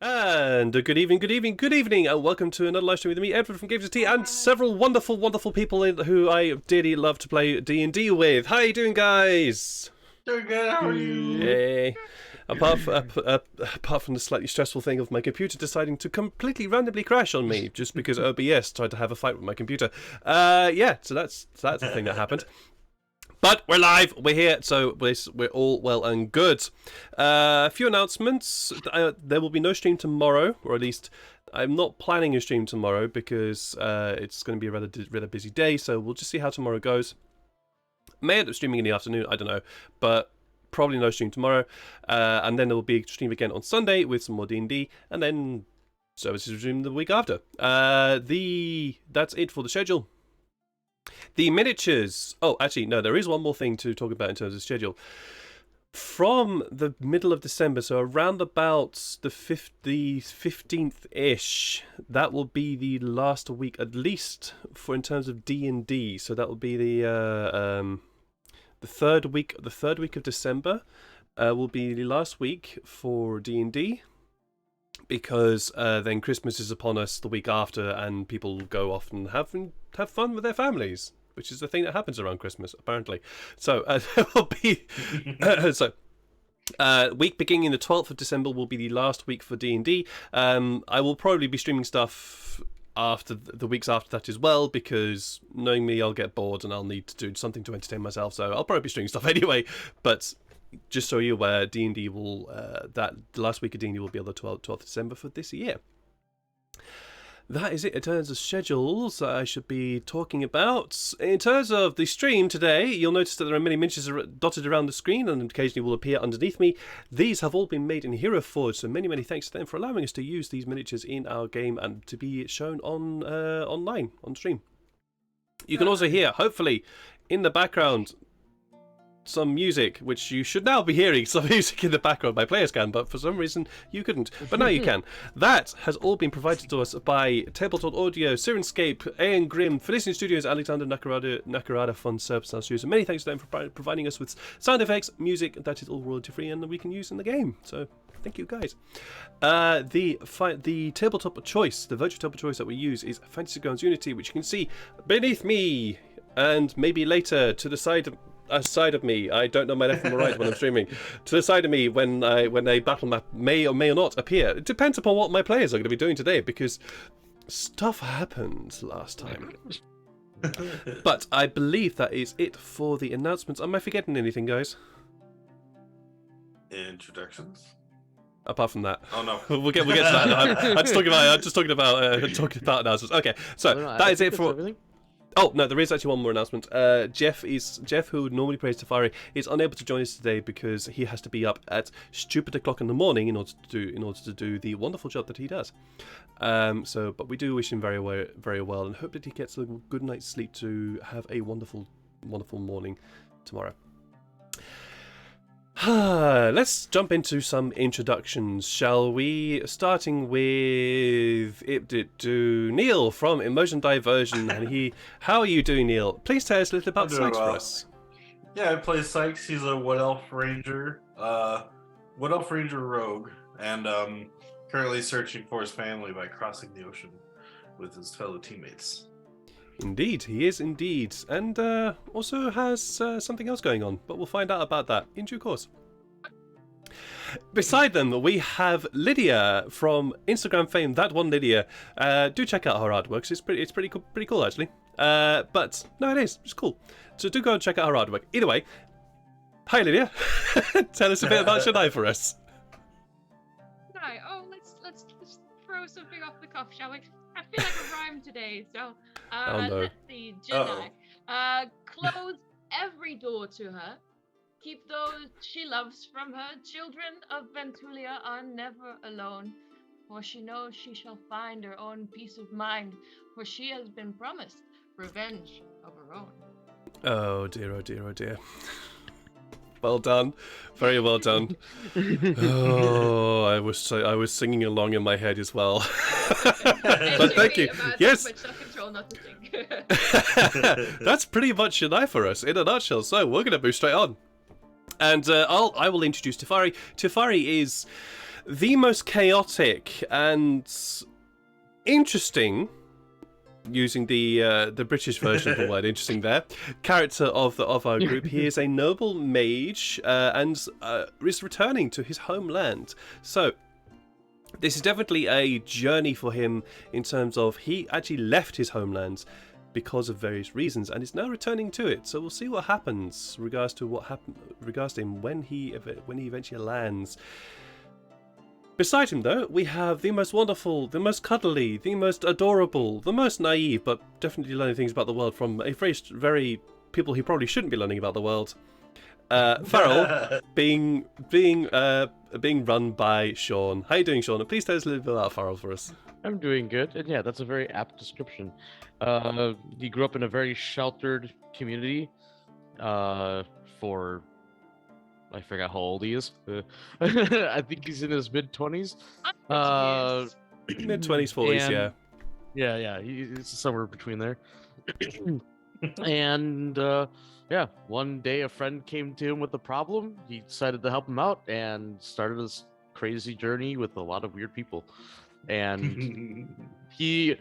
And good evening, and welcome to another live stream with me, Edward from Games of Tea, and several wonderful, wonderful people who I dearly love to play D&D with. How you doing, guys? Doing good. How are you? Yay. Apart from the slightly stressful thing of my computer deciding to completely randomly crash on me just because OBS tried to have a fight with my computer. So that's the thing that happened. But we're live, we're here, so we're all well and good. A few announcements. There will be no stream tomorrow, or at least I'm not planning a stream tomorrow because it's going to be a rather busy day, so we'll just see how tomorrow goes. May end up streaming in the afternoon, I don't know, but probably no stream tomorrow. And then there will be a stream again on Sunday with some more D&D, and then services resume the week after. That's it for the schedule. The miniatures. Oh, actually, no, there is one more thing to talk about in terms of schedule. From the middle of December, so around about the 15th-ish, that will be the last week, at least in terms of D&D. So that will be the third week of December. Will be the last week for D&D. Because then Christmas is upon us the week after, and people go off and have fun with their families, which is the thing that happens around Christmas, apparently. So there will be week beginning the 12th of December will be the last week for D&D. I will probably be streaming stuff after the weeks after that as well, because knowing me, I'll get bored and I'll need to do something to entertain myself. So I'll probably be streaming stuff anyway, but. Just so you're aware, D&D will, the last week of D&D will be on the 12th of December for this year. That is it in terms of schedules that I should be talking about. In terms of the stream today, you'll notice that there are many miniatures dotted around the screen and occasionally will appear underneath me. These have all been made in Hero Forge, so many thanks to them for allowing us to use these miniatures in our game and to be shown on online, on stream. You can also hear, hopefully, in the background, some music, which you should now be hearing some music in the background. My players can, but for some reason you couldn't. But now you can. That has all been provided to us by Tabletop Audio, Sirenscape, Aeon Grim, Felician Studios, Alexander Nakarada Fun Service Studios. And many thanks to them for providing us with sound effects, music that is all royalty free and that we can use in the game. So thank you, guys. The tabletop choice, the virtual tabletop choice that we use is Fantasy Grounds Unity, which you can see beneath me and maybe later to the side of me. I don't know my left from my right when I'm streaming. To the side of me when a battle map may or may not appear. It depends upon what my players are going to be doing today, because stuff happened last time. But I believe that is it for the announcements. Am I forgetting anything, guys? Introductions. Apart from that, oh no, we'll get to that. I'm just talking about announcements. Okay, so that is it for everything. Oh, no, there is actually one more announcement. Jeff, who normally plays Teferi, is unable to join us today because he has to be up at stupid o'clock in the morning in order to do the wonderful job that he does. But we do wish him very well, and hope that he gets a good night's sleep to have a wonderful, wonderful morning tomorrow. Let's jump into some introductions, shall we? Starting with Neil from Emotion Diversion, and how are you doing, Neil? Please tell us a little about Sykes for us. Yeah, I play Sykes. He's a Wood Elf Ranger, rogue, and currently searching for his family by crossing the ocean with his fellow teammates. Indeed, he is indeed, and also has something else going on, but we'll find out about that in due course. Beside them, we have Lydia from Instagram fame, That One Lydia. Do check out her artwork; it's pretty cool actually. But no, it's cool. So do go and check out her artwork. Either way, hi Lydia. Tell us a bit about Shadai for us. Right. Oh, let's throw something off the cuff, shall we? I feel like a rhyme today, so let's see. Jedi. Close every door to her. Keep those she loves from her. Children of Ventulia are never alone, for she knows she shall find her own peace of mind, for she has been promised revenge of her own. Oh dear, oh dear, oh dear. Well done, very well done. Oh, I was singing along in my head as well. But thank you. Yes. That's pretty much Shadai for us in a nutshell. So we're going to move straight on. And I will introduce Teferi. Teferi is the most chaotic and interesting, using the British version of the word interesting there, character of our group. He is a noble mage and is returning to his homeland. So this is definitely a journey for him in terms of he actually left his homeland because of various reasons and is now returning to it. So we'll see what happens regards to him when he eventually lands. Beside him, though, we have the most wonderful, the most cuddly, the most adorable, the most naive, but definitely learning things about the world from a very people who probably shouldn't be learning about the world. Farrell being run by Sean. How you doing, Sean? And please tell us a little bit about Farrell for us. I'm doing good, and yeah, that's a very apt description. He grew up in a very sheltered community. For I forgot how old he is. I think he's in his mid-20s. Mid-20s, 40s, yeah. Yeah, he's somewhere between there. And yeah, one day a friend came to him with a problem. He decided to help him out and started this crazy journey with a lot of weird people. And he,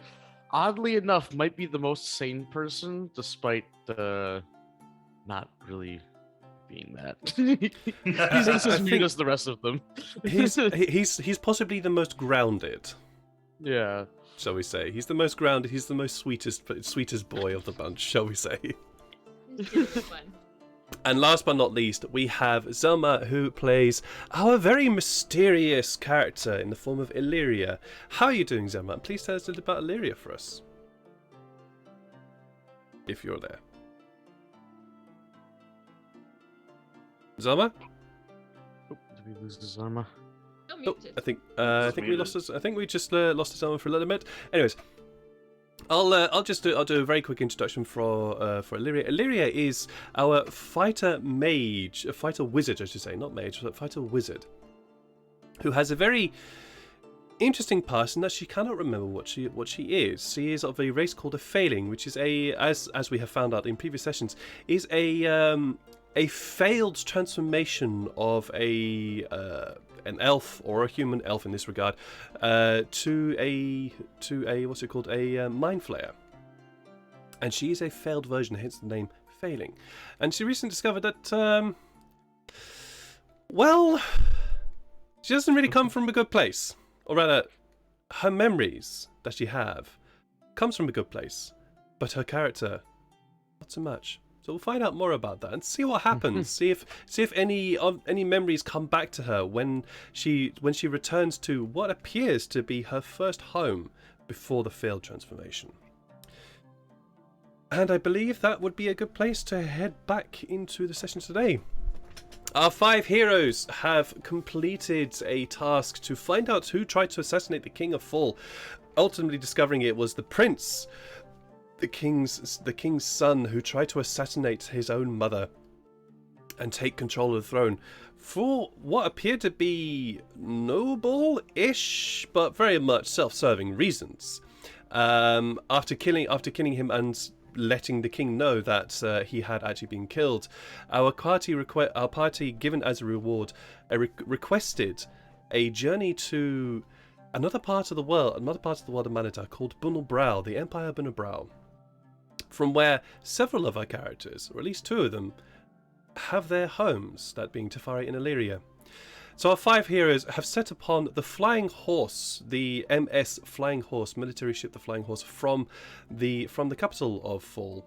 oddly enough, might be the most sane person, despite not really being that. He's just as weird as the rest of them. he's possibly the most grounded. Yeah. Shall we say? He's the most grounded. He's the most sweetest boy of the bunch. Shall we say? And last but not least, we have Zelma, who plays our very mysterious character in the form of Illyria. How are you doing, Zelma? Please tell us a little about Illyria for us, if you're there. Zelma? Oh, did we lose Zelma? Oh, I think we lost us. I think we just lost Zelma for a little bit. Anyways, I'll do a very quick introduction for Illyria. Illyria is our fighter mage, a fighter wizard, I should say, not mage, but fighter wizard, who has a very interesting past in that she cannot remember what she is. She is of a race called a Failing, which is as we have found out in previous sessions, is a failed transformation of an elf, or a human elf in this regard, to a what's it called, a mind flayer. And she is a failed version, hence the name Failing. And she recently discovered that she doesn't really come from a good place, or rather, her memories that she have comes from a good place, but her character not so much. So we'll find out more about that and see what happens. see if any memories come back to her when she returns to what appears to be her first home before the failed transformation. And I believe that would be a good place to head back into the session today. Our 5 heroes have completed a task to find out who tried to assassinate the King of Fall, ultimately discovering it was the prince, the king's son, who tried to assassinate his own mother and take control of the throne for what appeared to be noble-ish but very much self-serving reasons. After killing him and letting the king know that he had actually been killed, our party given as a reward requested a journey to another part of the world of Manadar called Bunal Brow, the Empire of Bunal Brow, from where several of our characters, or at least 2 of them, have their homes, that being Tefari and Illyria. So our 5 heroes have set upon the Flying Horse, the MS Flying Horse, military ship, the Flying Horse, from the capital of Fall,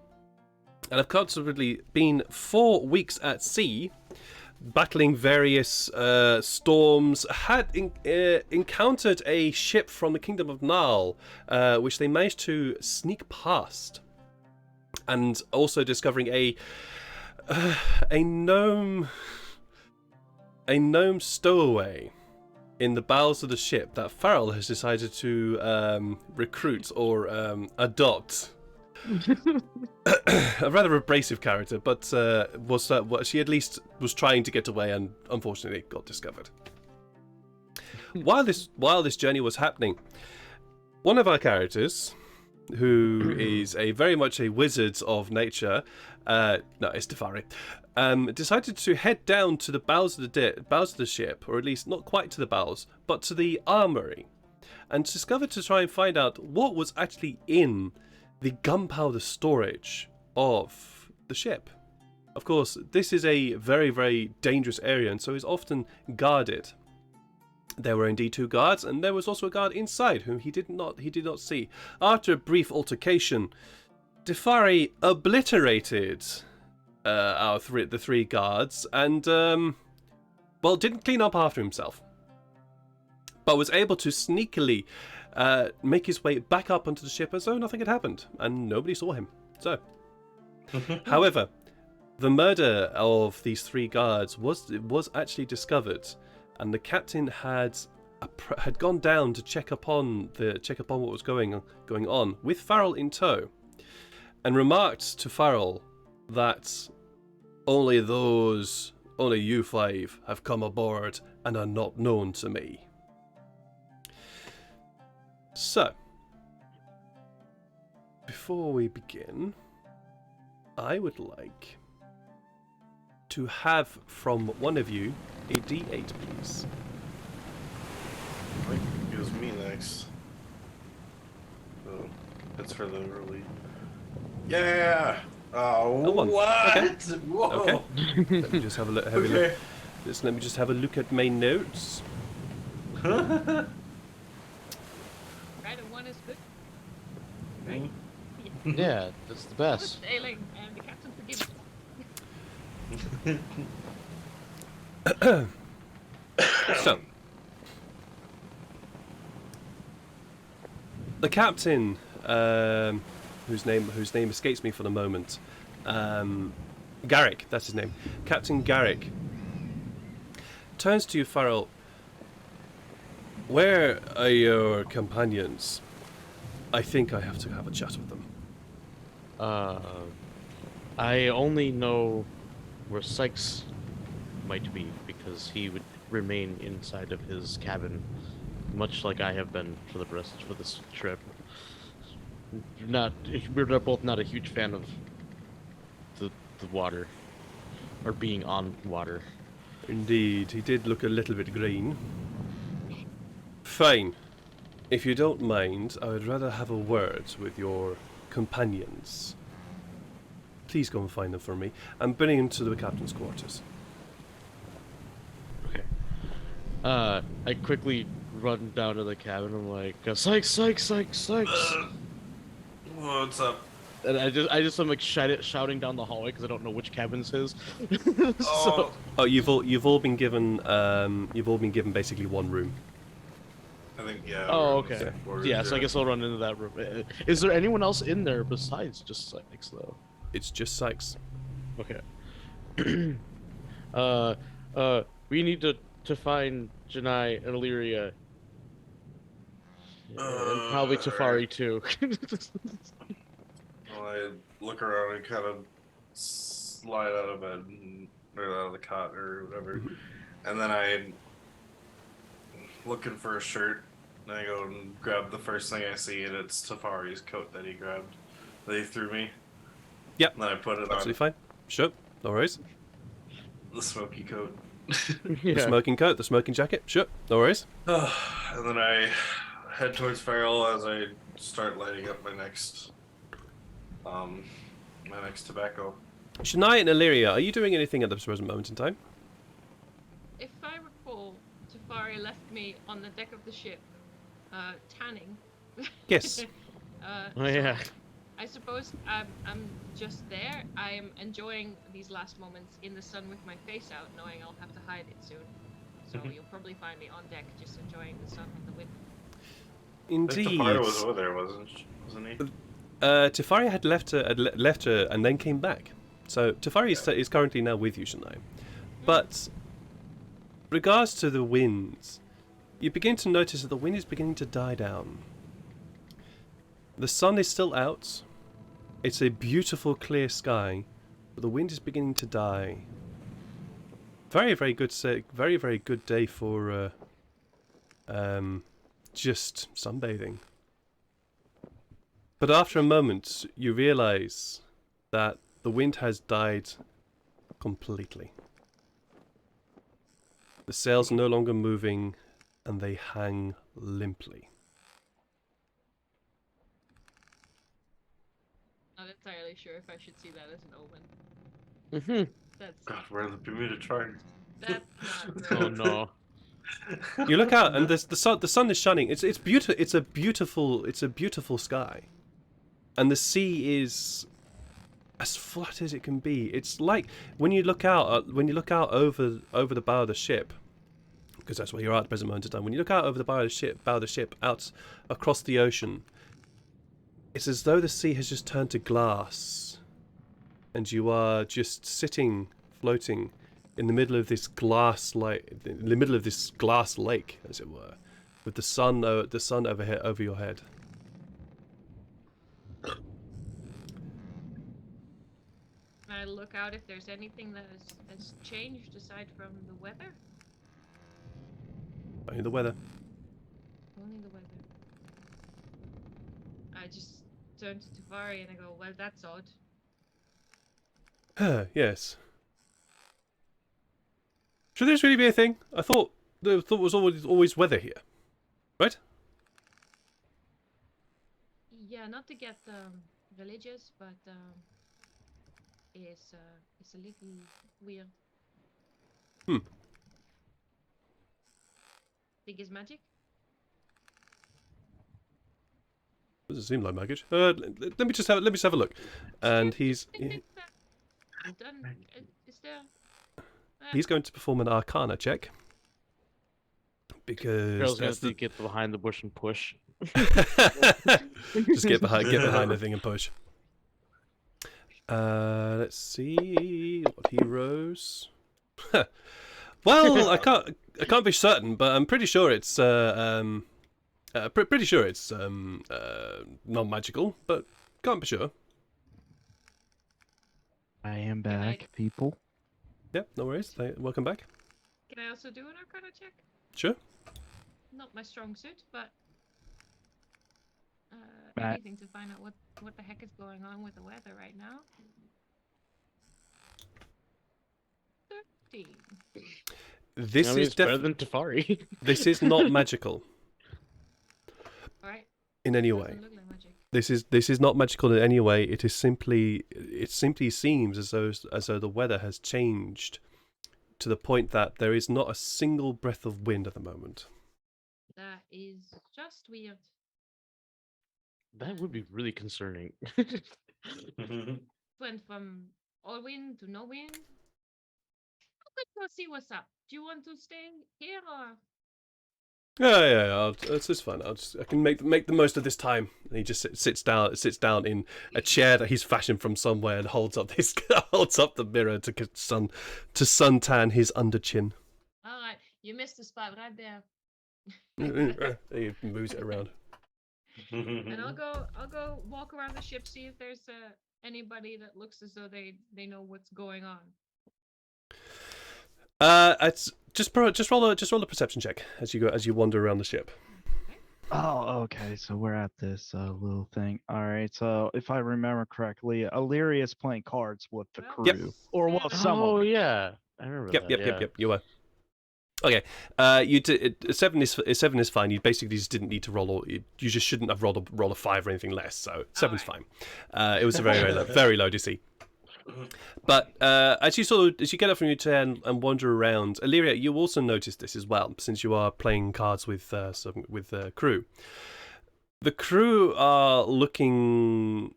and have consequently been 4 weeks at sea, battling various storms, had encountered a ship from the Kingdom of Nal, which they managed to sneak past, and also discovering a gnome stowaway in the bowels of the ship that Farrell has decided to recruit or adopt. A rather abrasive character, but she at least was trying to get away and unfortunately got discovered. While this journey was happening, one of our characters, who is very much a wizard of nature, it's Tefari, decided to head down to the bows of the ship, or at least not quite to the bows, but to the armory, and discovered to try and find out what was actually in the gunpowder storage of the ship. Of course, this is a very, very dangerous area, and so is often guarded. There were indeed 2 guards, and there was also a guard inside whom he did not see. After a brief altercation, Tefari obliterated the 3 guards, and didn't clean up after himself, but was able to sneakily make his way back up onto the ship as though nothing had happened, and nobody saw him. So, however, the murder of these 3 guards was actually discovered, and the captain had gone down to check upon what was going on with Farrell in tow, and remarked to Farrell that only you 5 have come aboard and are not known to me. So, before we begin, I would like to have from one of you a D8, please. Wait, it was me next. So, that's for the early. Yeah! Oh, A 1. what? Okay. Whoa! Okay. Let me just have a look. Okay. Let me just have a look at my notes. Right, a 1 is good. Right? Yeah, that's the best. Sailing, and the captain forgives. So, the captain, whose name escapes me for the moment, Garrick, that's his name. Captain Garrick turns to you, Farrell. Where are your companions? I think I have to have a chat with them. I only know where Sykes might be because he would remain inside of his cabin, much like I have been for this trip. We're both not a huge fan of the water, or being on water. Indeed, he did look a little bit green. Fine. If you don't mind, I would rather have a word with your companions. Please go and find them for me, and bring them to the captain's quarters. Okay. I quickly run down to the cabin. I'm like, Sykes. What's up? And I just am like shouting down the hallway because I don't know which cabin's his. Oh, Oh, you've all been given basically one room. I think, yeah. Oh, we're on the okay. same board, Yeah, so I guess I'll run into that room. Is there anyone else in there besides just Sykes, though? It's just Sykes. Okay. We need to find Janai and Illyria. And probably Tefari too. Well, I look around and kind of slide out of bed, or out of the cot, or whatever. And then I'm looking for a shirt, and I go and grab the first thing I see, and it's Tefari's coat that he threw me. Yep. And then I put it Absolutely on, fine. Sure. No worries. the smoky coat. The smoking coat, the smoking jacket. Sure. No worries. And then I head towards Farrell as I start lighting up my next tobacco. Shania and Illyria, are you doing anything at this present moment in time? If I recall, Tefari left me on the deck of the ship, tanning. Yes. Oh yeah. I suppose I'm just there. I am enjoying these last moments in the sun with my face out, knowing I'll have to hide it soon. So you'll probably find me on deck, just enjoying the sun and the wind. Indeed. Tefari was over there, wasn't he? Tefari had left her and then came back. So Tefari is currently now with you, Shania. But regards to the winds, you begin to notice that the wind is beginning to die down. The sun is still out. It's a beautiful clear sky, but the wind is beginning to die. Very, very good day for just sunbathing. But after a moment, you realize that the wind has died completely. The sails are no longer moving, and they hang limply. Not entirely sure if I should see that as an omen. Mm-hmm. That's God, we're in the Bermuda Triangle. that's not Oh great. no. You look out, and the sun is shining. It's beautiful. It's a beautiful sky, and the sea is as flat as it can be. It's like when you look out over the bow of the ship, because that's where you're at the present moment in time. When you look out over the bow of the ship out across the ocean, it's as though the sea has just turned to glass, and you are just sitting, floating in the middle of this glass lake, as it were, with the sun overhead over your head. I look out if there's anything that has changed aside from the weather. Only the weather. Only the weather. I just turn to Tavari and I go, well, that's odd. Yes. Should this really be a thing? I thought there was always weather here, right? Yeah, not to get religious, but it's a little weird. Think it's magic? Doesn't seem like magic. Let me just have a look. And he's Done. Is there? he's going to perform an Arcana check because Girl's gonna that's the get behind the bush and push. just get behind the thing and push. Let's see what he rose. Well, I can't be certain, but I'm pretty sure it's pretty sure it's non-magical, but can't be sure. I am back, people. Yep, no worries. Welcome back. Can I also do an Arcana check? Sure. Not my strong suit, but Matt. anything to find out what the heck is going on with the weather right now. 13. This I mean, is it's better than Tafari. this is not magical Alright. in any Doesn't way. look like magic. This is not magical in any way. It simply seems as though the weather has changed to the point that there is not a single breath of wind at the moment. That is just weird. That would be really concerning. Went from all wind to no wind. Let's go see what's up. Do you want to stay here or? Yeah. It's fine. I can make the most of this time. And he just sits down in a chair that he's fashioned from somewhere and holds up the mirror to suntan his under chin. All right, you missed the spot right there. He moves it around. And I'll go walk around the ship, see if there's anybody that looks as though they know what's going on. It's just roll a perception check as you wander around the ship. Oh, okay. So we're at this little thing. All right. So if I remember correctly, Illyria is playing cards with the Well, crew, Yep. or well, Seven. some Oh of them. yeah, I remember that. Yep. You were. Okay. Seven is fine. You basically just didn't need to roll. You just shouldn't have rolled a 5 or anything less. So 7's Alright. fine. It was a very low DC. But as you get up from your chair and wander around, Illyria, you also notice this as well, since you are playing cards with crew. The crew are looking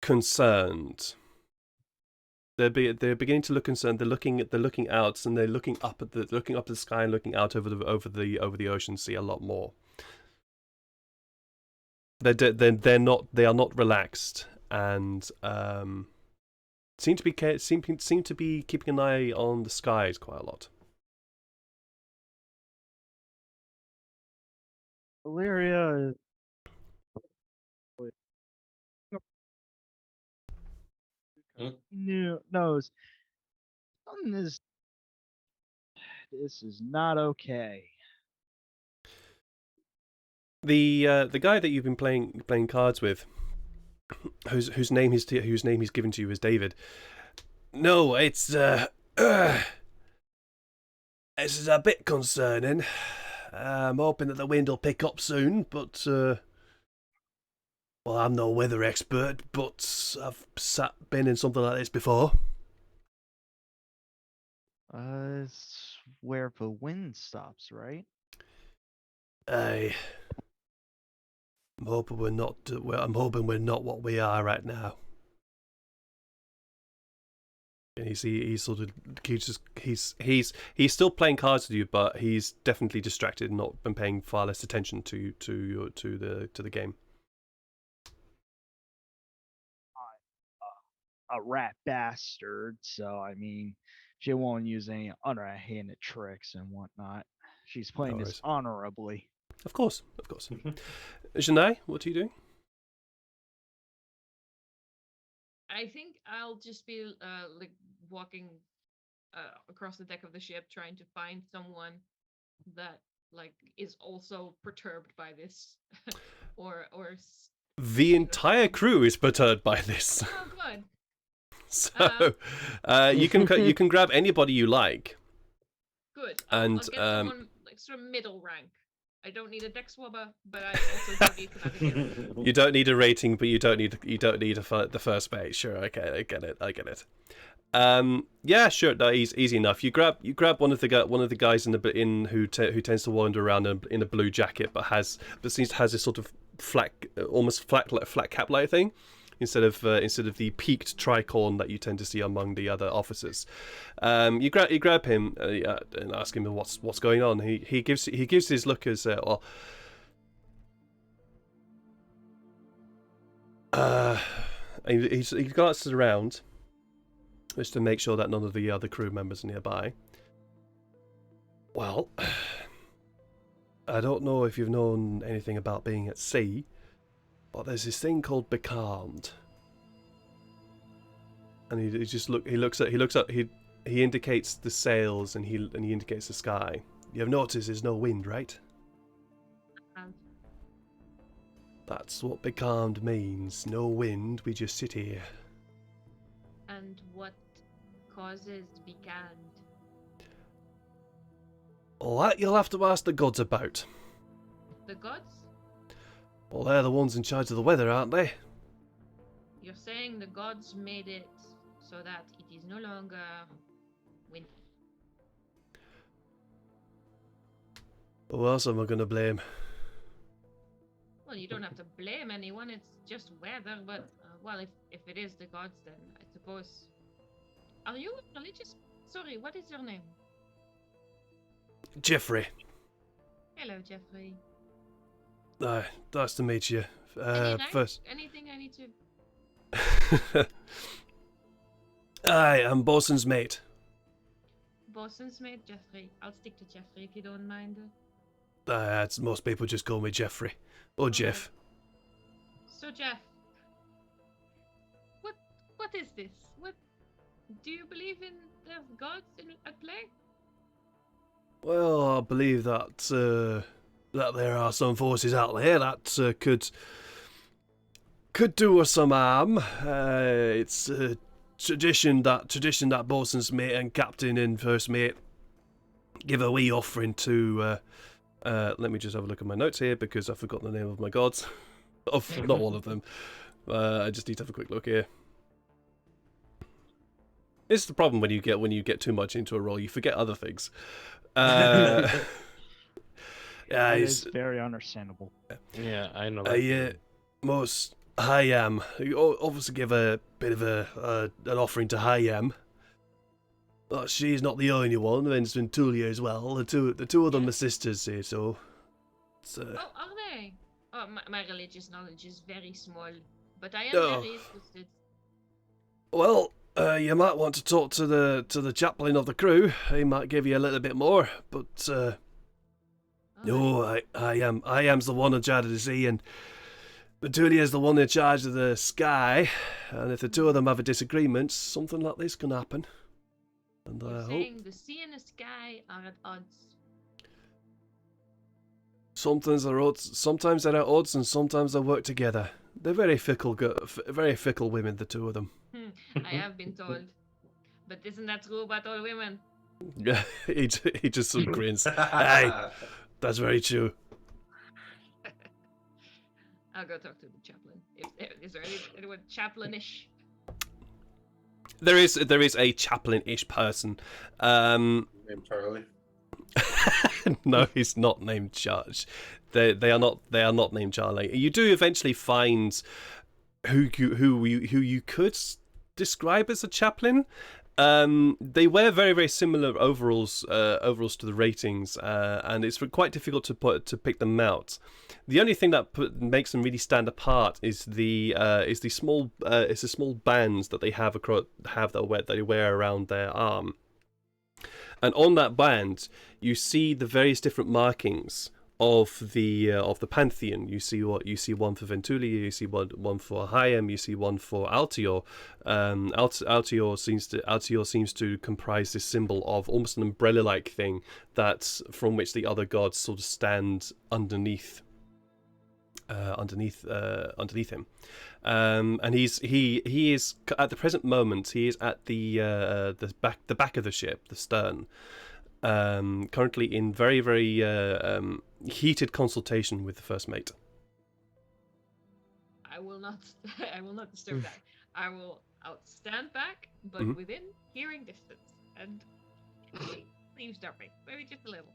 concerned. They're beginning to look concerned. They're looking out, and they're looking up at the sky and looking out over the ocean sea a lot more. They are not relaxed, and seem to be keeping an eye on the skies quite a lot. Illyria. Knows something is. This is not okay. The guy that you've been playing cards with, whose name he's given to you as David, No, it's this is a bit concerning. I'm hoping that the wind will pick up soon, but well, I'm no weather expert, but I've been in something like this before. It's where the wind stops, right? I'm hoping we're not. I'm hoping we're not what we are right now. And he's sort of he's still playing cards with you, but he's definitely distracted and not been paying far less attention to the game. A rat bastard, so I mean, she won't use any underhanded tricks and whatnot. She's playing No this worries. honorably. Of course. Janai, what are you doing? I think I'll just be like walking across the deck of the ship, trying to find someone that like is also perturbed by this, or. The entire crew is perturbed by this, Oh, good. so you can grab anybody you like. Good. And, I'll get someone like sort of middle rank. I don't need a deck swabber, but I also don't need to navigate. You don't need a rating, but you don't need the first base. Sure, okay, I get it. Yeah, sure. No, easy enough. You grab one of the guys who tends to wander around in a blue jacket, but has this sort of almost flat cap like thing, instead of the peaked tricorn that you tend to see among the other officers. You grab him and ask him what's going on. He gives his look as well. He glances around just to make sure that none of the other crew members are nearby. Well, I don't know if you've known anything about being at sea, but there's this thing called becalmed. And he indicates the sails and he indicates the sky. You have noticed there's no wind, right? That's what becalmed means. No wind, we just sit here. And what causes becalmed? Well, that you'll have to ask the gods about. The gods? Well, they're the ones in charge of the weather, aren't they? You're saying the gods made it so that it is no longer winter. Who else am I going to blame? Well, you don't have to blame anyone. It's just weather. But well, if it is the gods, then I suppose. Are you religious? Sorry, what is your name? Jeffrey. Hello, Jeffrey. Nice to meet you. Any rank? First. Anything I need to? Aye, I'm Bosun's mate. Bosun's mate, Jeffrey. I'll stick to Jeffrey if you don't mind. Most people just call me Jeffrey. Or Jeff. So, Jeff. What is this? What do you believe in? There's gods at play? Well, I believe that there are some forces out there that could do us some harm. It's tradition that bosun's mate and captain and first mate give a wee offering to. Let me just have a look at my notes here because I've forgotten the name of my gods. Not all of them. I just need to have a quick look here. This is the problem when you get too much into a role, you forget other things. Yeah, it's very understandable. Yeah, I know. Most Hayam. You obviously give a bit of an offering to Hayam. But she's not the only one. There's Ventulia as well. The two of them are sisters here, so. Oh, are they? Oh, my religious knowledge is very small, but I am very interested. Well, you might want to talk to the chaplain of the crew. He might give you a little bit more, but no, Hayam's the one in charge of the sea, and Ventulia's the one in charge of the sky. And if the two of them have a disagreement, something like this can happen. And You're saying the sea and the sky are at odds. Sometimes they're at odds, and sometimes they work together. They're very fickle women, the two of them. I have been told. But isn't that true about all women? Yeah, he just sort of grins. Hey, that's very true. I'll go talk to the chaplain. Is there anyone chaplainish? There is a chaplain-ish person. Named Charlie. No, he's not named Charge. They are not named Charlie. You do eventually find who you could describe as a chaplain. They wear very, very similar overalls to the ratings, and it's quite difficult to pick them out. The only thing that makes them really stand apart is the small bands that they that they wear around their arm. And on that band, you see the various different markings of the pantheon. You see one for Ventulia, you see one for Hayem, you see one for Altior. Altior seems to comprise this symbol of almost an umbrella-like thing from which the other gods sort of stand underneath him. And he is at the present moment, he is at the back of the ship, the stern, currently in very, very heated consultation with the first mate. I will not disturb that. I'll stand back, but Mhm. within hearing distance, and eavesdrop me, maybe just a little.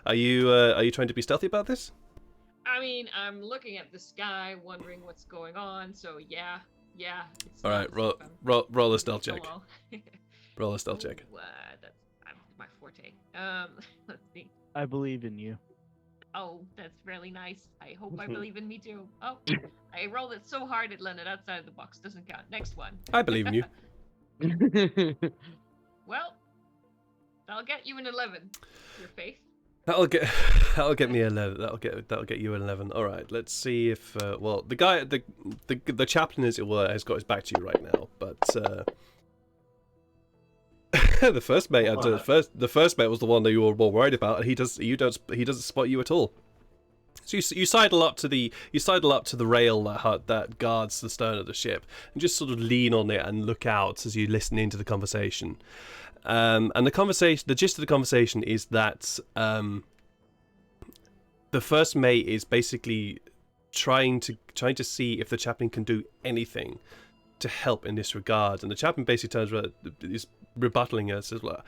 Are you trying to be stealthy about this? I mean, I'm looking at the sky, wondering what's going on. So yeah. It's All not right, as roll if I'm roll a stealth check. solo. Roll a stealth check. Ooh, that's my forte. Let's see. I believe in you. Oh, that's really nice. I hope I believe in me too. Oh, I rolled it so hard it landed outside of the box. Doesn't count. Next one. I believe in you. Well, I'll get you an 11. Your faith. That'll get me 11. That'll get you an 11. All right. Let's see if well, the guy, the chaplain, as it were, has got his back to you right now. But the first mate, the first mate was the one that you were more worried about, and he doesn't spot you at all. So you sidle up to the rail that guards the stern of the ship, and just sort of lean on it and look out as you listen into the conversation. And the gist of the conversation is that the first mate is basically trying to see if the chaplain can do anything to help in this regard. And the chaplain basically turns around, is rebuttaling her, says, "Well,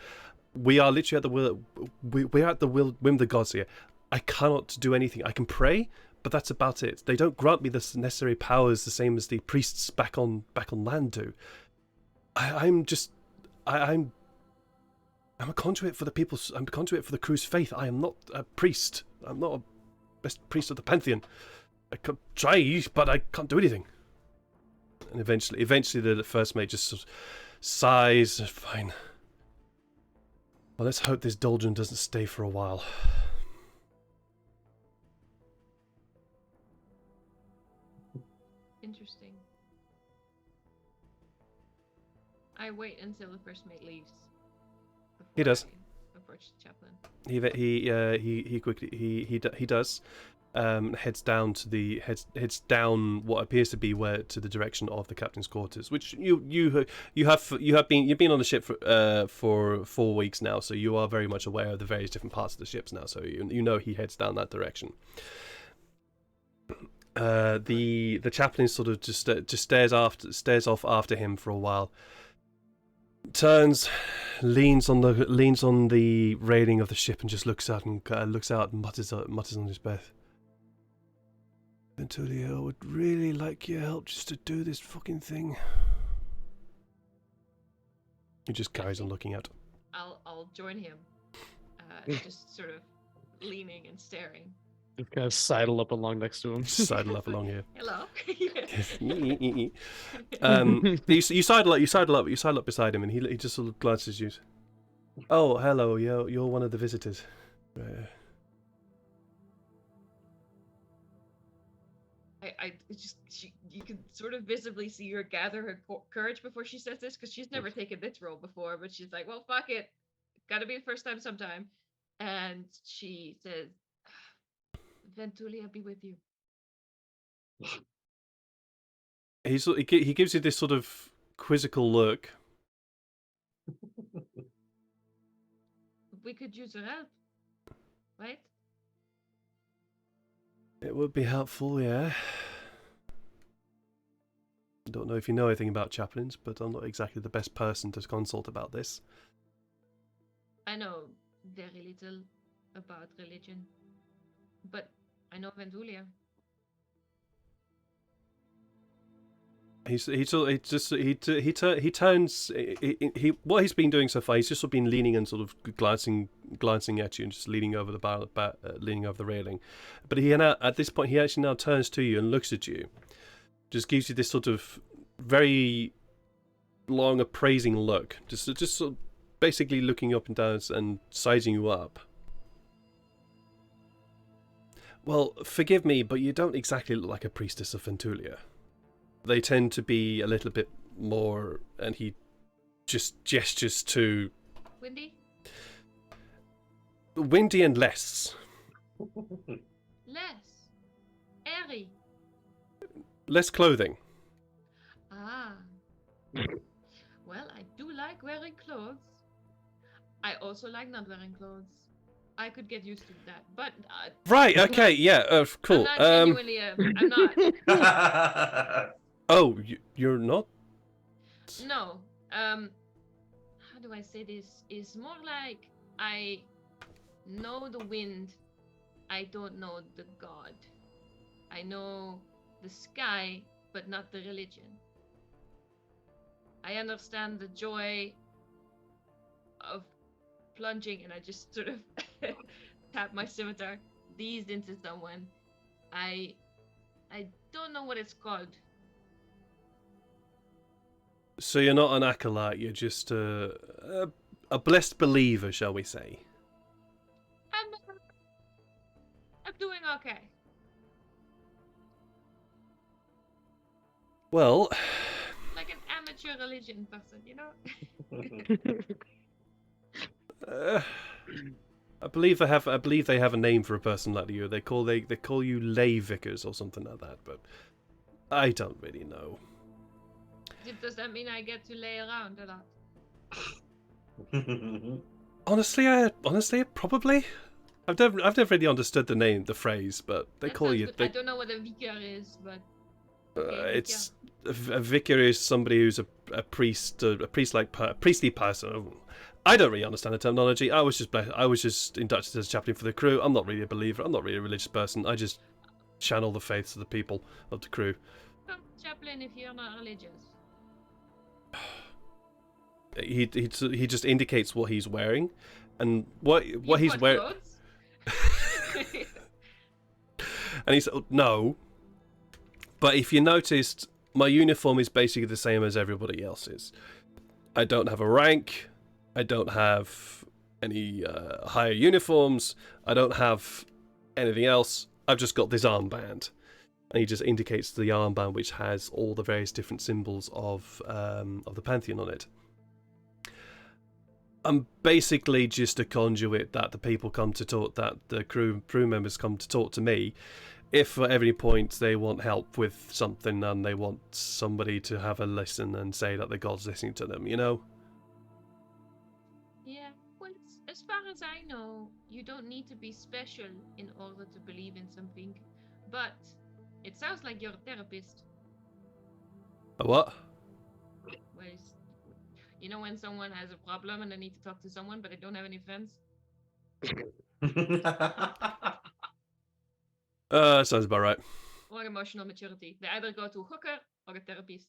we are literally at the will. We're at the whim of the gods here. I cannot do anything. I can pray, but that's about it. They don't grant me the necessary powers the same as the priests back on land do. I'm a conduit for the people's. I'm a conduit for the crew's faith. I am not a priest. I'm not a best priest of the pantheon. I could try, but I can't do anything." And eventually, the first mate just sort of sighs. Fine. Well, let's hope this doldrum doesn't stay for a while. Interesting. I wait until the first mate leaves. He does. I approach the chaplain. He quickly he does. Heads down what appears to be to the direction of the captain's quarters, which you've been on the ship for 4 weeks now, so you are very much aware of the various different parts of the ships now. So you know he heads down that direction. The chaplain sort of just stares off after him for a while. Turns, leans on the railing of the ship and just looks out and mutters under his breath. "Ventulia, I would really like your help just to do this fucking thing." He just carries on looking out. I'll join him. Just sort of leaning and staring. Just kind of sidle up along next to him. Sidle up along here. Hello. You sidle up beside him, and he just sort of glances at you. "Oh, hello, you're one of the visitors." You can sort of visibly see her gather her courage before she says this, because she's never taken this role before, but she's like, "Well, fuck it. Gotta be the first time sometime." And she says, "Ventulia be with you." He gives you this sort of quizzical look, we could use your help, right? It would be helpful, yeah. I don't know if you know anything about chaplains, but I'm not exactly the best person to consult about this. I know very little about religion, but I know Ventulia. He turns what he's been doing so far. He's just sort of been leaning and sort of glancing at you and just leaning over the leaning over the railing. But he now, at this point, he actually now turns to you and looks at you, just gives you this sort of very long appraising look, just sort of basically looking up and down and sizing you up. Well, forgive me, but you don't exactly look like a priestess of Ventulia. They tend to be a little bit more, and he just gestures to windy and less airy, less clothing. Ah, well, I do like wearing clothes. I also like not wearing clothes. I could get used to that, but right, okay, yeah, cool. I'm not genuinely, I'm not. Oh, you're not? No. How do I say this? It's more like I know the wind. I don't know the god. I know the sky, but not the religion. I understand the joy of plunging, and I just sort of tap my scimitar, these into someone. I don't know what it's called. So you're not an acolyte, you're just a blessed believer, shall we say? I'm doing okay. Well, like an amateur religion person, you know? I believe they have a name for a person like you. They call you lay vicars or something like that, but I don't really know. Does that mean I get to lay around a lot? Honestly, probably. I've never really understood the phrase, but they That call sounds you. good. I don't know what a vicar is, but It's a vicar is somebody who's a priestly person. I don't really understand the terminology. I was just inducted as chaplain for the crew. I'm not really a believer. I'm not really a religious person. I just channel the faiths of the people of the crew. Come, chaplain, if you're not religious. He just indicates what he's wearing, and what he's wearing. And he said, "No." But if you noticed, my uniform is basically the same as everybody else's. I don't have a rank. I don't have any higher uniforms. I don't have anything else. I've just got this armband. And he just indicates the armband, which has all the various different symbols of the Pantheon on it. I'm basically just a conduit that the people come to talk, that the crew members come to talk to me. If at any point they want help with something and they want somebody to have a listen and say that the god's listening to them, you know? Yeah, well, as far as I know, you don't need to be special in order to believe in something. But it sounds like you're a therapist. A what? Well, you know when someone has a problem and they need to talk to someone, but they don't have any friends? Sounds about right. Or emotional maturity. They either go to a hooker or a therapist.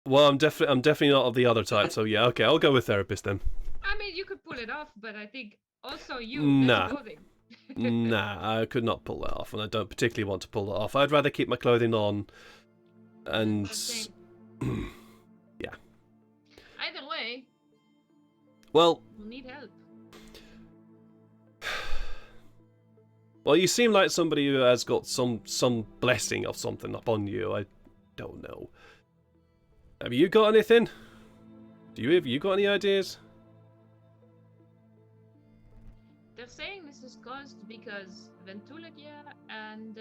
Well, I'm definitely not of the other type, so yeah, okay, I'll go with therapist then. I mean, you could pull it off, but I think also you. Nah. Clothing. Nah, I could not pull that off, and I don't particularly want to pull that off. I'd rather keep my clothing on, and yeah. Either way, well, we'll need help. Well, you seem like somebody who has got some blessing of something upon you. I don't know. Have you got anything? Have you got any ideas? They're saying this is caused because Ventulia and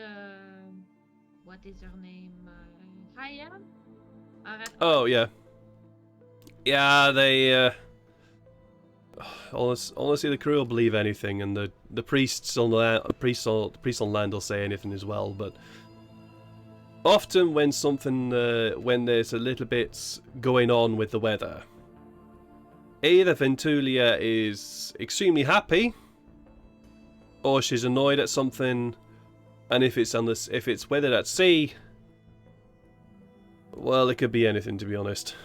what is her name? Haya? Oh yeah. Yeah, they Honestly, the crew will believe anything, and the priests on land will say anything as well. But often, when there's a little bit going on with the weather, either Ventulia is extremely happy, or she's annoyed at something, and if it's weathered at sea, well, it could be anything, to be honest.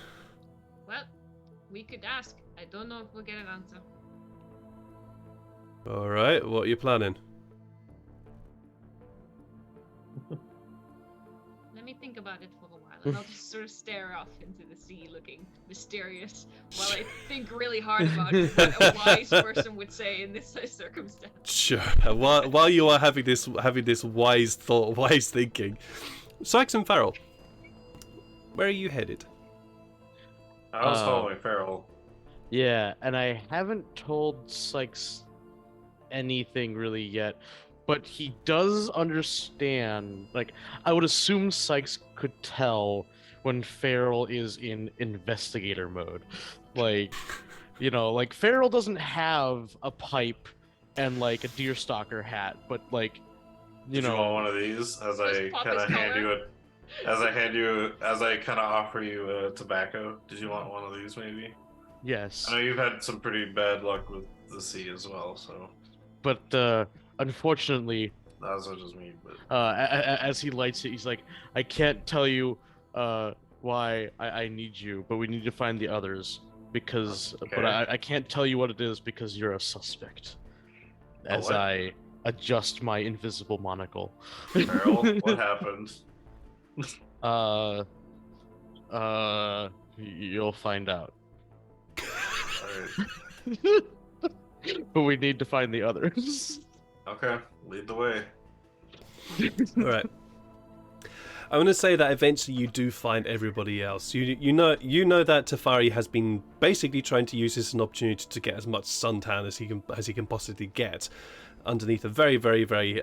Well, we could ask. I don't know if we'll get an answer. All right, what are you planning? Let me think about it for a while, and I'll just sort of stare off into the sea, looking mysterious, while I think really hard about what a wise person would say in this circumstance. Sure. While you are having this wise thought, wise thinking, Sykes and Farrell, where are you headed? I was following Farrell. Yeah, and I haven't told Sykes anything really yet, but he does understand. Like, I would assume Sykes could tell when Farrell is in investigator mode. Like, like Farrell doesn't have a pipe and like a deerstalker hat, but like, Did you want one of these as I kind of hand you it? As I kind of offer you tobacco, did you want one of these maybe? Yes. I know you've had some pretty bad luck with the sea as well, so. But unfortunately, not as much as me, but. As he lights it, he's like, I can't tell you why I need you, but we need to find the others because. Okay. But I can't tell you what it is because you're a suspect. As I adjust my invisible monocle. Farrell, what happened? You'll find out. Alright. But we need to find the others. Okay, lead the way. All right. I want to say that eventually you do find everybody else. You know that Teferi has been basically trying to use this as an opportunity to get as much suntan as he can possibly get underneath a very, very, very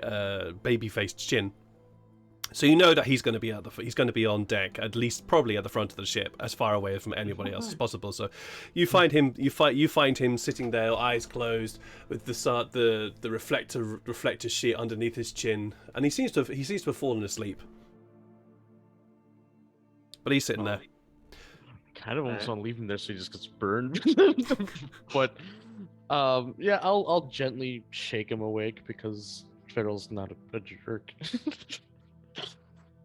baby-faced chin. So you know that he's going to be on deck, at least probably at the front of the ship, as far away from anybody else as possible. So you find him sitting there, eyes closed, with the reflector sheet underneath his chin, and he seems to have fallen asleep. But he's sitting there. Kind of almost want to leave him there so he just gets burned. But yeah, I'll gently shake him awake because Farrell's not a jerk.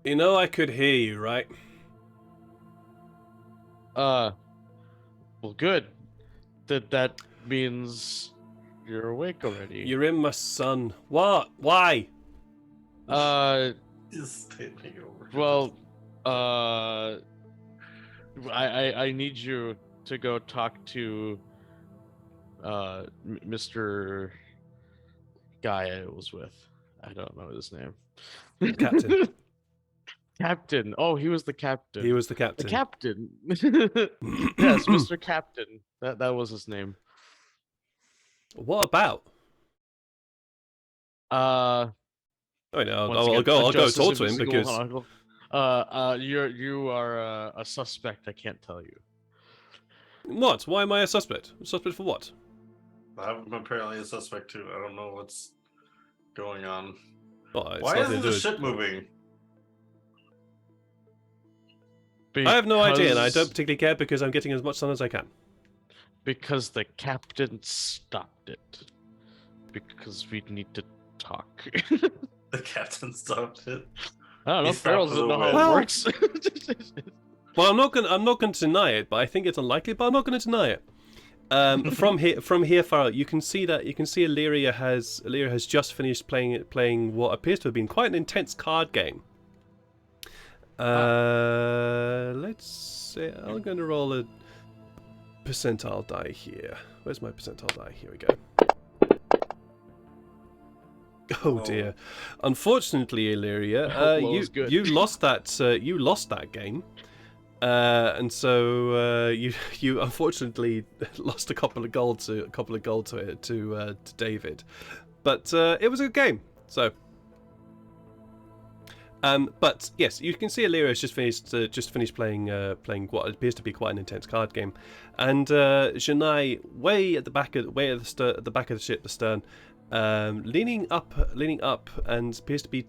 You know I could hear you, right? Well, good. That means you're awake already. You're in my son. What? Why? Just standing over. Well, I need you to go talk to Mr. guy I was with. I don't know his name. Captain. Captain. Oh, he was the captain. He was the captain. The captain. Yes, Mr. Captain. That was his name. What about? I'll I'll go talk to him because you are a suspect. I can't tell you. What? Why am I a suspect? A suspect for what? I'm apparently a suspect too. I don't know what's going on. Well, Why isn't the ship moving? I have no idea, and I don't particularly care because I'm getting as much sun as I can. Because the captain stopped it. Because we need to talk. The captain stopped it. I don't know. Farrell doesn't know how it works. Well, I'm not going to deny it, but I think it's unlikely. But I'm not going to deny it. From here, Farrell, you can see Illyria has just finished playing what appears to have been quite an intense card game. Let's see. I'm going to roll a percentile die here. Where's my percentile die? Here we go. Oh dear. Unfortunately, Illyria, you lost that game. And so you unfortunately lost a couple of gold to David, but it was a good game. So But yes, you can see Illyria has just finished playing what appears to be quite an intense card game, and Janai way at the back of the ship, the stern, leaning up, and appears to be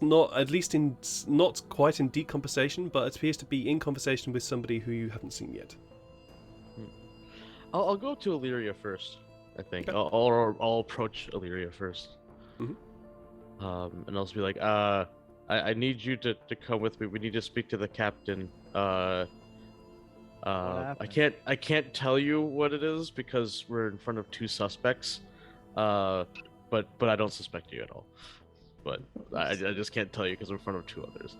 not quite in deep conversation, but it appears to be in conversation with somebody who you haven't seen yet. I'll go to Illyria first. I think Okay. I'll approach Illyria first. Mhm. And I'll just be like, I need you to come with me. We need to speak to the captain. I happened? can't tell you what it is because we're in front of 2 suspects. But I don't suspect you at all. But I just can't tell you because we're in front of 2 others.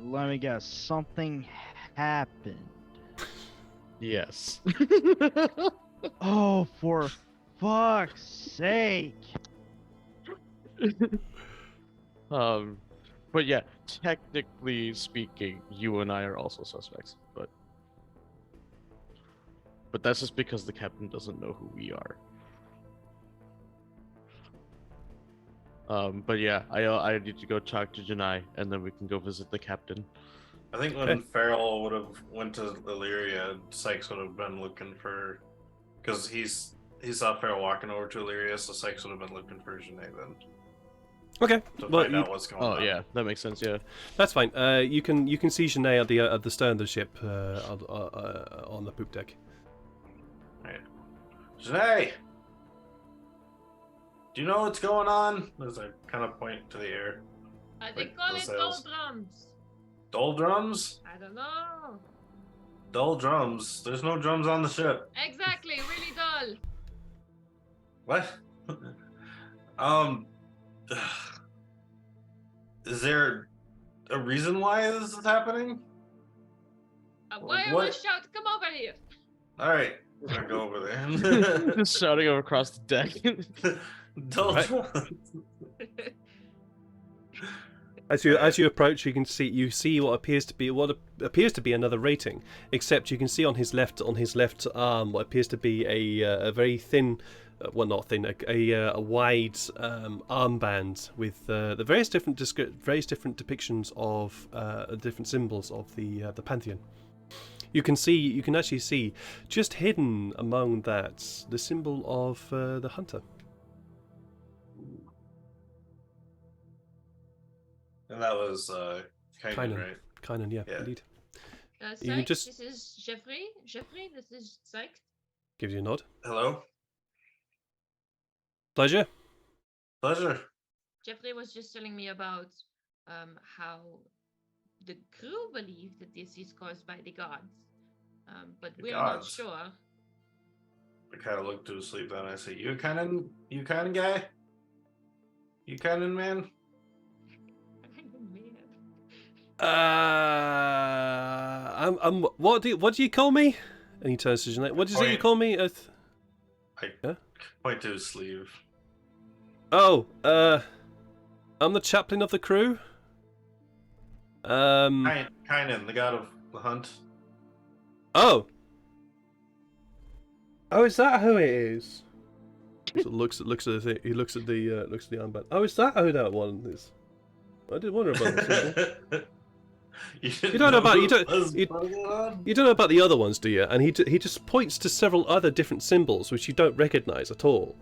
Let me guess. Something happened. Yes. Oh, for fuck's sake! But yeah, technically speaking, you and I are also suspects, but that's just because the captain doesn't know who we are. But yeah, I need to go talk to Janai, and then we can go visit the captain. I think when Farrell would have went to Illyria, Sykes would have been looking for, because he saw Farrell walking over to Illyria, so Sykes would have been looking for Janae then Okay, to well, find out what's going on. Oh yeah, that makes sense. Yeah. that's fine. You can see Janae at the stern of the ship on the poop deck. Right. Janae, do you know what's going on? As I kind of point to the air. They Wait, call the it sails. doldrums. Doldrums? I don't know. Dull drums. There's no drums on the ship. Exactly, really dull. What? Is there a reason why this is happening? Why are What? we shout? Come over here. All right, I'm gonna go over there. Just shouting across the deck. Dull Right. drums. As you approach, you see what appears to be another rating. Except you can see on his left arm what appears to be a very thin, well not thin, a wide armband with the various different depictions of different symbols of the Pantheon. You can actually see just hidden among that the symbol of the hunter. And that was Kynan, Kynan. right? Kynan, yeah, Yeah. indeed. You Sykes, can just- this is Jeffrey. Jeffrey, this is Sykes. Gives you a nod. Hello. Pleasure. Pleasure. Jeffrey was just telling me about how the crew believe that this is caused by the gods, but The we're not gods? sure. I kind of look to asleep then. I say, "You Kynan guy? You Kynan man?" What do you call me? And he turns to Jeanette. What did you say you call me? I Yeah? point to his sleeve. Oh, I'm the chaplain of the crew. Kynan, the god of the hunt. Oh, is that who it is? So looks at the thing. He looks at the armband. Oh, is that who that one is? I did wonder about this. You don't know about- you don't- who was you- putting it on? You don't know about the other ones, do you? And he just points to several other different symbols which you don't recognise at all.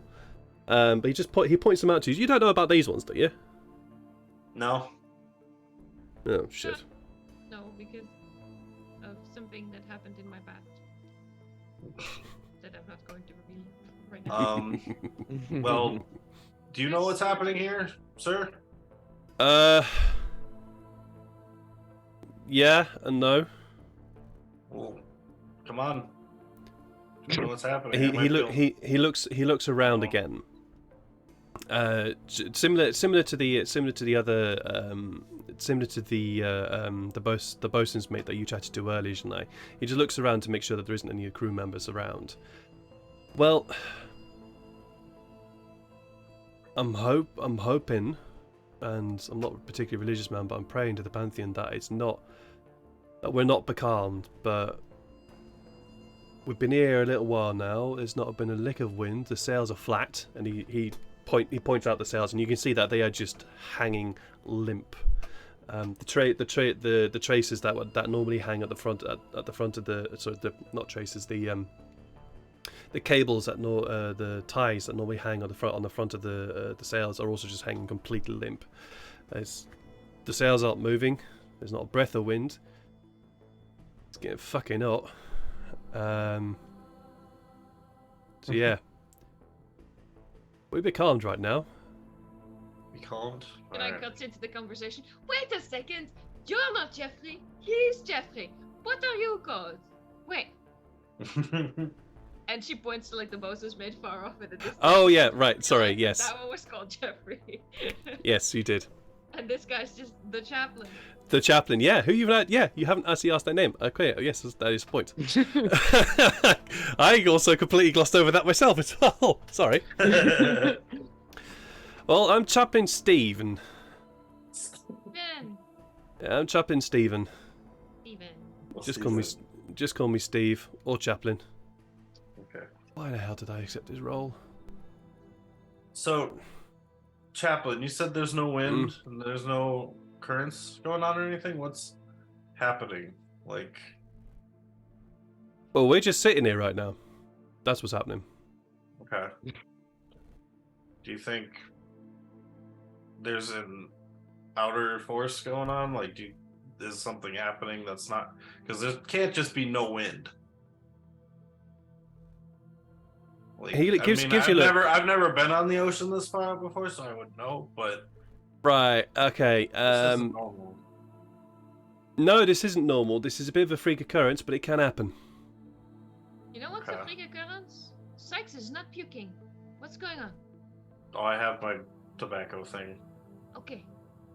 But he points them out to you. You don't know about these ones, do you? No. Oh shit. No, because of something that happened in my past that I'm not going to reveal right now. Well, do you know what's happening here, sir? Yeah and no. Well, come on. Do you know what's happening? I might He looks around Oh. again. Similar to the bosun's mate that you chatted to earlier, Janai. He just looks around to make sure that there isn't any crew members around. Well, I'm hoping, and I'm not a particularly religious man, but I'm praying to the Pantheon that we're not becalmed, but we've been here a little while now. There's not been a lick of wind. The sails are flat, and he he points out the sails, and you can see that they are just hanging limp. The traces that normally hang at the front at the front of the not traces, the cables the ties that normally hang on the front of the sails are also just hanging completely limp. The sails aren't moving. There's not a breath of wind. It's getting fucking hot. So yeah, we're a bit calmed right now. Be calmed. And I cut into the conversation. Wait a second! You're not Jeffrey. He's Jeffrey. What are you called? Wait. And she points to like the bosu's made far off in the distance. Oh yeah, right. Sorry. Yes. That one was called Jeffrey. Yes, you did. And this guy's just the chaplain. The chaplain. Yeah. Who you've had? Yeah, you haven't actually asked their name. Okay. Yes, that is the point. I also completely glossed over that myself as well. Sorry. Well, I'm Chaplain Stephen. Ben. Yeah, I'm Chaplain Stephen. Steven. Just call me Steve or Chaplain. Okay. Why the hell did I accept his role? So, Chaplain, you said there's no wind and there's no currents going on or anything. What's happening? Like, Well, we're just sitting here right now. That's what's happening. okay. Do you think there's an outer force going on? Like, is something happening that's not? Because there can't just be no wind. Like, Gives you I've never been on the ocean this far before, so I would know. But right. Okay. this isn't normal. No, this isn't normal. This is a bit of a freak occurrence, but it can happen. You know what's a Okay. freak occurrence? Sykes is not puking. What's going on? Oh, I have my tobacco thing. Okay,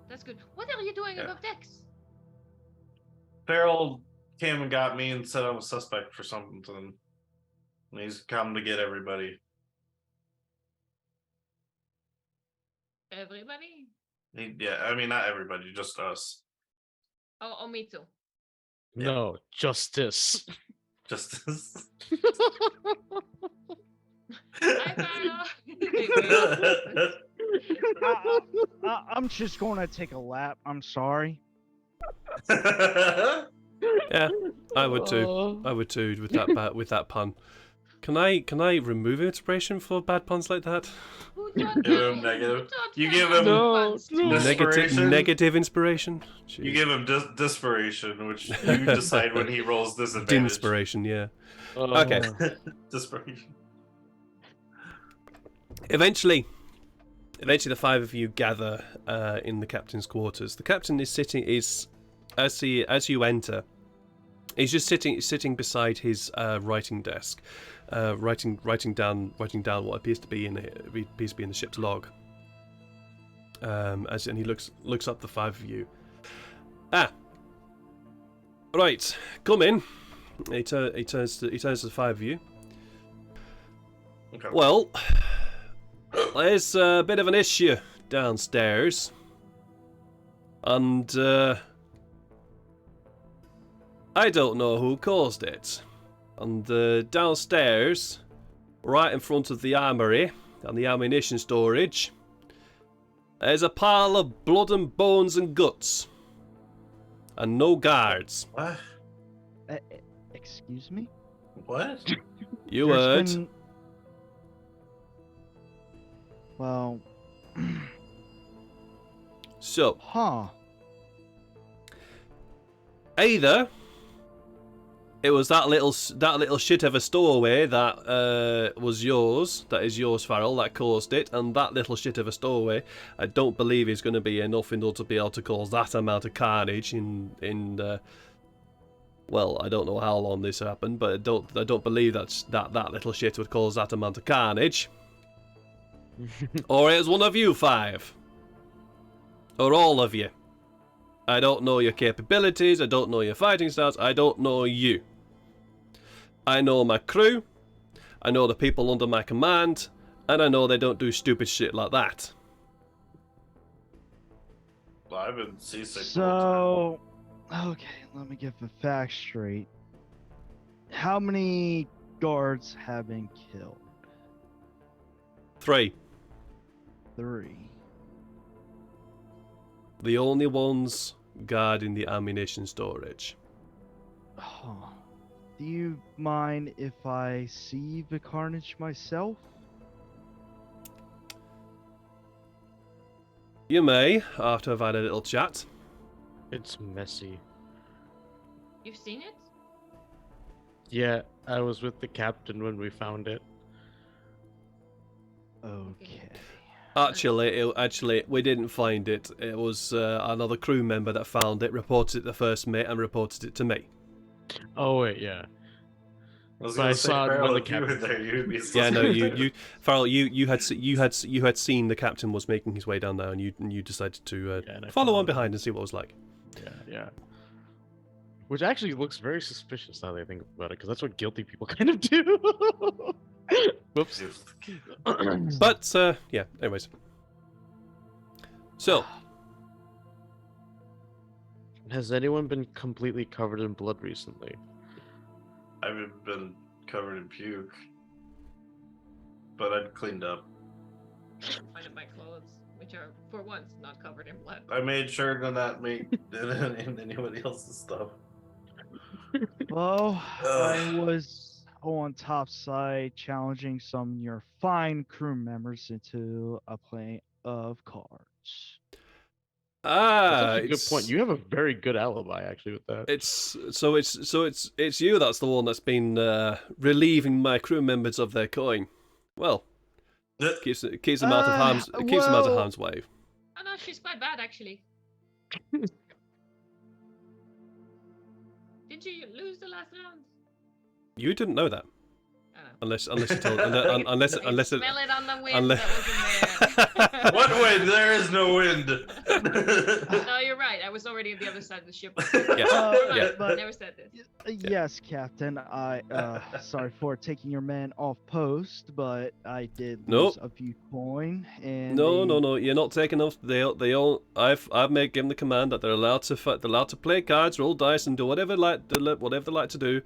that's good. What are you doing Yeah. above decks? Farrell came and got me and said I'm a suspect for something. And he's come to get everybody. Everybody? Yeah, I mean, not everybody, just us. Oh, me too. No, justice. Just Hi, Farrell. I'm just going to take a lap. I'm sorry. Yeah, I would too. I would too with that pun. Can I remove inspiration for bad puns like that? Who taught Give him you? negative. Who taught You Farrell give him- No, puns? no. Desperation? Negative inspiration. You Jeez. give him desperation, which you decide when he rolls disadvantage. Dinspiration, yeah. Okay. Desperation. Eventually, the five of you gather in the captain's quarters. The captain is as you enter, he's just sitting beside his writing desk, writing down what appears to be in the ship's log. And he looks up the five of you. Right, come in. He turns to the five of you. Okay. Well, there's a bit of an issue downstairs, and I don't know who caused it. And downstairs, right in front of the armory and the ammunition storage, there's a pile of blood and bones and guts, and no guards. What? Excuse me? What? You There's heard? been- Well, So huh. either it was that little shit of a stowaway that was yours, that is yours, Farrell, that caused it, and that little shit of a stowaway, I don't believe is going to be enough in order to be able to cause that amount of carnage in well, I don't know how long this happened, but I don't believe that little shit would cause that amount of carnage. Or it was one of you five. Or all of you. I don't know your capabilities, I don't know your fighting styles, I don't know you. I know my crew, I know the people under my command, and I know they don't do stupid shit like that. Well, I've been seasick. So, okay, let me get the facts straight. How many guards have been killed? 3. 3. The only ones guarding the ammunition storage. Oh. Do you mind if I see the carnage myself? You may, after I've had a little chat. It's messy. You've seen it? Yeah, I was with the captain when we found it. Okay. Actually, we didn't find it. It was another crew member that found it, reported it to first mate, and reported it to me. Oh wait, yeah. I was But I gonna say, saw it when Farrell, the if you were captain- there, you'd be. Yeah, no, Farrell, you had seen the captain was making his way down there, and you decided to Yeah, and I follow on followed him. behind and see what it was like. Yeah. Which actually looks very suspicious now that I think about it, because that's what guilty people kind of do. Whoops. But yeah, anyways. So, Has anyone been completely covered in blood recently? I haven't been covered in puke, but I'd cleaned up. Find my clothes, which are for once not covered in blood. I made sure to not make anybody else's stuff. Well, I Ugh. was on top side challenging some of your fine crew members into a play of cards. That's actually a good it's point. You have a very good alibi, actually, with that. it's you that's the one that's been relieving my crew members of their coin. Well, keeps them out of harm's way. Oh no, she's quite bad actually. Did you lose the last round? You didn't know that. Oh. Unless you told unless I it smell it on the wind unless- that wasn't there. What wind? There is no wind. No, you're right. I was already on the other side of the ship. Yeah. I but never said this. yes, Captain. I sorry for taking your men off post, but I did lose Nope. a few coin. And No. You're not taking off. They all. I've given the command that they're allowed to fight. They're allowed to play cards, roll dice, and do whatever they like to do,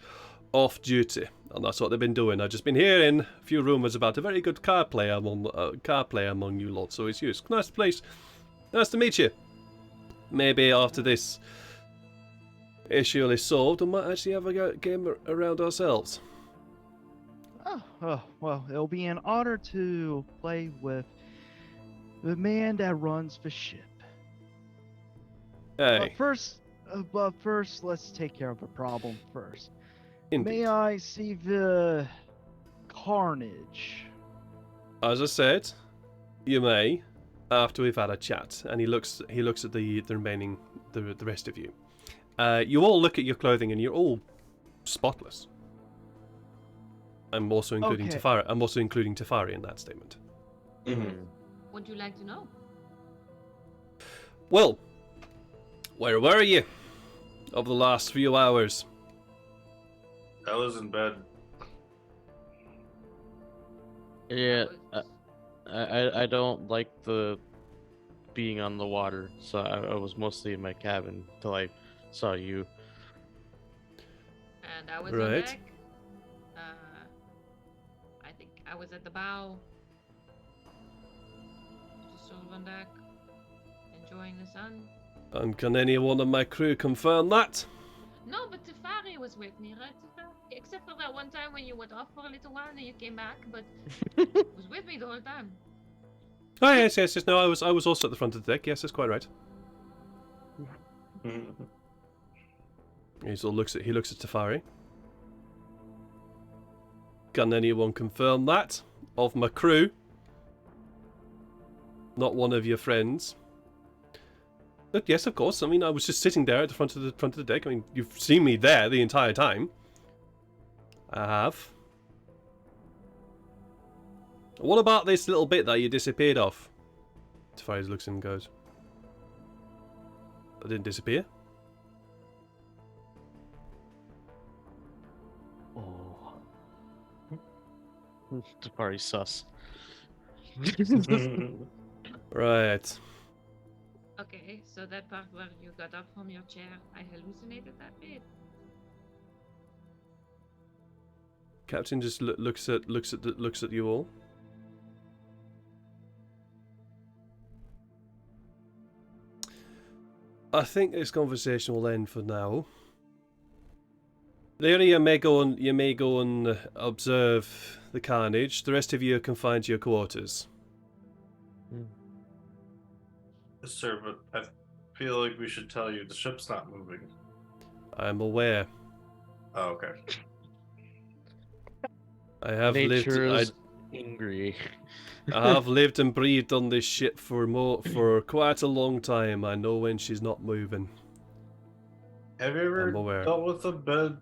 off duty. And that's what they've been doing. I've just been hearing a few rumours about a very good card player among you lot. So it's you. It's a nice place. Nice to meet you. Maybe after this issue is solved, we might actually have a game around ourselves. Oh, well, it'll be an honor to play with the man that runs the ship. Hey, But first, let's take care of the problem first. indeed. May I see the carnage? As I said, you may, after we've had a chat. And he looks at the remaining, the rest of you. You all look at your clothing and you're all spotless. I'm also including Okay. Tefari. I'm also including Tefari in that statement. Would you like to know? Well, where were you over the last few hours? I was in bed. Yeah, I was- I don't like the being on the water, so I was mostly in my cabin till I saw you. And I was Right. on deck. I think I was at the bow. Just sort of on deck, enjoying the sun. And can anyone of my crew confirm that? No, but Tefari was with me, right, Tefari? Except for that one time when you went off for a little while and you came back, but it was with me the whole time. Oh yes. No, I was also at the front of the deck. Yes, that's quite right. He looks at Tefari. Can anyone confirm that of my crew? Not one of your friends. But yes, of course. I mean, I was just sitting there at the front of the deck. I mean, you've seen me there the entire time. I have. What about this little bit that you disappeared off? Tefari looks and goes, I didn't disappear. Oh, Tefari sus. Right. Okay, so that part where you got up from your chair, I hallucinated that bit. Captain just looks at you all. I think this conversation will end for now. Lyria, you may go and observe the carnage. The rest of you are confined to your quarters. Yes, sir, but I feel like we should tell you the ship's not moving. I'm aware. Oh, okay. I have Nature lived. is angry. I have lived and breathed on this ship for quite a long time. I know when she's not moving. Have you ever I'm aware. dealt with a bed?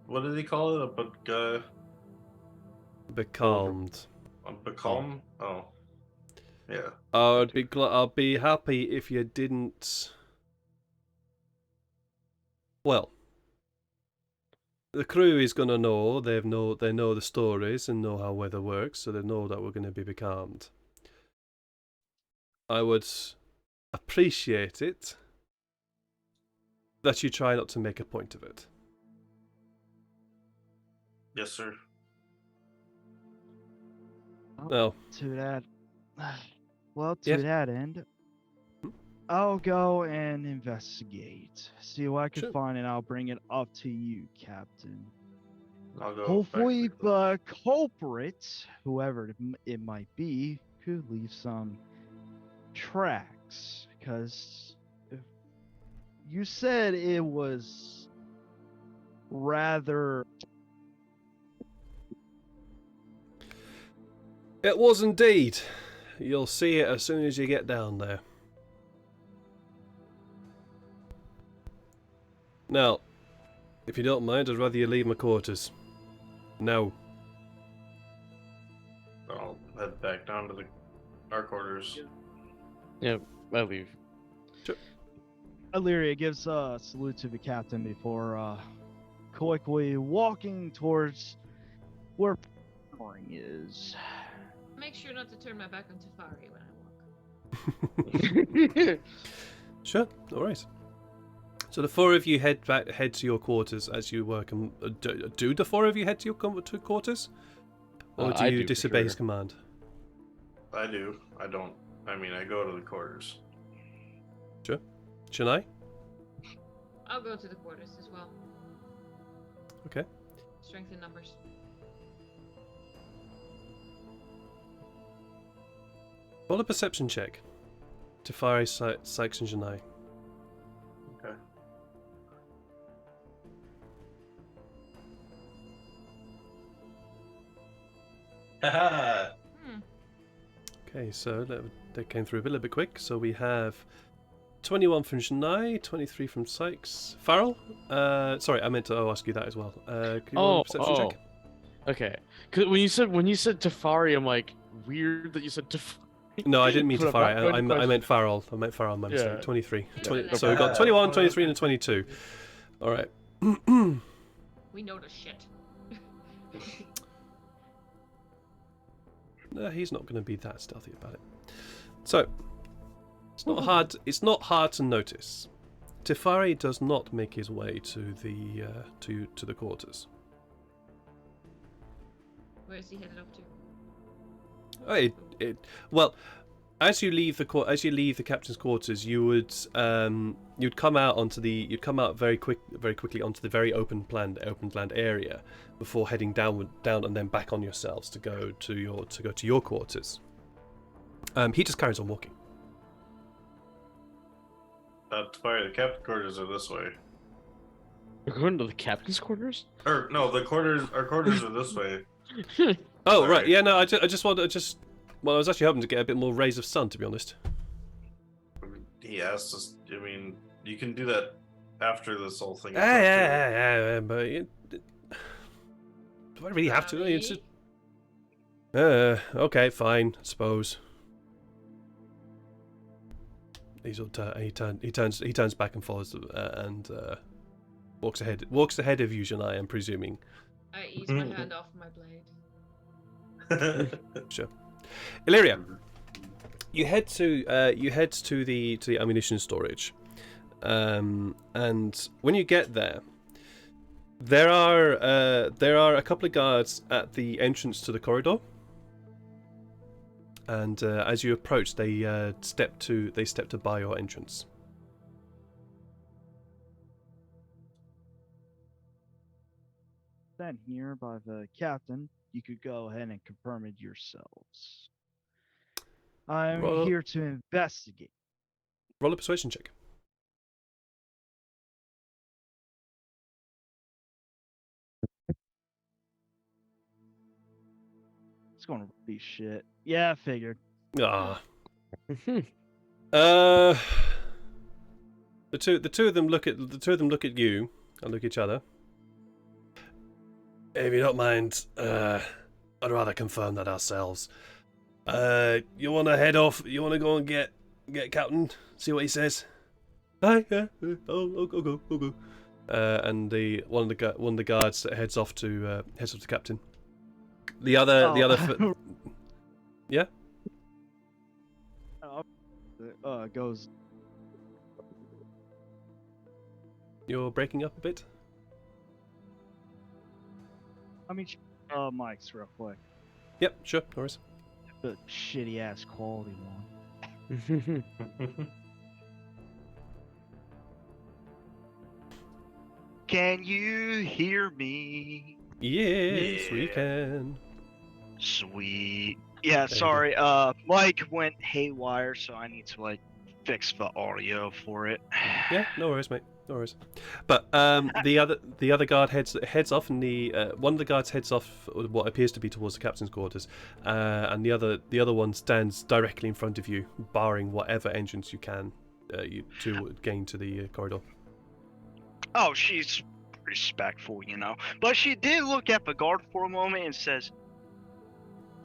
What did he call it? Becalmed. A becalm? Oh, yeah. I'd be happy if you didn't. Well, the crew is gonna know. They know the stories and know how weather works, so they know that we're gonna be becalmed. I would appreciate it that you try not to make a point of it. Yes, sir. No. To that, well, to Yes. that end, Hmm? I'll go and investigate, see what I can Sure. find, and I'll bring it up to you, Captain. I'll go. Hopefully, back to the culprit, whoever it might be, could leave some tracks. Because you said it was rather. It was indeed. You'll see it as soon as you get down there. Now, if you don't mind, I'd rather you leave my quarters. No. I'll head back down to our quarters. Yeah, I leave. Illyria gives a salute to the captain before quickly walking towards where Ring is. Make sure not to turn my back on Tefari when I walk. Sure, alright. So the four of you head to your quarters as you work. Do the four of you head to your quarters? Or do I you do, for disobey his sure. command? I do. I don't. I mean, I go to the quarters. Sure. Shania? I'll go to the quarters as well. Okay. Strength in numbers. Roll a perception check. Tefari, Sykes, and Janai. Okay. Haha. Hmm. Okay, so that came through a little bit quick. So we have 21 from Janai, 23 from Sykes. Farrell? Sorry, I meant to ask you that as well. Could you roll a perception check? Okay. 'Cause when you said Tefari, I'm like, weird that you said Tefari. No, I didn't mean Put a Tefari. background I meant question. Farrell. I meant Farrell, my mistake. Yeah. 23. Yeah. So we got 21, 23, and a 22. Alright. We know the shit. No, he's not going to be that stealthy about it. So, it's not hard to notice. Tefari does not make his way to the to the quarters. Where is he headed up to? Well, as you leave the captain's quarters, you'd come out very quickly onto the very open planned area before heading down and then back on yourselves to go to your quarters. He just carries on walking. Tefari, the captain quarters are this way. We're going to the captain's quarters? Or no, our quarters are this way. Oh Sorry. right, yeah, no, I was actually hoping to get a bit more rays of sun, to be honest. He asked us. I mean, you can do that after this whole thing. is Yeah, up, but do I really have to? It's Sorry. just, okay, fine, I suppose. He turns back and follows and walks ahead of you, Janai, I'm presuming. I ease my hand off my blade. too. Illyria, you head to the ammunition storage, and when you get there, there are a couple of guards at the entrance to the corridor, and as you approach, they step to bar your entrance. sent here by the captain, you could go ahead and confirm it yourselves. I'm Roll, here to investigate. roll a persuasion check. It's going to be shit. Yeah, I figured. Ah. The two of them look at you and look at each other. If you don't mind, I'd rather confirm that ourselves. You want to head off? You want to go and get Captain? See what he says. Aye, yeah. I'll go. And one of the guards heads off to Captain. The other. Yeah. Goes. You're breaking up a bit. I mean, mics real quick. Yep, sure, no worries. The shitty ass quality one. Can you hear me? Yes, we can. Sweet. Yeah, There you sorry. Mike went haywire, so I need to like fix the audio for it. Yeah, no worries, mate. No worries. But the other guard heads off, and one of the guards heads off what appears to be towards the captain's quarters, and the other one stands directly in front of you, barring whatever entrance you can to gain to the corridor. Oh, she's respectful, you know. But she did look at the guard for a moment and says,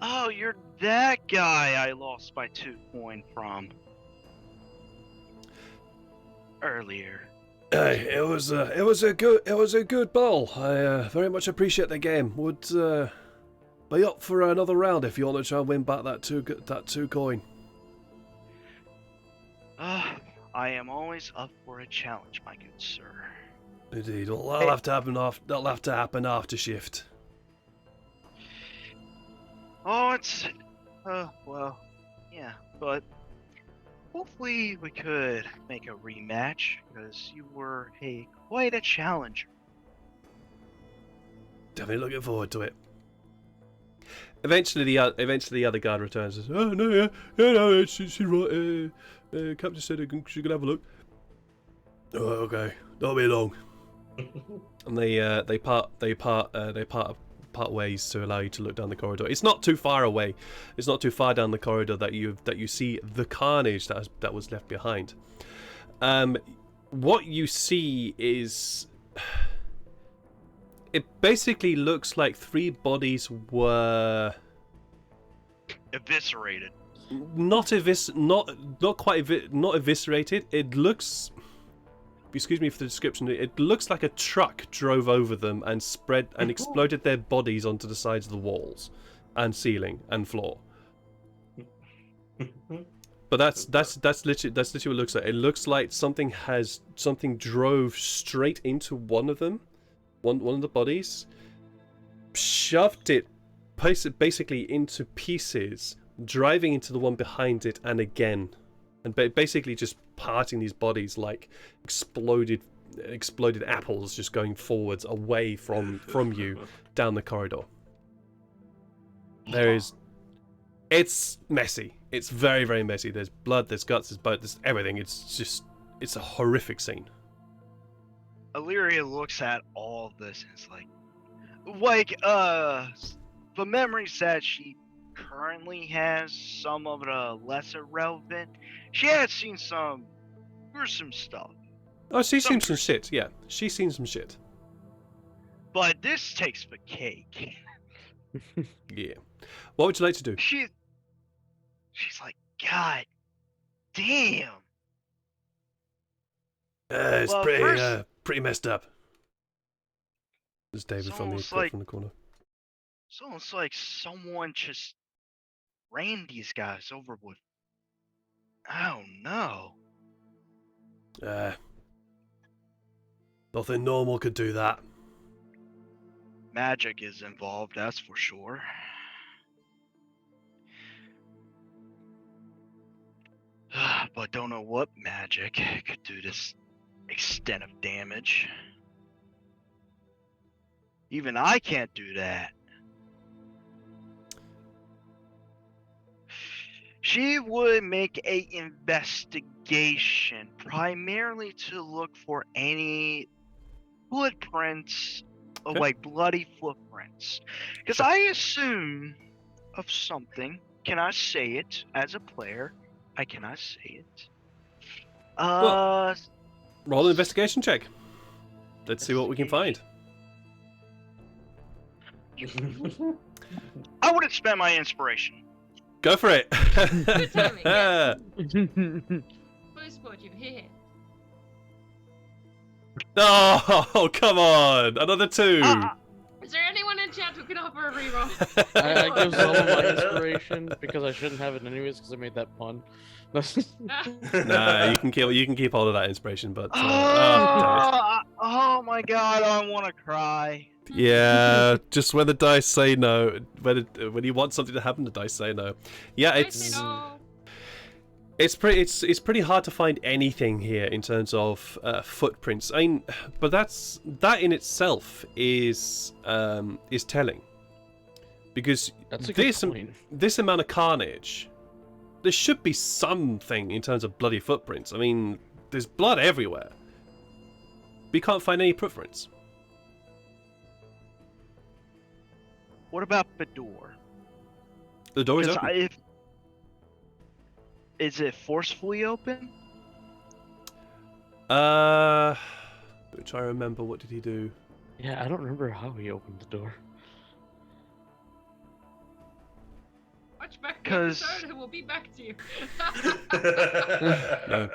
"Oh, you're that guy I lost my 2 coin from earlier." It was a good ball. I very much appreciate the game. Would be up for another round if you want to try and win back that two coin. I am always up for a challenge, my good sir. Indeed. Well, that'll have to happen after shift. Oh, it's well, yeah, but hopefully we could make a rematch because you were quite a challenger. Definitely looking forward to it. Eventually, the other guard returns and says, "Oh no, no, she's right. Captain said she could have a look." Oh, okay, don't be long. And they part ways to allow you to look down the corridor. It's not too far away. It's not too far down the corridor that you see the carnage that was left behind. What you see is, it basically looks like 3 bodies were Eviscerated. not eviscerated. It looks, excuse me for the description, it looks like a truck drove over them and exploded their bodies onto the sides of the walls and ceiling and floor. But that's literally what it looks like. It looks like something drove straight into one of them, one of the bodies, shoved it basically into pieces, driving into the one behind it and again, and basically just parting these bodies like exploded apples, just going forwards away from you down the corridor. It's messy. It's very, very messy. There's blood, there's guts, there's bones, there's everything. It's a horrific scene. Illyria looks at all of this and it's like, the memories that she currently has, some of the lesser relevant. She has seen some gruesome stuff. Oh, she's seen some shit. Yeah, she's seen some shit. But this takes the cake. Yeah. What would you like to do? She's like, God damn. It's Well, pretty messed up. There's David It's from almost like- the corner. It's almost like someone just ran these guys over with, I don't know. Nothing normal could do that. Magic is involved, that's for sure. But don't know what magic could do this extent of damage. Even I can't do that. She would make a investigation primarily to look for any footprints of Okay. like bloody footprints. Because I assume of something. Can I say it as a player? I cannot say it. Well, roll an investigation check. Let's see what we can find. I wouldn't spend my inspiration. Go for it. Good timing, yes. First spot you hit. Oh, come on. Another 2. Is there anyone in chat who can offer a reroll? I give some of my inspiration because I shouldn't have it anyways because I made that pun. Nah, you can keep all of that inspiration, but Oh my god, I want to cry. yeah, just when the dice say no, when you want something to happen, the dice say no. Yeah, it's pretty hard to find anything here in terms of footprints. I mean, but that in itself is telling, because That's a good point. this amount of carnage, there should be something in terms of bloody footprints. I mean, there's blood everywhere. We can't find any footprints. What about the door? The door is open. Is it forcefully open? Which I remember. What did he do? Yeah, I don't remember how he opened the door. Watch back 'Cause- episode and we'll be back to you. No.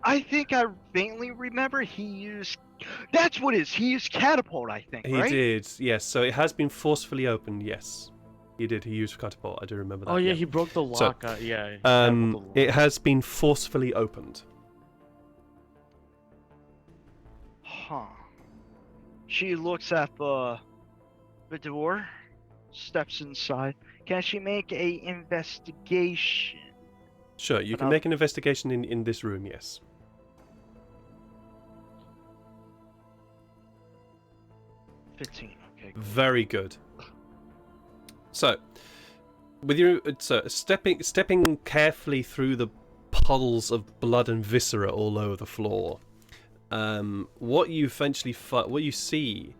I think I faintly remember he used. That's what it is. He used catapult. I think. He right? did. Yes. So it has been forcefully opened. Yes. He did. He used catapult. I do remember that. Oh yeah, he broke the So, lock. Yeah. he broke the It lock. has been forcefully opened. Huh. She looks at the door, steps inside. Can she make a investigation? Sure. You But can I'll- make an investigation in this room. Yes. 15. Okay. Cool. Very good. So, with your stepping carefully through the puddles of blood and viscera all over the floor, what you see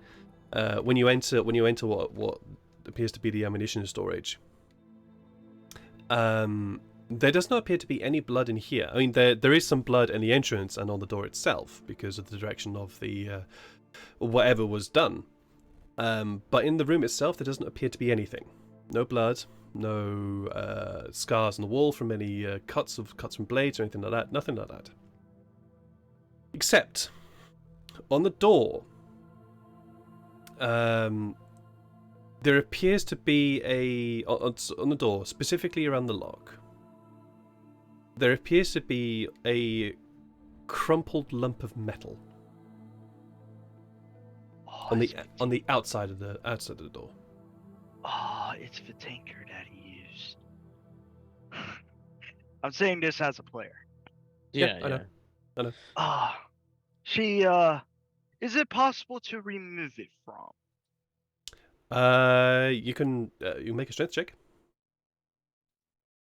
when you enter what appears to be the ammunition storage, there does not appear to be any blood in here. I mean, there is some blood in the entrance and on the door itself because of the direction of the whatever was done. But in the room itself, there doesn't appear to be anything. No blood, no scars on the wall from any cuts from blades or anything like that. Nothing like that. Except on the door, there appears to be on the door, specifically around the lock. There appears to be a crumpled lump of metal on the outside of the door. Oh, it's the tanker that he used. I'm saying this as a player. Yeah, I know. Ah, she is it possible to remove it from? You can make a strength check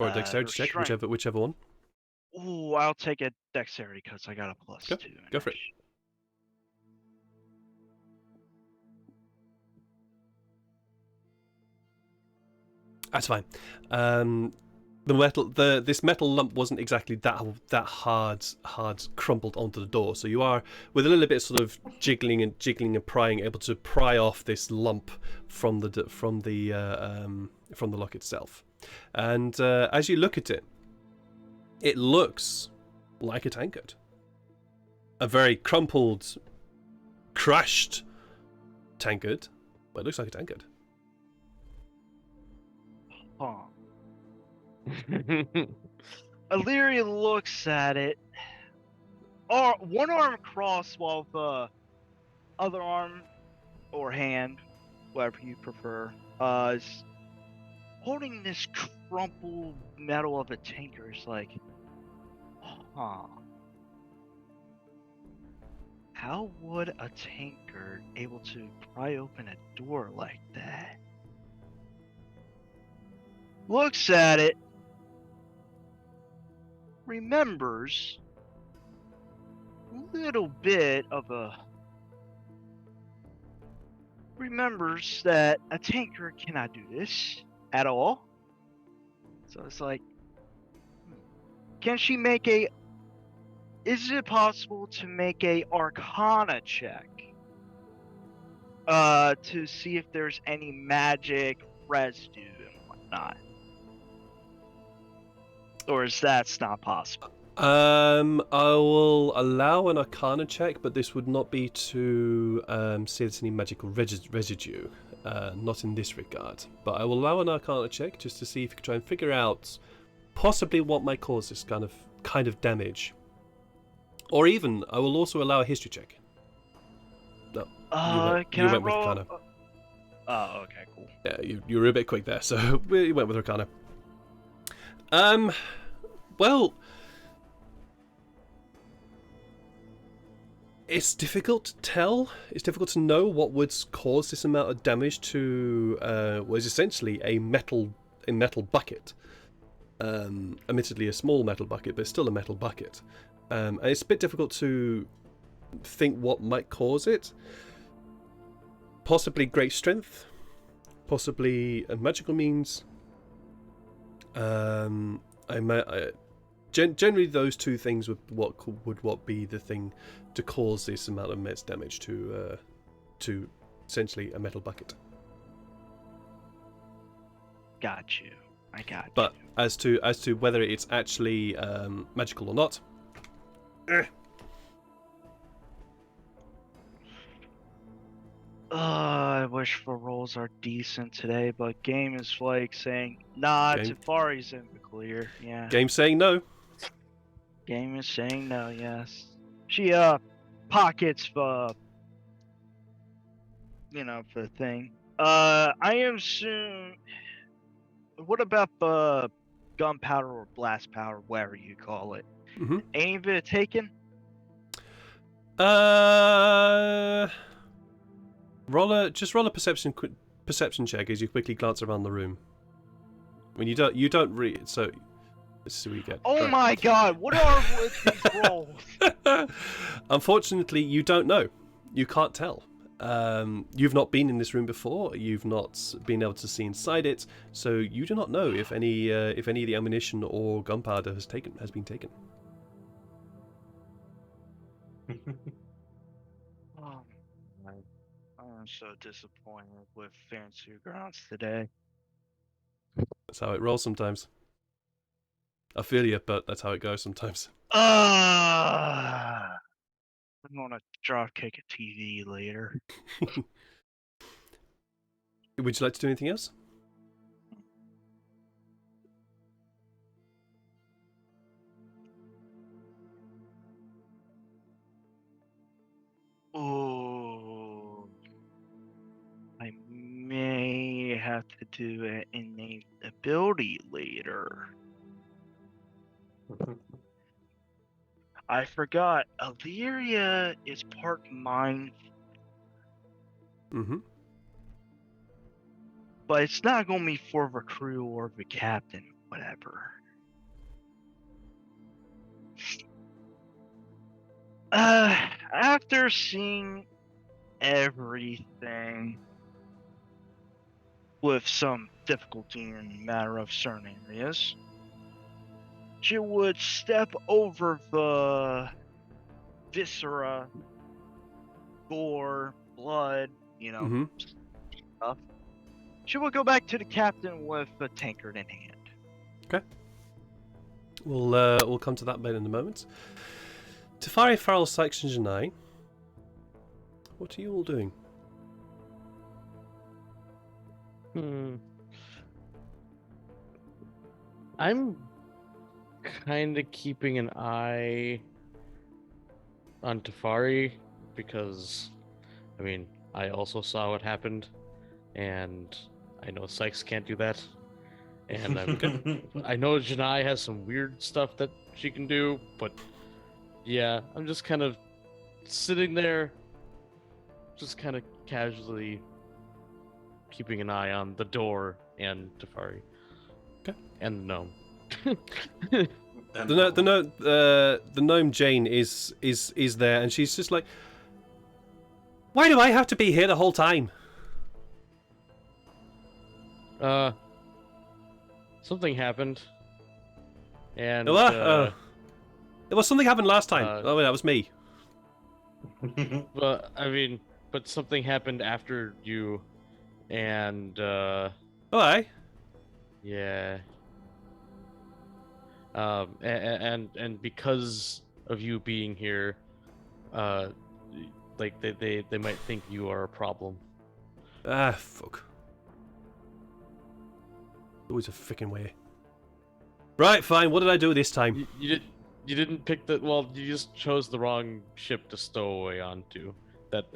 or a dexterity check, strength. whichever one. Ooh, I'll take a dexterity because I got a plus Go- 2. go for it. That's fine. This metal lump wasn't exactly that hard crumpled onto the door. So you are, with a little bit sort of jiggling and prying, able to pry off this lump from the lock itself. And as you look at it, it looks like a tankard. A very crumpled, crashed tankard, but it looks like a tankard. Huh. Illyria looks at it. Or one arm crossed while the other arm or hand, whatever you prefer, is holding this crumpled metal of a tanker. It's like, huh. How would a tankard able to pry open a door like that? Looks at it, remembers a little bit of a. Remembers that a tankard cannot do this at all. So it's like, can she make a. Is it possible to make a Arcana check? To see if there's any magic residue and whatnot. Or is that's not possible? I will allow an Arcana check, but this would not be to see if there's any magical residue. Not in this regard. But I will allow an Arcana check just to see if you can try and figure out possibly what might cause this kind of damage. Or even, I will also allow a history check. No, Can I went with roll? Arcana. Oh, okay, cool. Yeah, you were a bit quick there, so you went with Arcana. Well, it's difficult to tell. It's difficult to know what would cause this amount of damage to what is essentially a metal bucket. Admittedly, a small metal bucket, but still a metal bucket. And it's a bit difficult to think what might cause it. Possibly great strength, possibly a magical means. Generally, those two things would be the thing to cause this amount of meds damage to essentially a metal bucket. Got you. I got you. But as to whether it's actually magical or not, I wish the rolls are decent today, but game is like saying, nah, Game- Tafari's in the clear. Yeah. game saying no. Game is saying no, yes. She pockets the the thing. I am soon. What about the gunpowder or blast powder, whatever you call it? Mm-hmm. Any of it taken? Roll a perception check as you quickly glance around the room. When you don't read, so let's see what you get. Oh my god, what are with these rolls? Unfortunately, you don't know. You can't tell. You've not been in this room before. You've not been able to see inside it, so you do not know if any of the ammunition or gunpowder has been taken. Oh, I'm so disappointed with Fancy Grounds today. That's how it rolls sometimes. I feel you, but that's how it goes sometimes. I'm gonna drop kick a TV later. Would you like to do anything else? Oh, I may have to do an innate ability later. I forgot. Illyria is part mine, Mm-hmm. but it's not going to be for the crew or the captain, whatever. After seeing everything with some difficulty in a matter of certain areas, she would step over the viscera, gore, blood, Mm-hmm. stuff. She would go back to the captain with a tankard in hand. We'll come to that bit in a moment. Tefari, Farrell, Sykes, and Janai, what are you all doing? I'm kind of keeping an eye on Tefari because, I mean, I also saw what happened, and I know Sykes can't do that. And I know Janai has some weird stuff that she can do, but yeah, I'm just kind of sitting there, just kind of casually keeping an eye on the door and Tefari. Okay. And the gnome. And The gnome Jane is there, and she's just like, why do I have to be here the whole time? Something happened. And Well, something happened last time. uh, That was me. but I mean, but something happened after you, and Alright. yeah. And because of you being here, like they might think you are a problem. Ah, fuck. Always a freaking way. Right, fine. What did I do this time? You didn't pick the well. You just chose the wrong ship to stow away onto. That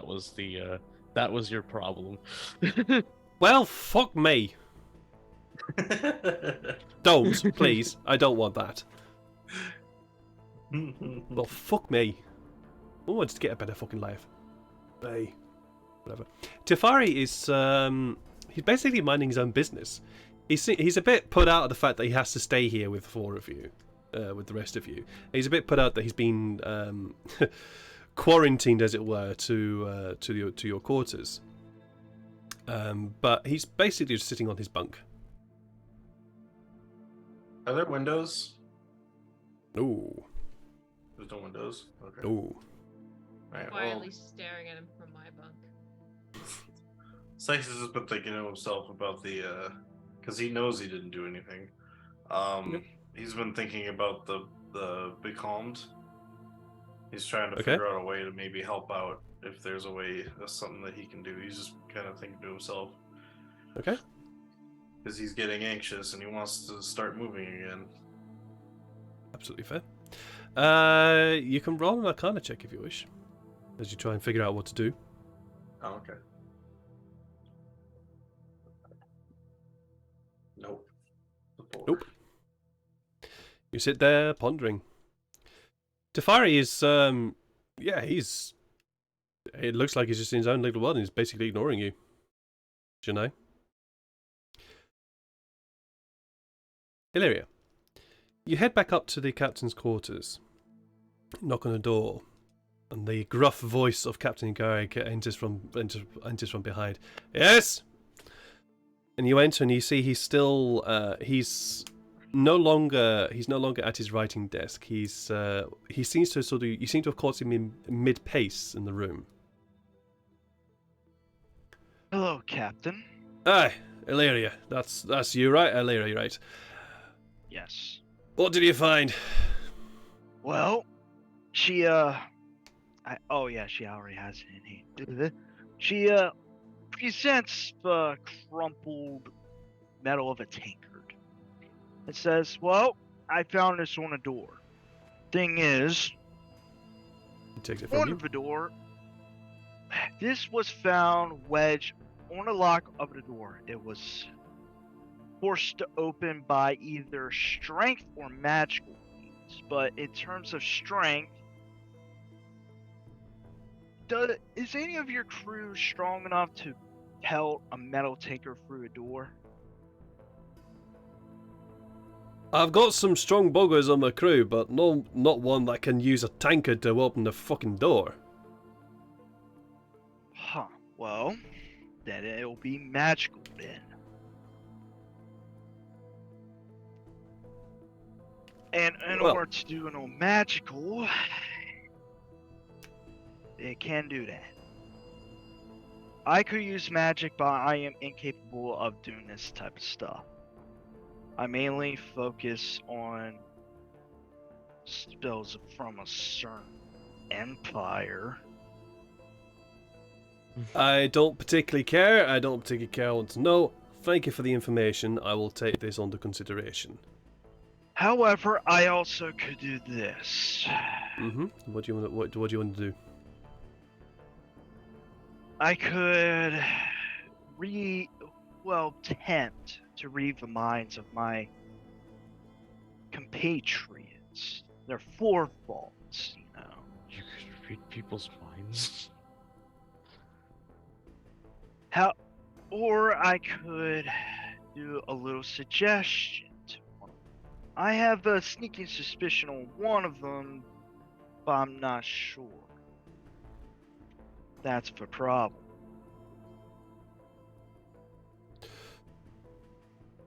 was the that was your problem. Well, fuck me. Don't, please. I don't want that. Well, fuck me. I want to get a better fucking life. Hey. Whatever. Tefari is, he's basically minding his own business. He's a bit put out of the fact that he has to stay here with the four of you, with the rest of you. He's a bit put out that he's been quarantined, as it were, to your quarters. But he's basically just sitting on his bunk. Are there windows? No, There's no windows. Okay. no. Right, well, Quietly staring at him from my bunk. Sykes has just been thinking to himself about the, because he knows he didn't do anything. Yep. He's been thinking about the becalmed. He's trying to Okay. figure out a way to maybe help out if there's a way, something that he can do. He's just kind of thinking to himself Okay. because he's getting anxious and he wants to start moving again. Absolutely fair. You can roll an Arcana check if you wish, as you try and figure out what to do. Oh, okay. Nope. The four. Nope. You sit there pondering. Tefari is, yeah, he's. It looks like he's just in his own little world and he's basically ignoring you. Do you know? Illyria, you head back up to the captain's quarters, knock on the door, and the gruff voice of Captain Garrick enters from behind. Yes. And you enter and you see he's still he's no longer at his writing desk. He seems to you seem to have caught him in mid pace in the room. Hello, Captain. Aye, Illyria, that's you, right? Illyria, right? Yes. What did you find? Well, she oh yeah, she already has it in here. She presents the crumpled metal of a tankard. It says, "Well, I found this on a door. Thing is, He takes it from on you. the door, this was found wedged on the lock of the door. It was forced to open by either strength or magical means. But in terms of strength, is any of your crew strong enough to pelt a metal tanker through a door?" I've got some strong buggers on my crew, but not one that can use a tankard to open the fucking door. Huh. Well, then it'll be magical then. And in Well- order to do an old magical, it can do that. I could use magic, but I am incapable of doing this type of stuff. I mainly focus on spells from a certain empire. I don't particularly care. I don't particularly care. I want to know. Thank you for the information. I will take this under consideration. However, I also could do this. What do you want? What do you want to do? I could attempt to read the minds of my compatriots, their forefaults, you know. You could Read people's minds. How, or I could do a little suggestion. I have a sneaking suspicion on one of them, but I'm not sure. That's the problem.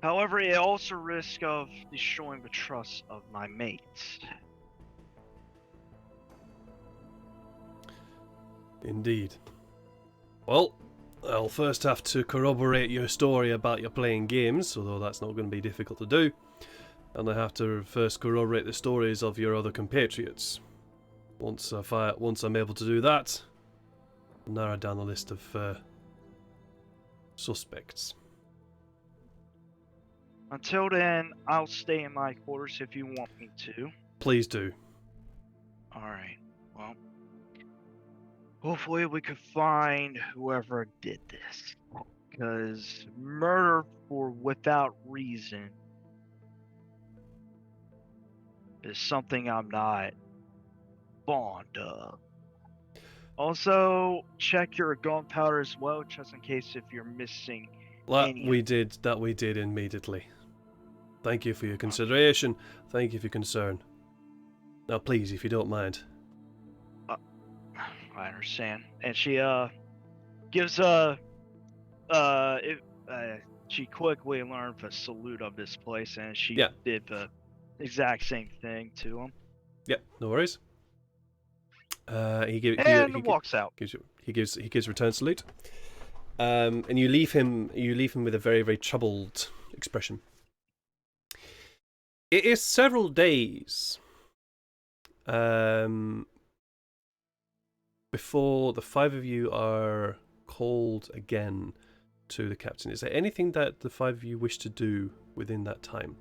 However, it also risks of destroying the trust of my mates. Indeed. Well, I'll first have to corroborate your story about your playing games, although that's not going to be difficult to do. And I have to first corroborate the stories of your other compatriots. Once I'm able to do that, I'll narrow down the list of suspects. Until then, I'll stay in my quarters if you want me to. Please do. Alright, well. Hopefully we can find whoever did this. Because murder for without reason is something I'm not fond of. Also, check your gunpowder as well, just in case if you're missing any. We did immediately. Thank you for your consideration. Thank you for your concern. Now, please, if you don't mind. I understand. And she gives she quickly learned the salute of this place, and she did the exact same thing to him. Yeah, no worries. He walks out. He gives return salute. And you leave him with a very, very troubled expression. It is several days before the five of you are called again to the captain. Is there anything that the five of you wish to do within that time?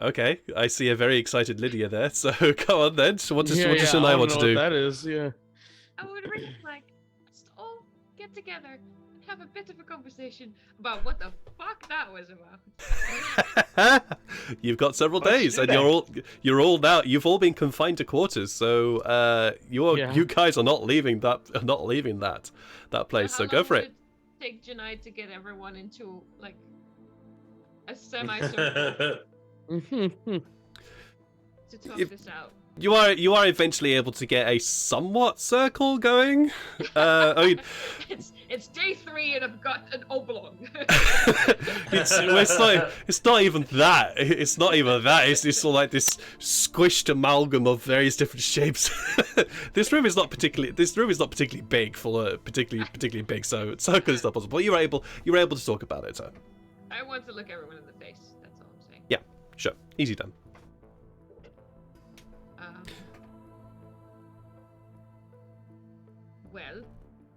Okay, I see a very excited Lydia there, so come on then. So what does Shania want to do? That is, yeah. I would really like us to all get together and have a bit of a conversation about what the fuck that was about. You've got several Let's days, do and that. you're all now. You've all been confined to quarters, so you guys are not leaving that place. So go for it. Take Janai to get everyone into like a semicircle to talk this out. You are eventually able to get a somewhat circle going. I mean, it's day 3 and I've got an oblong. it's not even that. It's not even that. It's all like this squished amalgam of various different shapes. This room is not particularly big, particularly big. So circle is not possible. But you were able to talk about it. So I want to look everyone in the face. That's all I'm saying. yeah, sure, easy done. Well,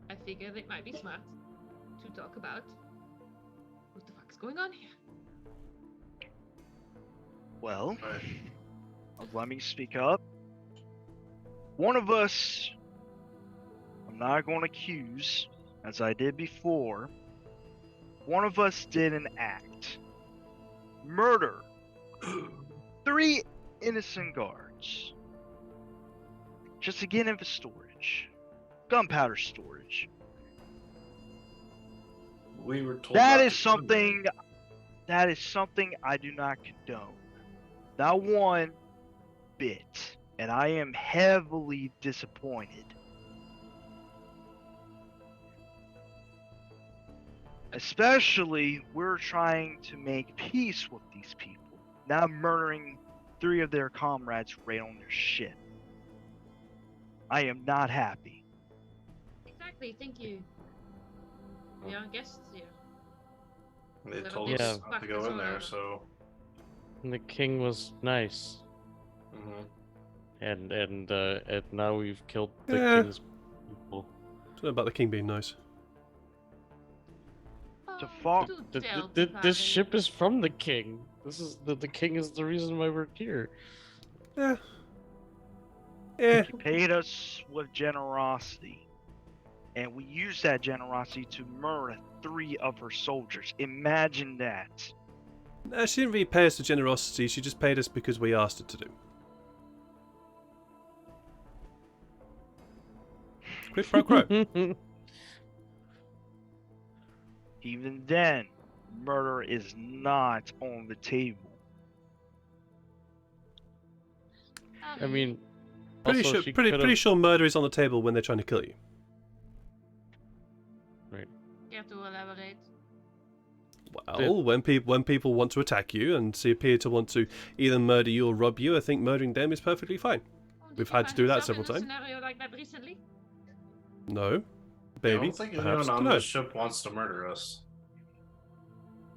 I figured it might be smart to talk about what the fuck's going on here. Well, let me speak up. One of us, I'm not going to accuse, as I did before, one of us did an act. Murder 3 innocent guards. Just to get into storage. Gunpowder storage. We were told That not is to do something I do not condone. Not one bit. And I am heavily disappointed. Especially, we're trying to make peace with these people, not murdering 3 of their comrades right on their ship. I am not happy. Exactly, thank you. We are guests here. They Little told bit us of not to go in there, disorder. so. And the king was nice, Mhm. and now we've killed the Yeah. king's people. Don't know about the king being nice. To Oh, fall- do Th- tell, th- Father. this ship is from the king. This is the king is the reason why we're here. Yeah. He paid us with generosity. And we used that generosity to murder 3 of her soldiers. Imagine that. She didn't really pay us for generosity. She just paid us because we asked her to do. Quid pro quo. Even then, murder is not on the table. I mean, Pretty also, sure, she pretty could've- sure murder is on the table when they're trying to kill you. Care to elaborate? Well, when people want to attack you and appear to want to either murder you or rob you, I think murdering them is perfectly fine. Oh, did We've you had to find do that yourself several in times. a scenario like that recently? No, I baby, don't think perhaps. anyone on No. this ship wants to murder us.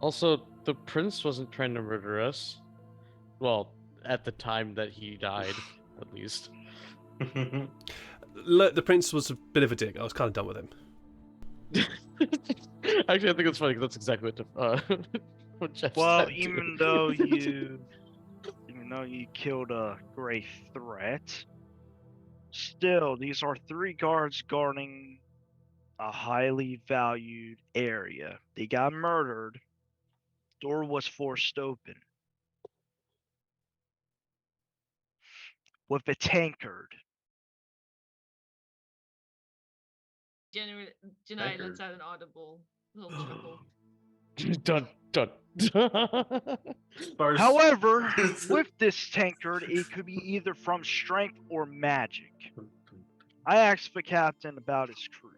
Also, the prince wasn't trying to murder us. Well, at the time that he died, at least. Look, the prince was a bit of a dick. I was kind of done with him. Actually, I think it's funny because that's exactly what Jeff Well, said. even though you killed a great threat, still these are 3 guards guarding a highly valued area. They got murdered. Door was forced open with a tankard. Janai Tankard. lets out an audible little chuckle. dun dun. Bars- However, with this tankard, it could be either from strength or magic. I asked the captain about his crew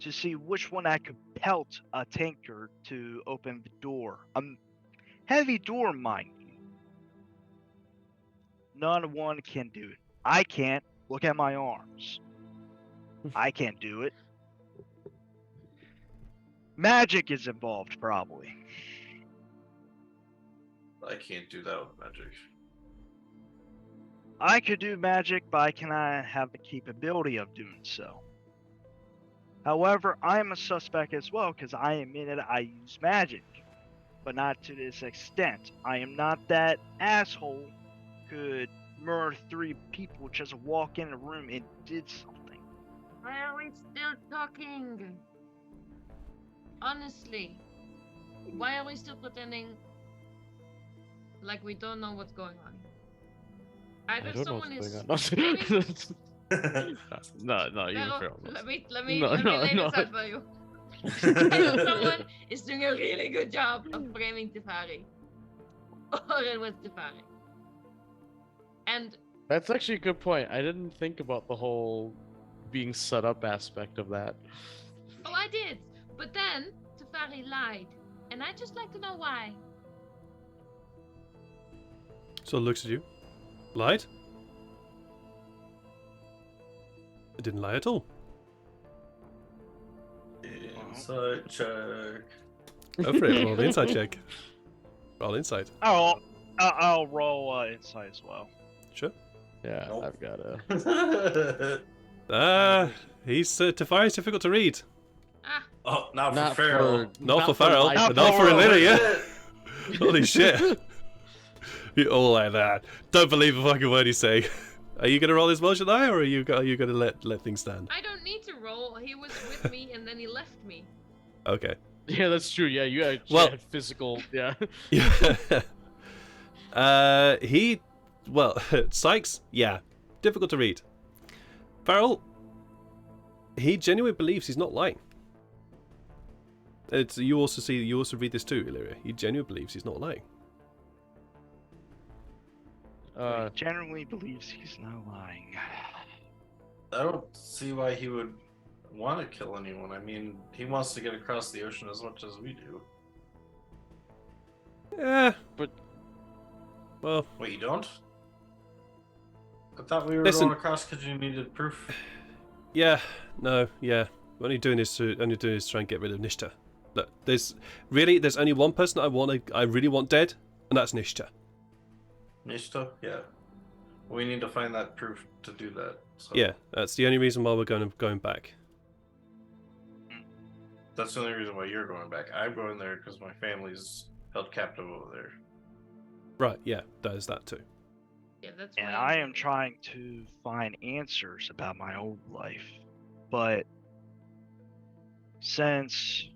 to see which one I could pelt a tankard to open the door. A heavy door, mind you. None one can do it. I can't. Look at my arms. I can't do it. Magic is involved, probably. I can't do that with magic. I could do magic, but I cannot have the capability of doing so. However, I am a suspect as well because I admitted I use magic, but not to this extent. I am not that asshole could murder 3 people just walk in a room and did something. Why are we still talking? Honestly, why are we still pretending like we don't know what's going on? I Either don't know someone what's is going screaming- no, you Pharaoh, fair. let me No, lay no. this out for you. Either someone is doing a really good job of framing Tefari, or it was Tefari. And That's actually a good point. I didn't think about the whole being set up aspect of that. oh, I did. But then Tefari lied, and I'd just like to know why. So it looks at you. Lied? I didn't lie at all. Inside check. Go for it. Roll the inside check. Roll inside. I'll roll insight as well. Sure. Yeah, Nope. I've got a. He's Tefari's difficult to read. Ah, Oh, not for Farrell. Not for Farrell, my- but not for Farrell. Illyria. Holy shit. You're all like that. Don't believe a fucking word you say. Are you gonna roll this well, should I, or are you gonna let things stand? I don't need to roll. He was with me, and then he left me. Okay. Yeah, that's true. Yeah, you actually Well- had physical. Yeah. Yeah. Well, Sykes, yeah, difficult to read. Farrell, he genuinely believes he's not lying. You also read this too, Illyria. He genuinely believes he's not lying. He generally believes he's not lying. I don't see why he would want to kill anyone. I mean, he wants to get across the ocean as much as we do. Yeah, But- well, Wait, you don't? I thought we were Listen. going across because you needed proof. yeah, no, yeah. We're only doing this to try and get rid of Nishta. Look, there's only one person I really want dead, and that's Nishta. Nishta? Yeah. We need to find that proof to do that. So Yeah, that's the only reason why we're going back. That's the only reason why you're going back. I'm going there because my family's held captive over there. Right, yeah, there's that too. Yeah, that's. And why I I'm am going. trying to find answers about my old life. But since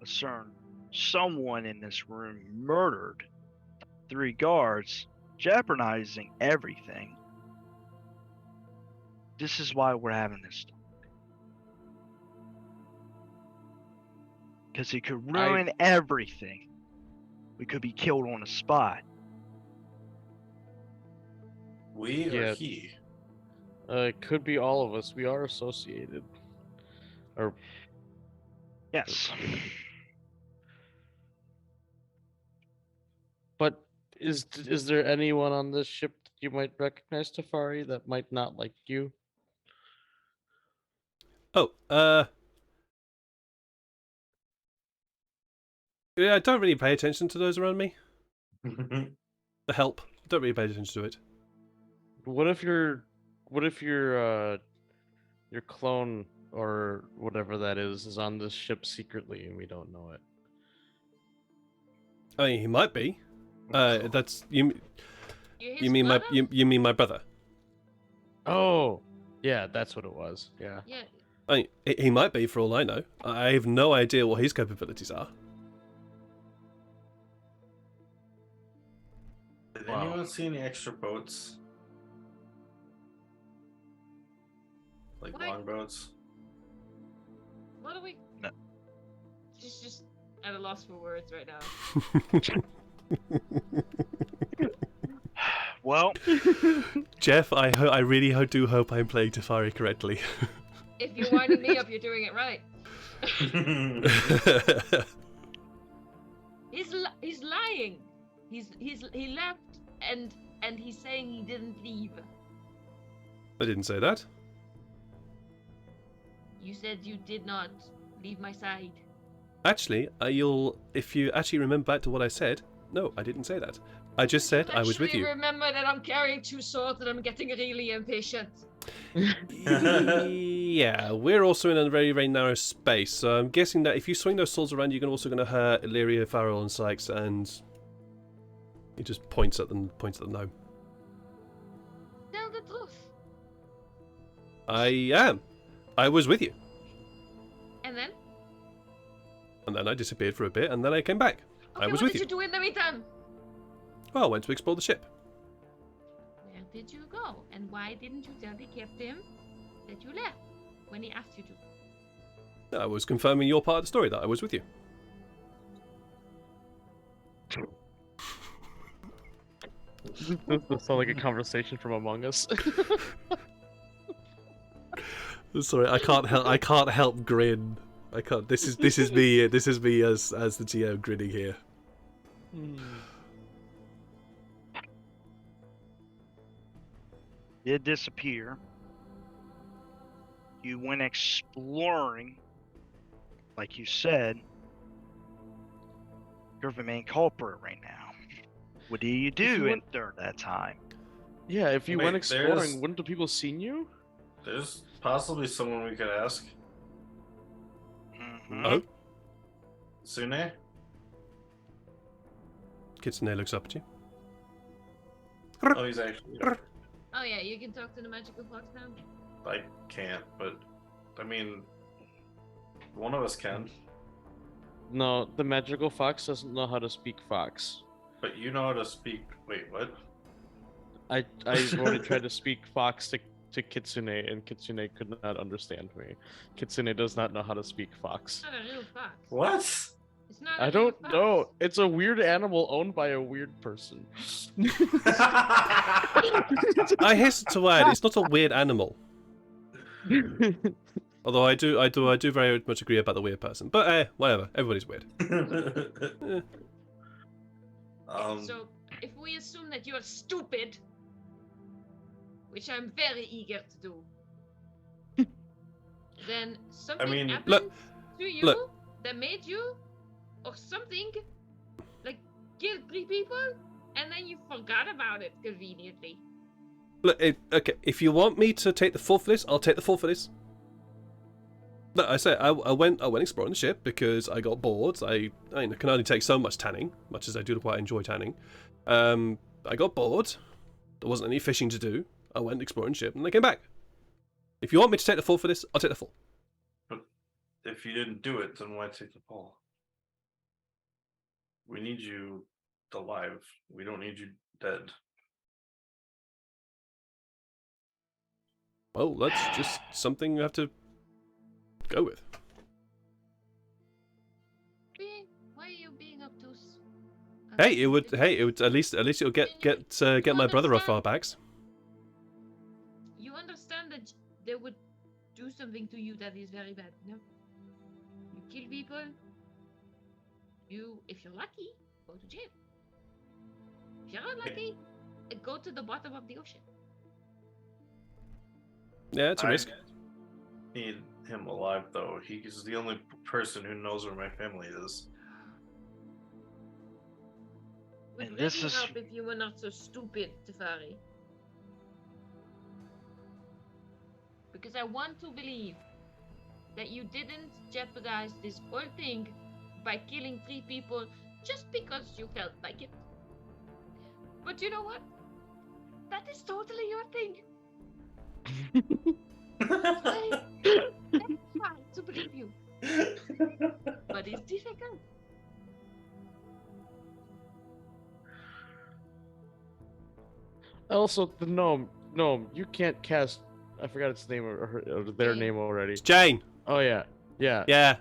a certain someone in this room murdered 3 guards, jeopardizing everything, This is why we're having this talk. Because it could ruin everything. We could be killed on the spot. We or Yeah. he? It could be all of us. We are associated. Or Yes. but is there anyone on this ship that you might recognize, Tafari, that might not like you? Oh, yeah, I don't really pay attention to those around me. The help. I don't really pay attention to it. What if your your clone or whatever that is on this ship secretly and we don't know it? I mean, he might be. That's you. You You mean my you mean my brother? Oh, yeah, that's what it was. Yeah. Yeah. I mean, he might be for all I know. I have no idea what his capabilities are. Did Wow. anyone see any extra boats? Like What? longboats? What are we? No. She's just at a loss for words right now. Well, Jeff, I really do hope I'm playing Tafari correctly. If you're winding me up, you're doing it right. He's lying. He left and he's saying he didn't leave. I didn't say that. You said you did not leave my side. Actually, if you actually remember back to what I said, no, I didn't say that. I just said I was with Actually, you. remember that I'm carrying two swords and I'm getting really impatient. Yeah, we're also in a very, very narrow space, so I'm guessing that if you swing those swords around, you're also going to hurt Illyria, Farrell, and Sykes, and he just points at the gnome. Tell the truth. I am. I was with you, And then? and then I disappeared for a bit, and then I came back. Okay, I was what with did you do in the meantime? Well, I went to explore the ship. Where did you go? And why didn't you tell the captain that you left when he asked you to? I was confirming your part of the story that I was with you. This sounds like a conversation from Among Us. Sorry, I can't help grin. I can't. This is me. This is me as the GM grinning here. did disappear. You went exploring, like you said. You're the main culprit right now. What do you do during that time? Yeah, if you Wait, went exploring, there's- wouldn't the people seen you? There's possibly someone we could ask. Mhm. Oh, Sune? Kitsune looks up at you. Oh, he's actually. Oh yeah, you can talk to the magical fox now. I can't, but I mean, one of us can. No, the magical fox doesn't know how to speak fox. But you know how to speak. Wait, what? I already tried to speak fox to Kitsune, and Kitsune could not understand me. Kitsune does not know how to speak fox. It's not a real fox. What? It's not. I a real don't fox. know. It's a weird animal owned by a weird person. I hasten to add, it's not a weird animal. Although I do very much agree about the weird person. But whatever. Everybody's weird. So if we assume that you're stupid, which I'm very eager to do, then something mean, happened look, to you look. that made you, or something, like killed 3 people, and then you forgot about it conveniently. Look, okay. If you want me to take the fall for this, I'll take the fall for this. No, I say I went exploring the ship because I got bored. I can only take so much tanning, much as I do quite enjoy tanning. I got bored. There wasn't any fishing to do. I went exploring the ship and I came back. If you want me to take the fall for this, I'll take the fall. But if you didn't do it, then why take the ball? We need you alive. We don't need you dead. Well, that's just something you have to go with. Why are you being obtuse? Hey, it would at least it'll get my brother off our backs. You understand that they would do something to you that is very bad, no? You kill people. If you're lucky, go to jail. If you're unlucky, go to the bottom of the ocean. Yeah, it's a risk. Need him alive though. He's the only person who knows where my family is. Would And really this is- help if you were not so stupid, Teferi. Because I want to believe that you didn't jeopardize this whole thing by killing 3 people just because you felt like it. But you know what? That is totally your thing. That's fine to believe you. But it's difficult. Also, the gnome, you can't cast. I forgot its name or their Jane. name already. It's Jane. Oh yeah. Yeah. Yeah.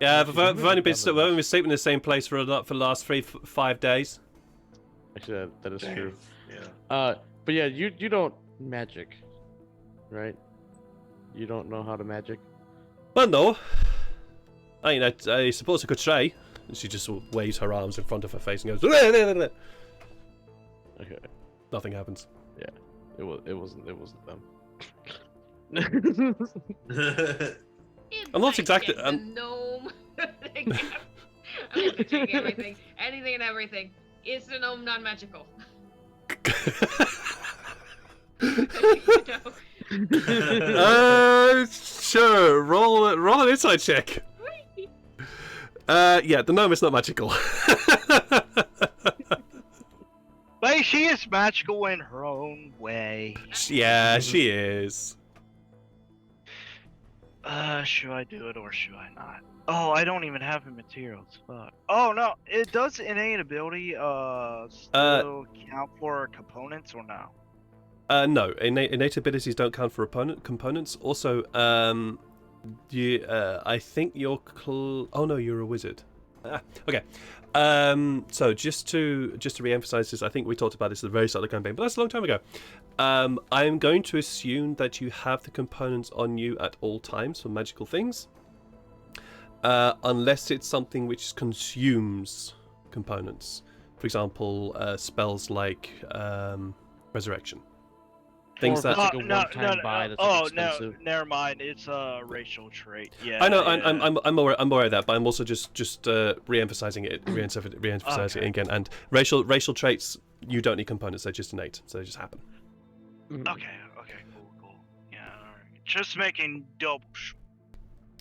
Yeah, She's we've only been done we've this. been sleeping in the same place for the last 5 days. Actually, that is Dang. true. Yeah. But yeah, you don't magic, right? You don't know how to magic. Well, no. I mean, I suppose I could try. And she just waves her arms in front of her face and goes. Okay. Nothing happens. It wasn't them. I'm not It's exactly- like the gnome. I'm pitching everything, anything and everything. Is the gnome non-magical? You know? Sure. Roll an insight check. Yeah, the gnome is not magical. But she is magical in her own way. Yeah, she is. Should I do it or should I not? Oh, I don't even have the materials. Fuck. Oh no, it does innate ability still count for components or no? No, innate abilities don't count for components. Also, I think you're oh no, you're a wizard. Okay. So just to re-emphasize this, I think we talked about this at the very start of the campaign, but that's a long time ago. I'm going to assume that you have the components on you at all times for magical things, unless it's something which consumes components. For example, spells like resurrection. Things Or that like a one-time buy that's, like, oh expensive. no, never mind. It's a racial trait. Yeah. I know, yeah. I'm aware of that, but I'm also just re-emphasizing it Okay. again. And racial traits, you don't need components; they're just innate, so they just happen. Okay, cool. Yeah, alright. Just making double sure.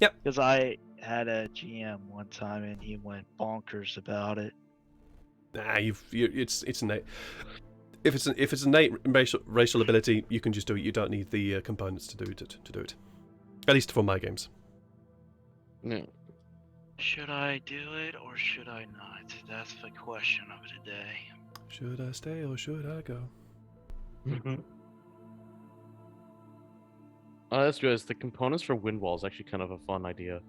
Yep. Because I had a GM one time and he went bonkers about it. Nah, it's innate. If it's innate racial ability, you can just do it. You don't need the components to do it. At least for my games. Yeah. Should I do it or should I not? That's the question of the day. Should I stay or should I go? Oh, that's good. The components for wind wall is actually kind of a fun idea.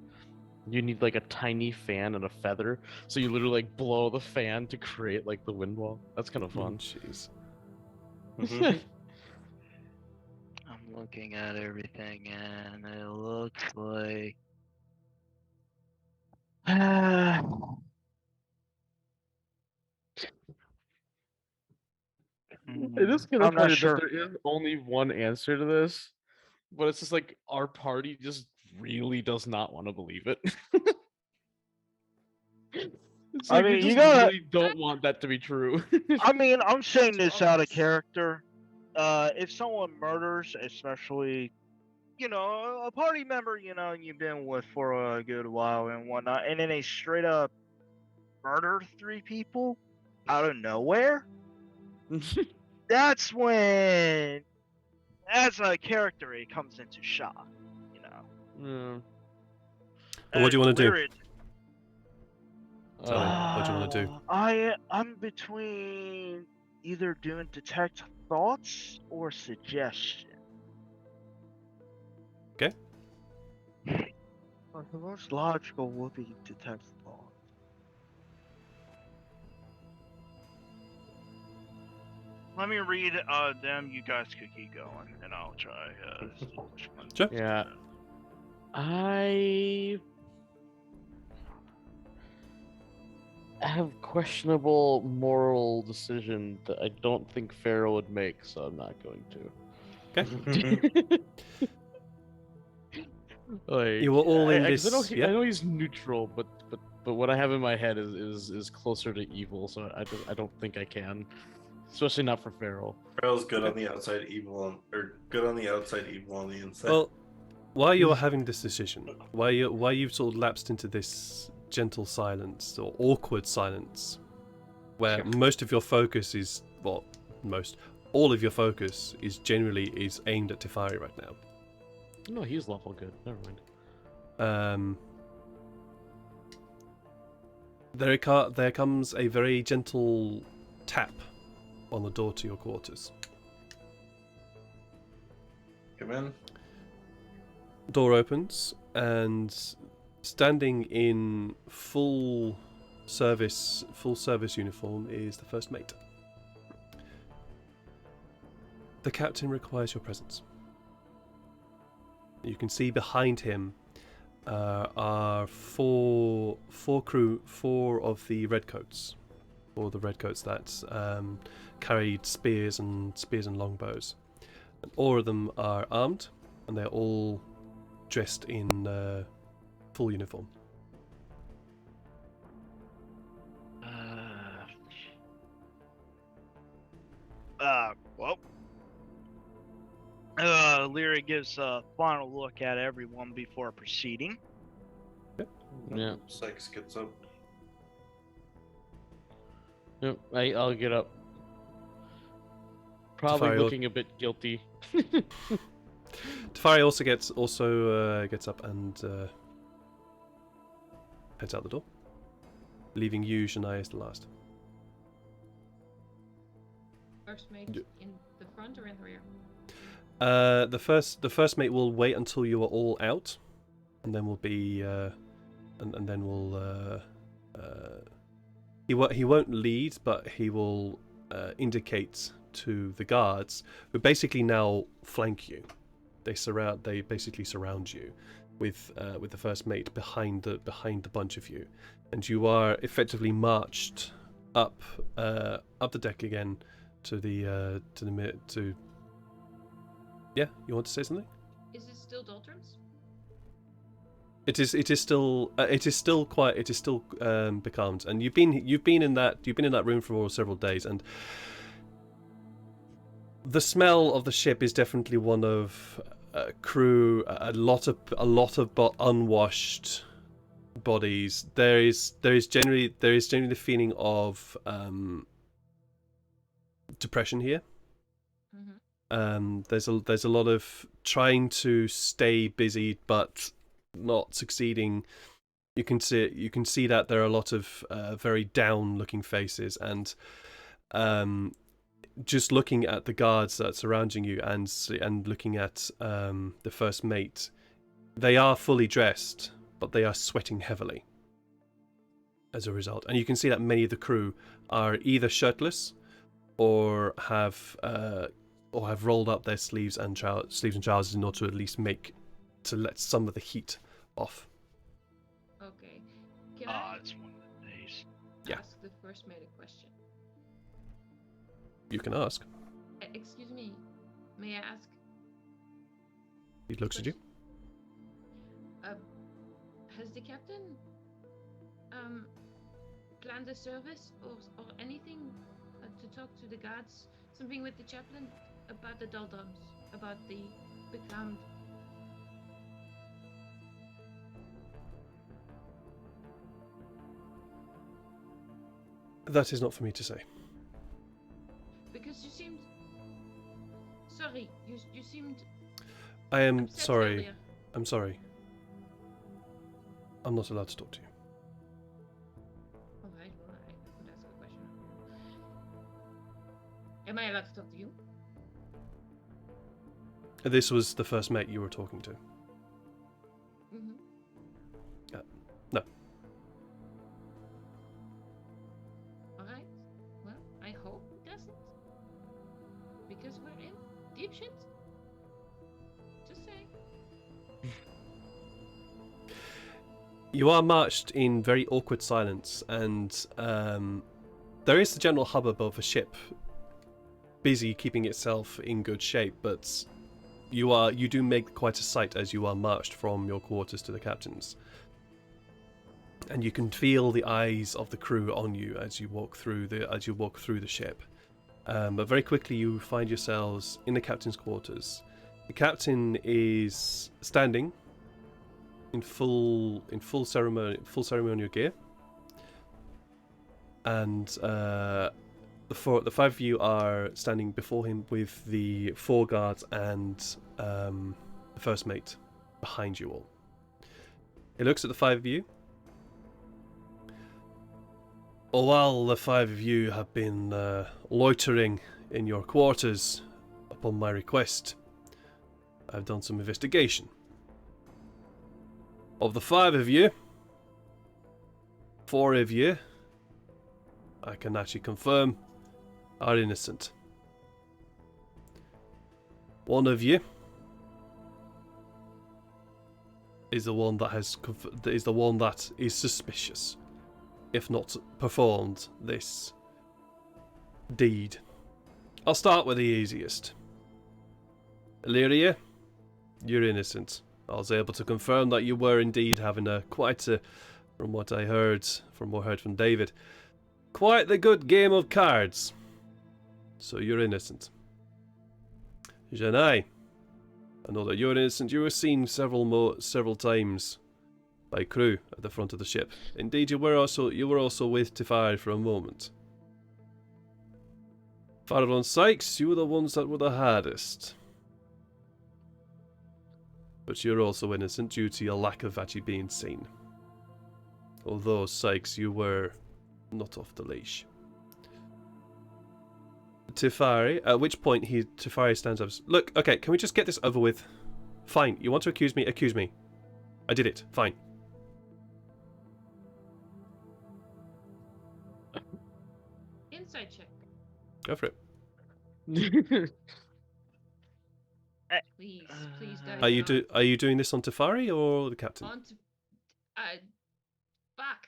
You need like a tiny fan and a feather, so you literally like blow the fan to create like the wind wall. That's kind of fun. Jeez. I'm looking at everything and it looks like. It is kind of I'm not funny sure. that there is only one answer to this, but it's just like our party just really does not want to believe it. It's I like mean, we you just gotta- really don't want that to be true. I mean, I'm saying It's this out of obvious. character. If someone murders, especially, a party member, you've been with for a good while and whatnot, and then they straight up murder 3 people out of nowhere, that's when, as a character, it comes into shock, Yeah. But what do you wanna do? Weird. Tell me, what do you wanna do? I'm between either doing detect thoughts or suggestion. Well, the most logical would be to text the ball. Let me read them. You guys could keep going, and I'll try which one. Sure. Yeah. I have questionable moral decision that I don't think Pharaoh would make, so I'm not going to. Like, You were all in 'cause this. I Yeah. know he's neutral, but what I have in my head is closer to evil, so I don't think I can, especially not for Pharaoh. Pharaoh's good on the outside, evil or good on the outside, evil on the inside. Well, while you are having this decision, why you've sort of lapsed into this gentle silence or awkward silence, where most of your focus is all of your focus is generally aimed at Tefari right now. No, he's lawful good. Never mind. There comes a very gentle tap on the door to your quarters. Come in. Door opens, and standing in full service uniform is the first mate. The captain requires your presence. You can see behind him are four of the redcoats, or the redcoats that carried spears and longbows. And all of them are armed, and they're all dressed in full uniform. Well. Lyra gives a final look at everyone before proceeding. Yeah. Sykes gets up. Yep, I'll get up. Probably Tefari looking a bit guilty. Tefari also gets up and heads out the door, leaving you, Shania, as the last. First mate in the front or in the rear? The first mate will wait until you are all out, and then will be and then will he won't lead, but he will indicate to the guards, who basically now flank you. They basically surround you with the first mate behind the bunch of you, and you are effectively marched up the deck again to the Yeah, you want to say something? Is it still Doldrums? It is still becalmed, and you've been in that room for several days, and the smell of the ship is definitely one of crew, a lot of unwashed bodies. There is generally the feeling of depression here. Mm-hmm. There's a lot of trying to stay busy but not succeeding. You can see that there are a lot of very down looking faces, and just looking at the guards that are surrounding you and looking at the first mate, they are fully dressed, but they are sweating heavily as a result. And you can see that many of the crew are either shirtless or have rolled up their sleeves and trousers in order to at least let some of the heat off. Okay. Can I It's one of the days. Yeah. ask the first mate a question? You can ask. Excuse me, may I ask? He looks at you. Has the captain planned a service or anything to talk to the guards? Something with the chaplain about the doldrums, about the becalmed. That is not for me to say. Because you seemed sorry. You seemed. I am upset sorry. earlier. I'm sorry. I'm not allowed to talk to you. All right. Well, I would ask a question. Am I allowed to talk to you? This was the first mate you were talking to. Mm-hmm. I hope it doesn't. Because we're in deep shit. Just saying. You are marched in very awkward silence, and there is the general hubbub of a ship busy keeping itself in good shape, but you do make quite a sight as you are marched from your quarters to the captain's. And you can feel the eyes of the crew on you as you walk through the ship. But very quickly you find yourselves in the captain's quarters. The captain is standing in full ceremonial gear, and the five of you are standing before him with the 4 guards and the first mate behind you all. He looks at the 5 of you. While the 5 of you have been loitering in your quarters upon my request, I've done some investigation. Of the 5 of you, 4 of you, I can actually confirm, are innocent. 1 of you is the one that is suspicious, if not performed this deed. I'll start with the easiest. Illyria, you're innocent. I was able to confirm that you were indeed having from what I heard from David, quite the good game of cards. So you're innocent. Janai, I know that you're innocent. You were seen several times by crew at the front of the ship. Indeed, you were also with Tefari for a moment. Farrell and Sykes, you were the ones that were the hardest. But you're also innocent due to your lack of actually being seen. Although, Sykes, you were not off the leash. Tefari, at which point Tefari stands up. Look, okay, can we just get this over with? Fine, you want to accuse me? Accuse me. I did it. Fine. Inside check. Go for it. Please don't. Are you doing this on Tefari or the captain? On to back.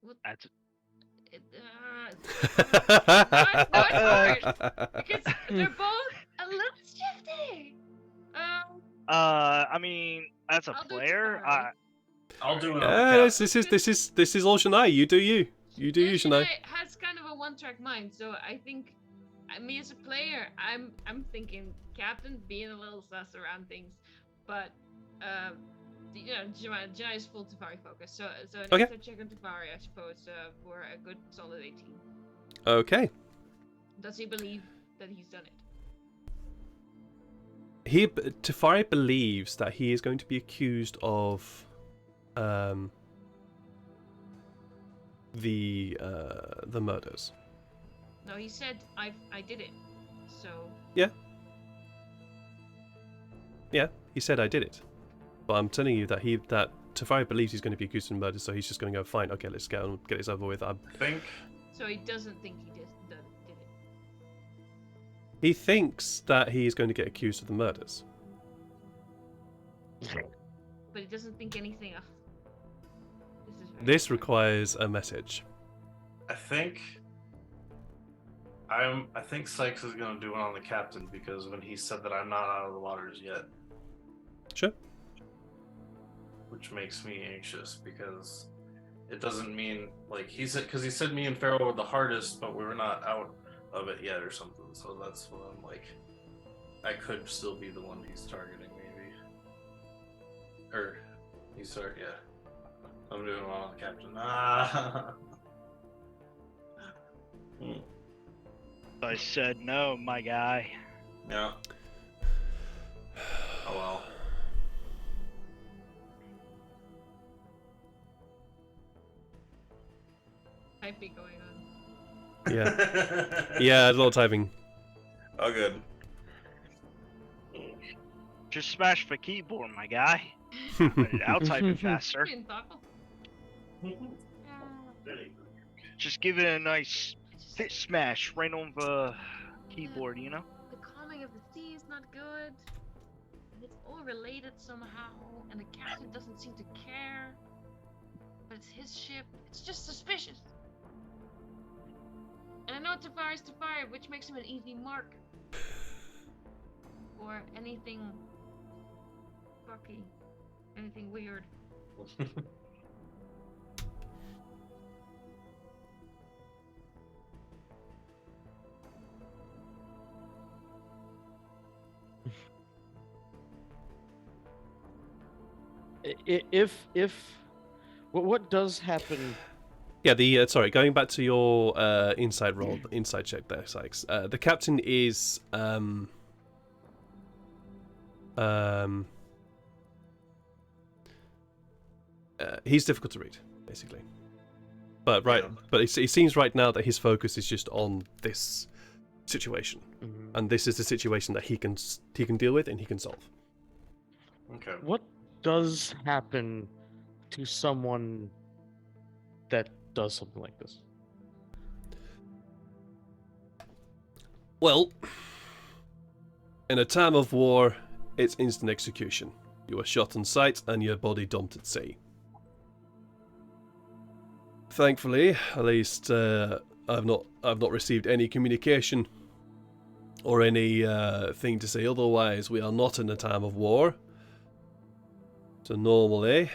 What? That's No, it's hard because they're both a little shifty. I mean, as a I'll do player, Tefari. I'll do it. This is all Shania. You do you. You do you, Shania. Has kind of a one-track mind, so I think me as a player, I'm thinking captain being a little sus around things, but Janai is full Tefari focus, so Okay. next I check on Tefari, I suppose, for a good solid 18. Okay. Does he believe that he's done it? Tefari believes that he is going to be accused of the murders. No, he said I did it. So Yeah, he said I did it. But I'm telling you that Tefari believes he's going to be accused of murder, so he's just going to go, fine, okay, let's get this over with. I think. so he doesn't think he did it. He thinks that he is going to get accused of the murders. But he doesn't think anything. This requires a message. I think Sykes is gonna do it on the captain because when he said that I'm not out of the waters yet. Sure. Which makes me anxious because it doesn't mean like he said me and Farrell were the hardest, but we were not out of it yet or something. So that's what I'm like. I could still be the one he's targeting, maybe. Or yeah. I'm doing well on the captain. I said no, my guy. Yeah. Oh well. Typing going on. Yeah. Yeah, a lot of typing. Oh, good. Just smash the keyboard, my guy. I'll type it faster. Being thoughtful. Just give it a nice Just- hit smash right on the keyboard, you know? The calming of the sea is not good. And it's all related somehow, and the captain doesn't seem to care. But it's his ship. It's just suspicious. And I know Tafari's Tafari, which makes him an easy mark. For anything fucky. Anything weird. What does happen? Yeah, sorry, going back to your inside roll, inside check there, Sykes. The captain is he's difficult to read, basically. But it seems right now that his focus is just on this situation, and this is the situation that he can deal with and he can solve. Okay. What does happen to someone that does something like this? Well, in a time of war, it's instant execution. You are shot on sight and your body dumped at sea. Thankfully, at least I've not received any communication or any thing to say otherwise. We are not in a time of war. So normally,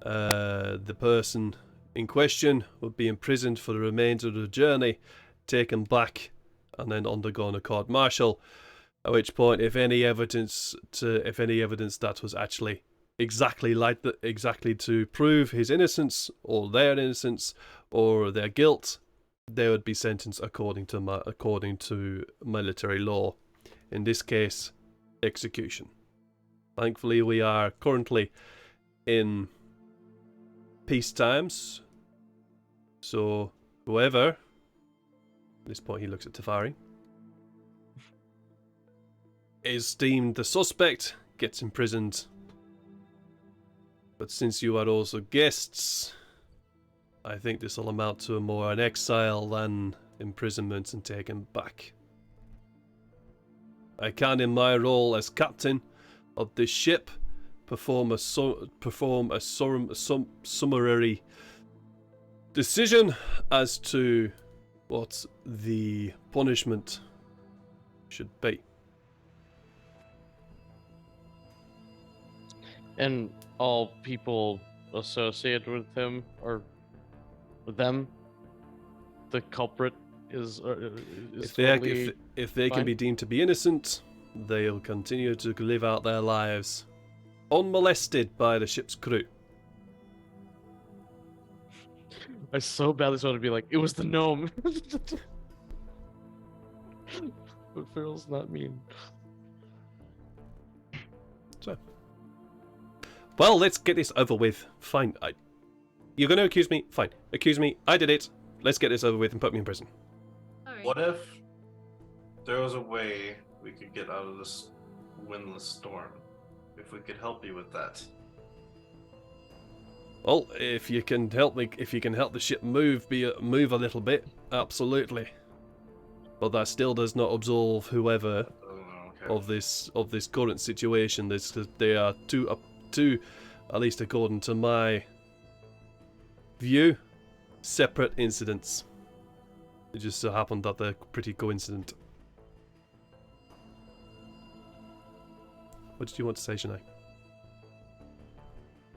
the person in question would be imprisoned for the remainder of the journey, taken back, and then undergone a court-martial. At which point, if any evidence that was actually exactly to prove his innocence or their innocence or their guilt, they would be sentenced according to military law. In this case, execution. Thankfully, we are currently in peace times, so whoever, at this point he looks at Tafari, is deemed the suspect gets imprisoned. But since you are also guests, I think this will amount to more an exile than imprisonment and taken back. I can, in my role as captain of this ship, perform a summary decision as to what the punishment should be. And all people associated with him or with them, the culprit is If totally they can fine? be deemed to be innocent, they'll continue to live out their lives unmolested by the ship's crew. I so badly just want to be like, it was the gnome. But Farrell's not mean. Well, let's get this over with. Fine. You're going to accuse me? Fine. Accuse me. I did it. Let's get this over with and put me in prison. Alright. What if there was a way we could get out of this windless storm? If we could help you with that. Well, if you can help the ship move a little bit, absolutely. But that still does not absolve whoever Okay. of this current situation. They are two, at least according to my view, separate incidents. It just so happened that they're pretty coincident. What did you want to say, Shanae?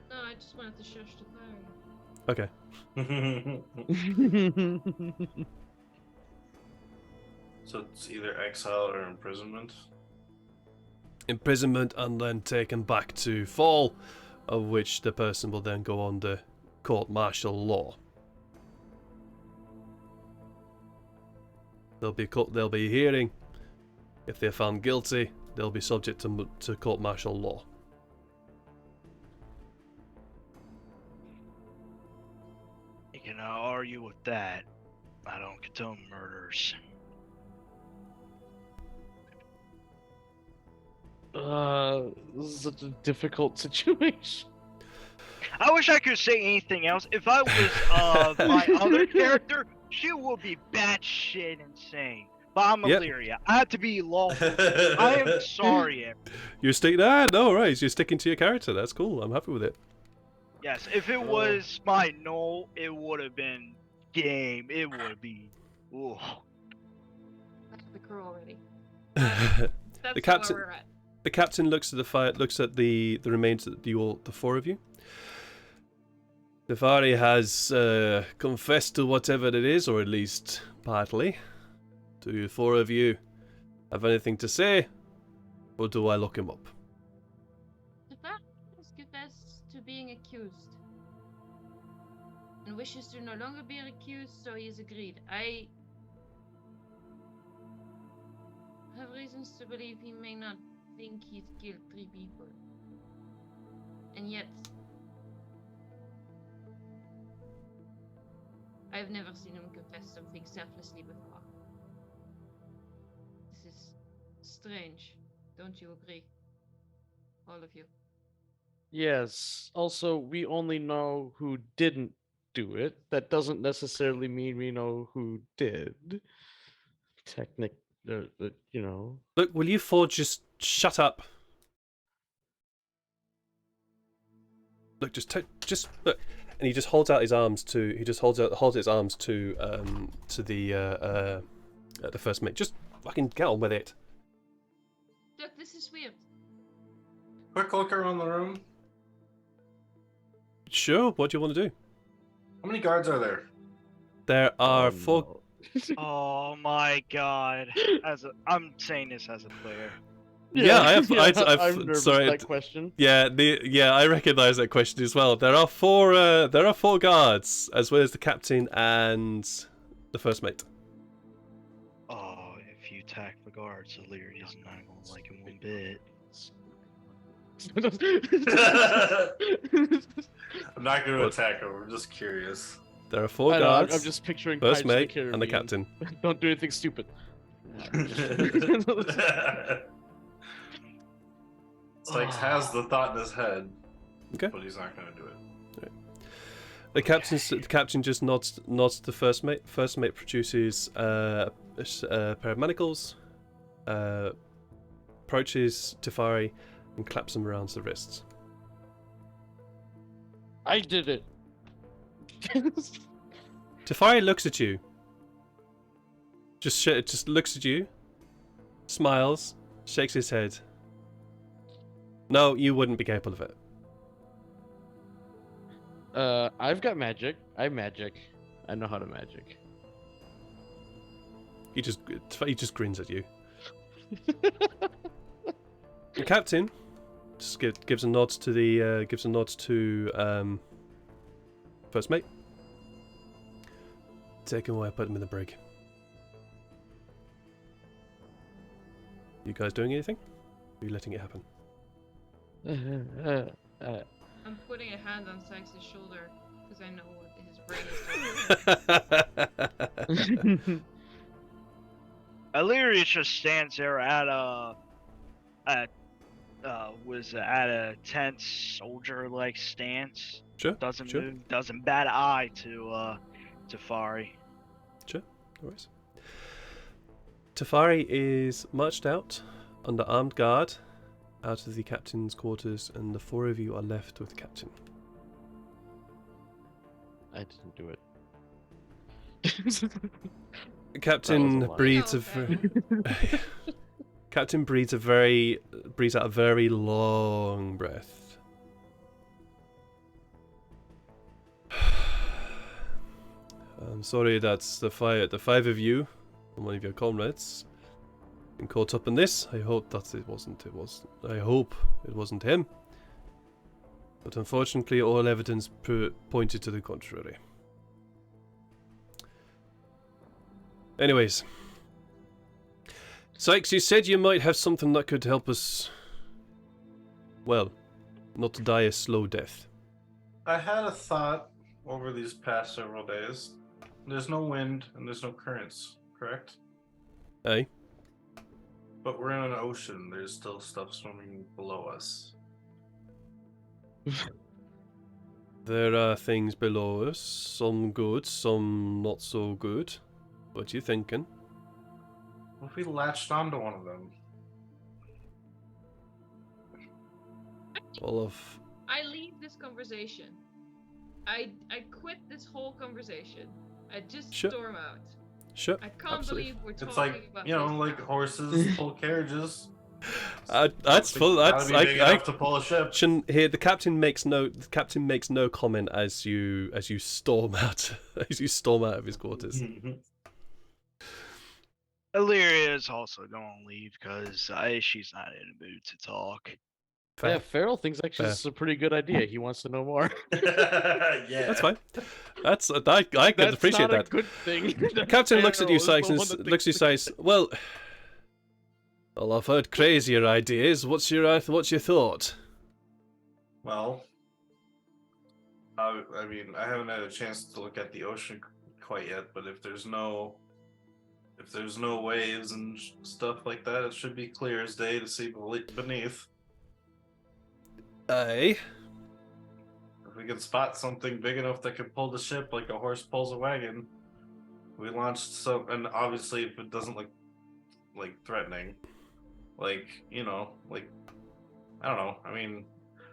No, I just wanted to shush Tafari. Okay. So it's either exile or imprisonment? Imprisonment and then taken back to Fall, of which the person will then go under court-martial law. There'll be a hearing. If they're found guilty, they'll be subject to court-martial law. You can argue with that. I don't condone murders. This is such a difficult situation. I wish I could say anything else. If I was my other character, she would be batshit insane. But I'm Yep. Illyria. I have to be lawful. I am sorry. You're sticking. Ah, no, right. You're sticking to your character. That's cool. I'm happy with it. Yes, if it was my no, it would have been game. It would be. Ooh. That's the crew already. the That's captain. where we're at. The captain looks at the fire. Looks at the remains of the four of you. Tefari has confessed to whatever it is, or at least partly. Do you four of you have anything to say, or do I lock him up? The fact is confessed to being accused. And wishes to no longer be accused, so he is agreed. I have reasons to believe he may not think he's killed 3 people. And yet, I've never seen him confess something selflessly before. This is strange. Don't you agree? All of you. Yes. Also, we only know who didn't do it. That doesn't necessarily mean we know who did. You know. Look, will you four just shut up? Look, just look, and he just holds out his arms to. He just holds his arms to the first mate. Just fucking get on with it. Look, this is weird. Quick look around the room. Sure. What do you want to do? How many guards are there? There are Oh, four. no. Oh my god. I'm saying this as a player. Yeah, I have. I'm nervous sorry. that question. Yeah, I recognise that question as well. There are four. There are 4 guards, as well as the captain and the first mate. Oh, if you attack the guards, Illyria's not gonna like him one bit. I'm not going to attack him. I'm just curious. There are 4 I know, guards. I'm just picturing first Pirates mate of the and the Caribbean. captain. Don't do anything stupid. Sykes has the thought in his head, Okay. but he's not going to do it. The captain just nods to the first mate. First mate produces a pair of manacles, approaches Tefari, and claps him around the wrists. I did it. Tefari looks at you. Just looks at you, smiles, shakes his head. No, you wouldn't be capable of it. I've got magic. I'm magic. I know how to magic. He just grins at you. The captain just gives a nod to the first mate. Take him away. Put him in the brig. You guys doing anything? Or are you letting it happen? I'm putting a hand on Sykes' shoulder because I know what his brain is doing. Illyria just stands there at a tense soldier-like stance. Sure. Doesn't sure. move. Doesn't bat an eye to Fari. No worries. Tefari is marched out under armed guard out of the captain's quarters, and the 4 of you are left with the captain. I didn't do it. The captain That was a lie. breathes a Okay. captain breathes out a very long breath. I'm sorry that's the 5 of you and one of your comrades been caught up in this. I hope that I hope it wasn't him. But unfortunately, all evidence pointed to the contrary. Anyways, Sykes, you said you might have something that could help us, well, not to die a slow death. I had a thought over these past several days. There's no wind and there's no currents, correct? Eh? But we're in an ocean. There's still stuff swimming below us. There are things below us, some good, some not so good. What you thinking? What if we latched onto one of them? All of I leave this conversation. I quit this whole conversation. I just Sure. storm out. sure, I can't absolutely. believe we're talking It's like, about you know, this like now. horses pull carriages. That's full. Gotta That's be big I enough to pull a ship. shouldn't here. The captain makes no comment as you storm out of his quarters. Illyria is also going to leave because she's not in the mood to talk. Yeah, Fair. Farrell thinks actually Fair. this is a pretty good idea. He wants to know more. Yeah. That's fine. That's I could That's appreciate not a that. good thing. The captain looks at you, Farrell is Sykes, the and one that looks at you, thinks Sykes. Well, I've heard crazier ideas. What's your thought? Well, I mean, I haven't had a chance to look at the ocean quite yet, but if there's no waves and stuff like that, it should be clear as day to see beneath. Aye. If we can spot something big enough that could pull the ship like a horse pulls a wagon, we launched some. And obviously, if it doesn't look like threatening, like, you know, like, I don't know. I mean,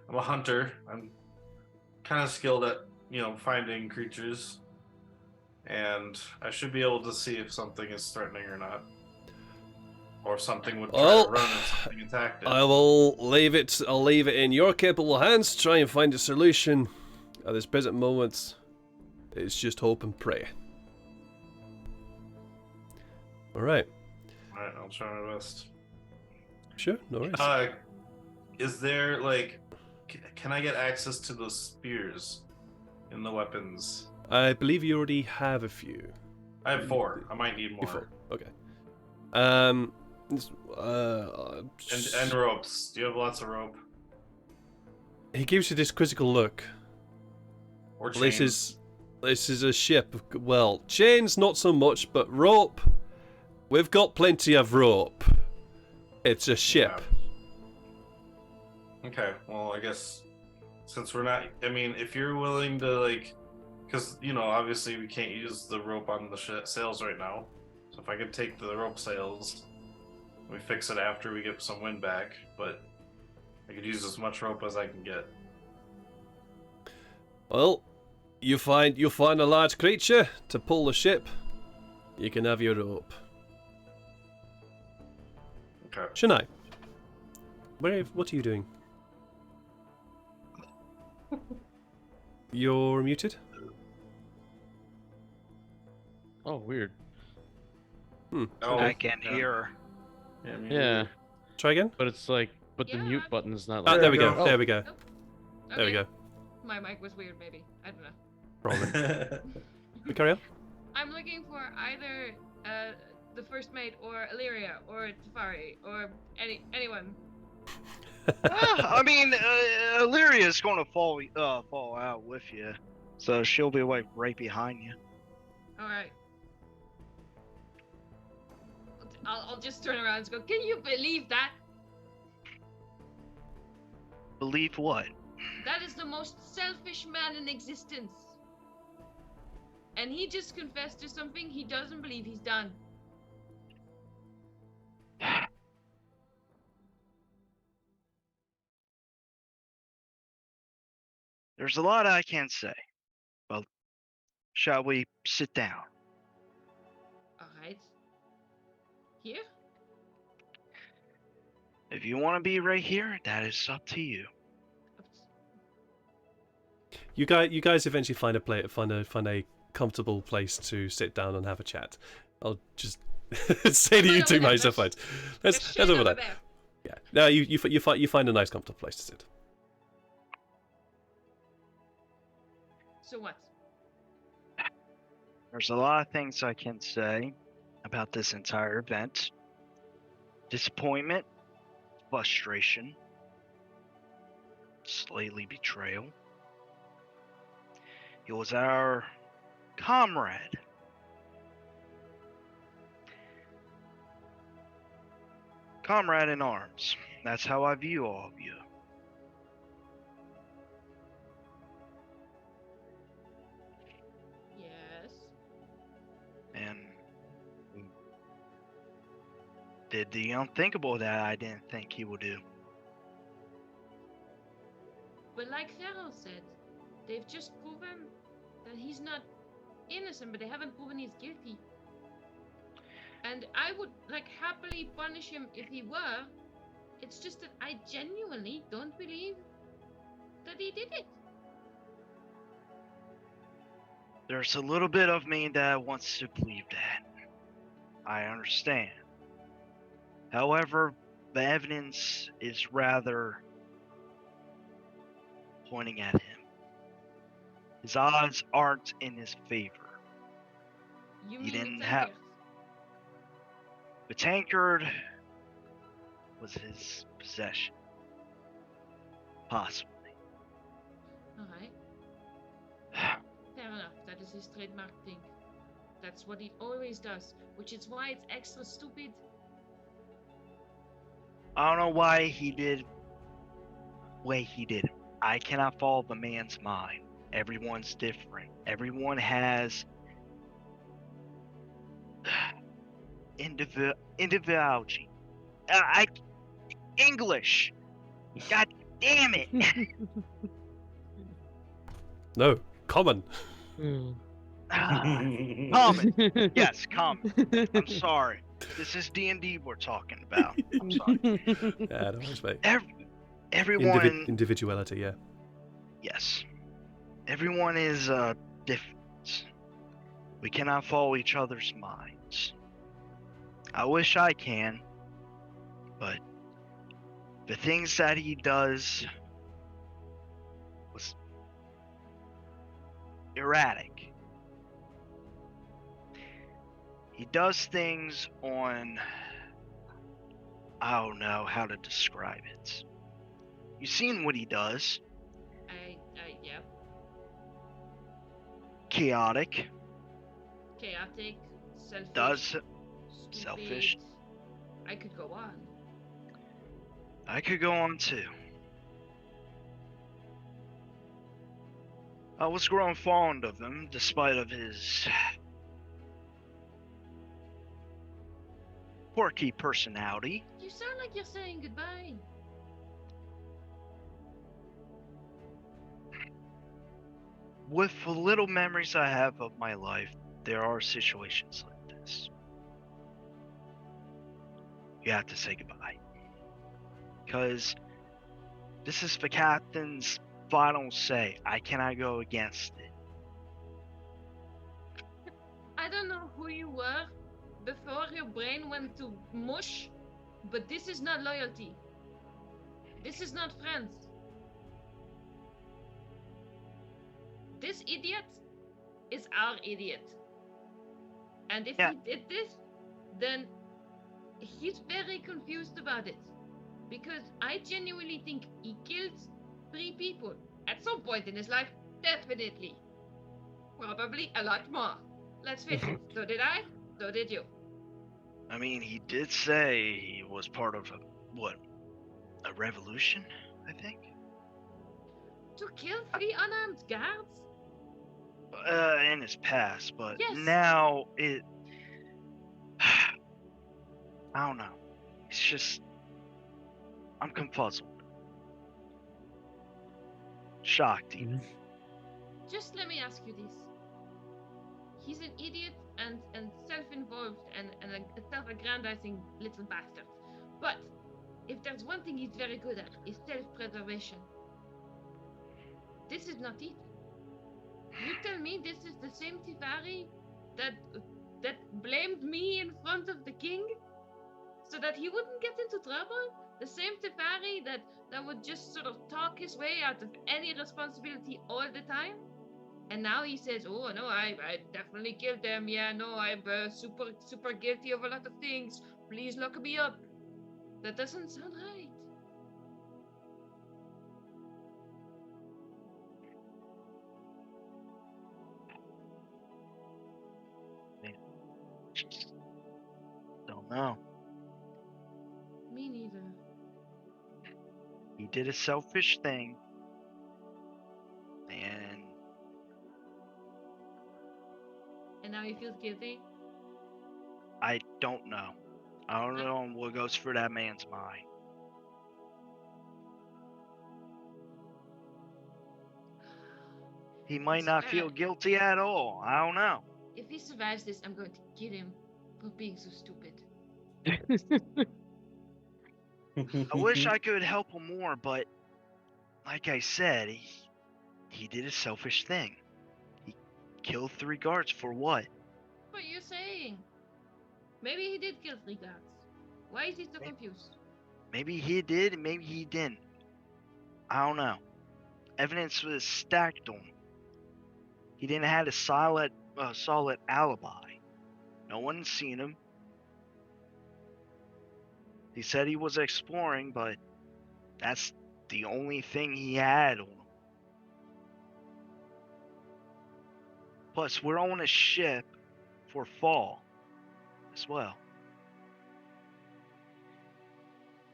I'm a hunter. I'm kind of skilled at, you know, finding creatures, and I should be able to see if something is threatening or not, or if something would try Well, to run if something attacked it. I'll leave it in your capable hands to try and find a solution. At this present moment, it's just hope and pray. Alright. Alright, I'll try my best. Sure, no worries. Is there, like, can I get access to those spears in the weapons? I believe you already have a few. I have 4. I might need more. Before. Okay. And ropes. Do you have lots of rope? He gives you this quizzical look. Or Well, chains? this is a ship. Well, chains not so much, but rope. We've got plenty of rope. It's a ship. Yeah. Okay, well, I guess since we're not, I mean, if you're willing to, like, because, you know, obviously we can't use the rope on the sails right now. So if I could take the rope sails, we fix it after we get some wind back, but I could use as much rope as I can get. Well, you find a large creature to pull the ship. You can have your rope. Okay. Shania, what are you doing? You're muted. Oh, weird. Oh, I can hear. Yeah. Yeah, Try again. but it's like, the Yeah. mute button's not Ah, like. there we go. Oh. There we go. Okay. There we go. My mic was weird, maybe. I don't know. Probably. We carry on. I'm looking for either the first mate or Illyria or Tefari or anyone. I mean, Illyria's going to fall out with you, so she'll be like right behind you. All right. I'll just turn around and go. Can you believe that? Believe what? That is the most selfish man in existence. And he just confessed to something he doesn't believe he's done. There's a lot I can't say. Well, shall we sit down? All right. Here? If you want to be right here, that is up to you. You guys eventually find a comfortable place to sit down and have a chat. I'll just say to you two myself. Let's over there. Yeah. No, you find a nice comfortable place to sit. So what? There's a lot of things I can say about this entire event. Disappointment, frustration, slightly betrayal. He was our comrade. comrade in arms. That's how I view all of you. Yes. And we did the unthinkable that I didn't think he would do. But like Farrell said, they've just proven that he's not innocent, but they haven't proven he's guilty. And I would like happily punish him if he were. It's just that I genuinely don't believe that he did it. There's a little bit of me that wants to believe that. I understand. However, the evidence is rather pointing at him. His odds aren't in his favor. You He mean didn't the have- tankers? The tankard was his possession. Possibly. Alright. Fair enough. That is his trademark thing. That's what he always does, which is why it's extra stupid. I don't know why he did way he did. I cannot follow the man's mind. Everyone's different. Everyone has individuality. English. God damn it. No, common. Common. Yes, common. I'm sorry. This is D&D we're talking about. I'm sorry. Yeah, no worries, mate. Everyone. Individuality, yeah. Yes. Everyone is different. We cannot follow each other's minds. I wish I can, but the things that he does was erratic. He does things on, I don't know how to describe it. You've seen what he does. Yeah. Chaotic. Chaotic, selfish. Does stupid. selfish. I could go on. I could go on too. I was growing fond of him despite of his quirky personality. You sound like you're saying goodbye. With the little memories I have of my life, there are situations like this. You have to say goodbye. Because this is the captain's final say. I cannot go against it. I don't know who you were before your brain went to mush, but this is not loyalty. This is not friends. This idiot is our idiot. And if Yeah. he did this, then he's very confused about it. Because I genuinely think he killed 3 people at some point in his life, definitely. Probably a lot more. Let's face it, so did I, so did you. I mean, he did say he was part of a revolution, I think? To kill 3 unarmed guards? In his past, but Yes. now it... I don't know. It's just... I'm confuzzled. Shocked even. Just let me ask you this. He's an idiot and self-involved and a self-aggrandizing little bastard. But if there's one thing he's very good at, is self-preservation. This is not it. You tell me this is the same Tifari that blamed me in front of the king so that he wouldn't get into trouble? The same Tifari that would just sort of talk his way out of any responsibility all the time? And now he says, oh no, I definitely killed them. Yeah, no, I'm super guilty of a lot of things. Please lock me up. That doesn't sound right. Don't know. Me did a selfish thing, and now he feels guilty. I don't know. I don't know what goes through that man's mind. He might not feel guilty at all. I don't know. If he survives this, I'm going to kill him for being so stupid. I wish I could help him more, but like I said, he did a selfish thing. He killed 3 guards for what? What are you saying? Maybe he did kill 3 guards. Why is he so confused? Maybe he did, and maybe he didn't. I don't know. Evidence was stacked on him. He didn't have a solid alibi. No one had seen him. He said he was exploring, but that's the only thing he had on him. Plus, we're on a ship for fall as well.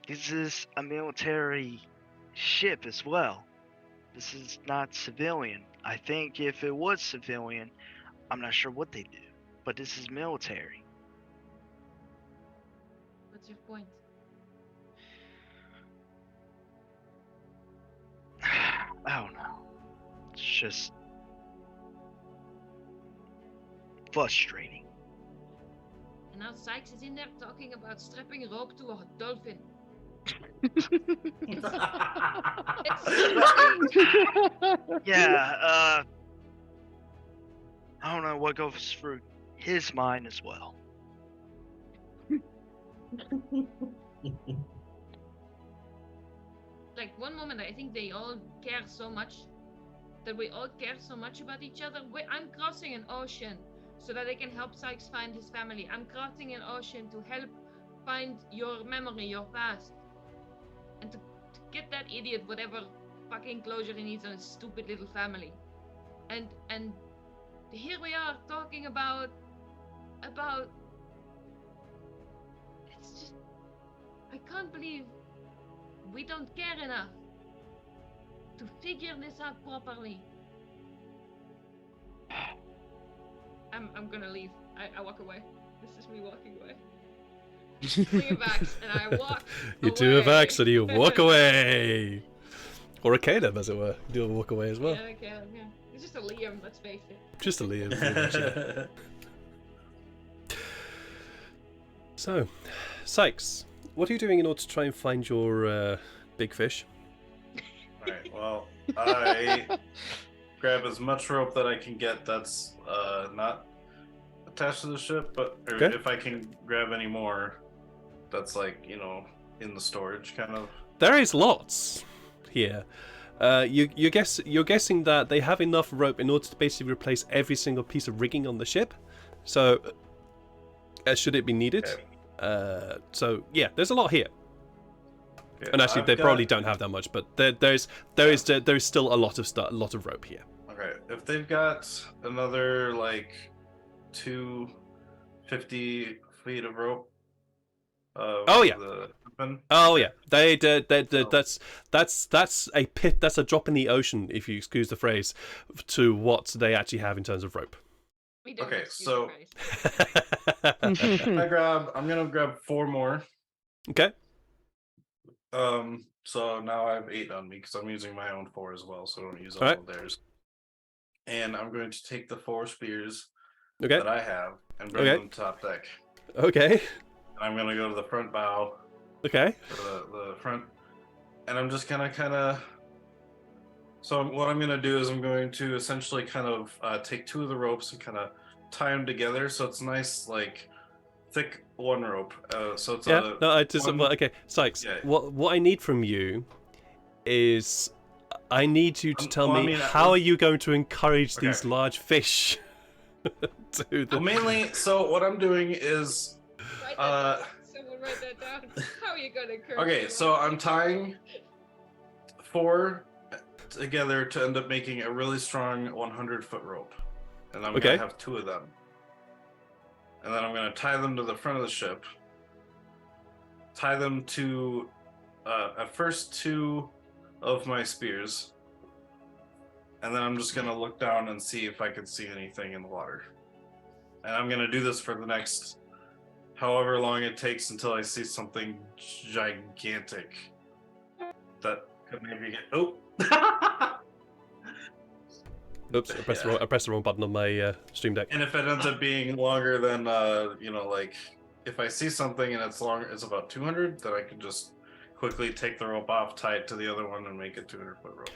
This is a military ship as well. This is not civilian. I think if it was civilian, I'm not sure what they do. But this is military. What's your point? I don't know. It's just frustrating. And now Sykes is in there talking about strapping rope to a dolphin. Yeah, I don't know what goes through his mind as well. Like one moment, I think they all care so much. That we all care so much about each other. I'm crossing an ocean so that I can help Sykes find his family. I'm crossing an ocean to help find your memory, your past. And to get that idiot whatever fucking closure he needs on his stupid little family. And here we are talking about it's just, I can't believe we don't care enough to figure this out properly. I'm gonna leave. I walk away. This is me walking away. Bring a vax, and I walk You away. do a vax and you walk away. Or a Caleb, as it were. You do a walk away as well. Yeah, okay, yeah. It's just a Liam, let's face it. Just a Liam. pretty much, yeah. So, Sykes, what are you doing in order to try and find your big fish? Alright, well, I grab as much rope that I can get that's not attached to the ship, but Okay. if I can grab any more that's like, in the storage kind of. There is lots here. You're guessing that they have enough rope in order to basically replace every single piece of rigging on the ship. So, should it be needed? Okay. So yeah, there's a lot here. Okay, And actually, I've they got- probably don't have that much, but there is still a lot of rope here. Okay, if they've got another like 250 feet of rope. Oh, yeah. The weapon, Oh yeah, they Oh. that's a pit. That's a drop in the ocean, if you excuse the phrase, to what they actually have in terms of rope. We don't Okay, excuse so- Christ. I'm gonna grab 4 more. Okay. So now I have 8 on me because I'm using my own 4 as well, so I don't use all Alright. of theirs. And I'm going to take the 4 spears Okay. that I have and bring Okay. them to top deck. Okay. I'm gonna go to the front bow, Okay. the front, and I'm just gonna kind of. So what I'm gonna do is I'm going to essentially kind of take 2 of the ropes and kind of tie them together so it's nice, like thick one rope. So it's Yeah. No, I just one- well, okay, Sykes. Yeah. What I need from you is I need you to tell well, I me mean, how are you going to encourage Okay. these large fish to the. Well, mainly. So what I'm doing is. Write that down. Someone write that down. How are you gonna curse Okay, me? so I'm tying 4 together to end up making a really strong 100-foot rope. And I'm Okay. going to have 2 of them. And then I'm going to tie them to the front of the ship. Tie them to, at first, 2 of my spears. And then I'm just going to look down and see if I can see anything in the water. And I'm going to do this for the next however long it takes until I see something gigantic that could maybe get... Oh! Oops, I pressed the wrong button on my Stream Deck. And if it ends up being longer than, like, if I see something and it's about 200, then I can just quickly take the rope off, tie it to the other one, and make a 200-foot rope.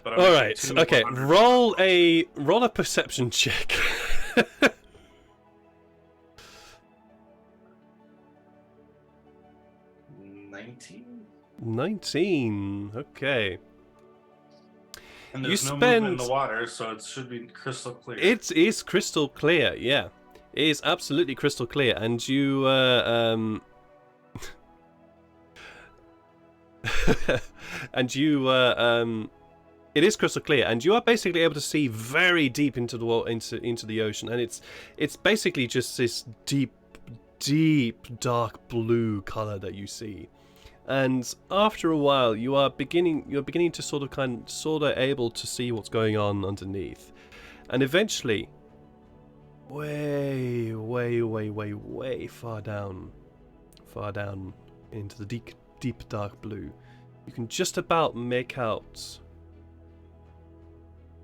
But All right, okay. Roll a perception check. 19. Okay. And there's You no movement in spend- the water, so it should be crystal clear. It is crystal clear. Yeah, it is absolutely crystal clear, and you and you it is crystal clear, and you are basically able to see very deep into the ocean, and it's basically just this deep dark blue color that you see. And after a while, you're beginning to sort of able to see what's going on underneath, and eventually, way far down into the deep dark blue, you can just about make out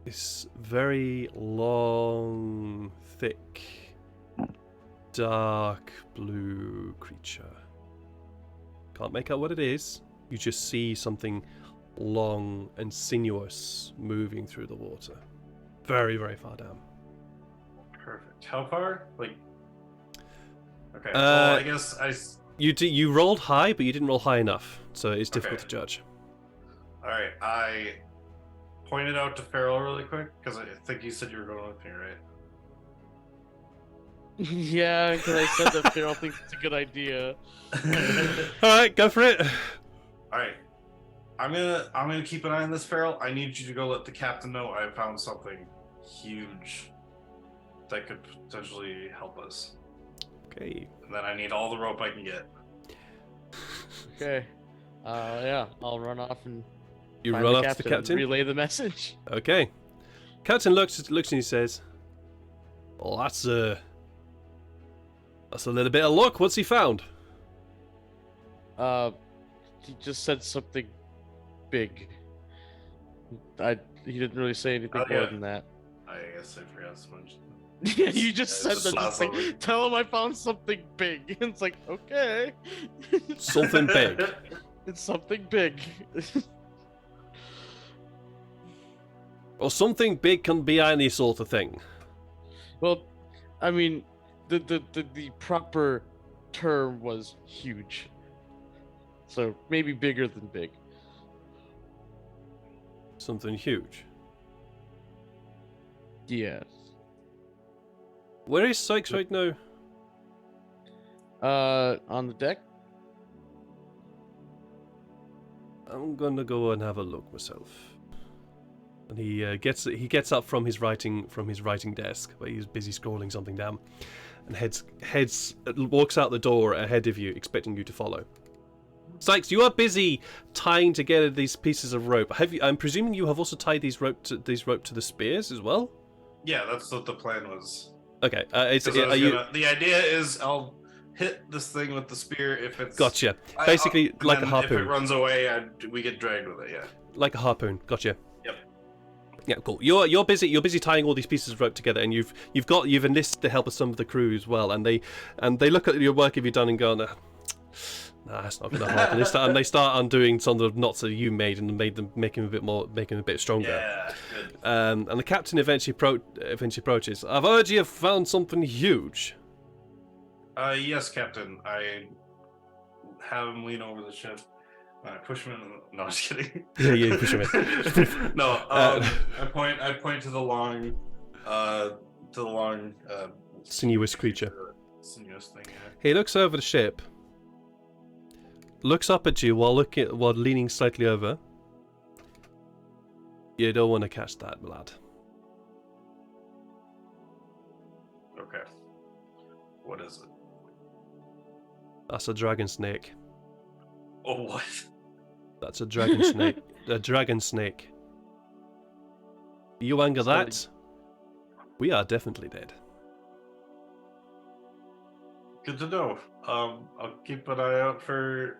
this very long, thick, dark blue creature. Can't make out what it is. You just see something long and sinuous moving through the water. Very, very far down. Perfect. How far? Like... Okay, well, I guess You rolled high, but you didn't roll high enough, so it's difficult to judge. Alright, I pointed out to Farrell really quick, because I think you said you were going with me, right? Yeah, because I said that Farrell thinks it's a good idea. Alright, go for it. Alright. I'm gonna keep an eye on this, Farrell. I need you to go let the captain know I found something huge that could potentially help us. Okay. And then I need all the rope I can get. Okay. Yeah, I'll run off and You find run the up to captain the and captain? relay the message. Okay. Captain looks and he says, "Well, that's a little bit of luck. What's he found?" He just said something big. He didn't really say anything more than that. I guess I forgot so much. Yeah, you just Yeah, said just that. saw Just like, something. tell him I found something big. It's like, okay. Something big. It's something big. Well, something big can be any sort of thing. Well, I mean, the proper term was huge. So maybe bigger than big. Something huge. Yes. Where is Sykes right now? On the deck. I'm gonna go and have a look myself. And he gets up from his writing desk where he's busy scrolling something down, and walks out the door ahead of you, expecting you to follow. Sykes, you are busy tying together these pieces of rope. I'm presuming you have also tied these rope to the spears as well. Yeah, that's what the plan was. Okay. The idea is I'll hit this thing with the spear if it's... Gotcha. Basically, and like a then harpoon. If it runs away, we get dragged with it, yeah. Like a harpoon. Gotcha. Yep. Yeah, cool. You're busy tying all these pieces of rope together, and you've enlisted the help of some of the crew as well, and they look at your work you've done and go, nah, that's not going to help. And they start undoing some of the knots that you made and make him a bit stronger. Yeah, good. And the captain eventually approaches. I've heard you have found something huge. Yes, Captain. I have him lean over the ship. I push him in. No, I'm just kidding. Yeah, you push him in. No, I point to the long, sinuous creature. Sinuous thing. Yeah. He looks over the ship, looks up at you while leaning slightly over. You don't want to catch that, lad. Okay. What is it? That's a dragon snake. Oh, what? That's a dragon snake. a dragon snake. You anger that? We are definitely dead. Good to know. I'll keep an eye out for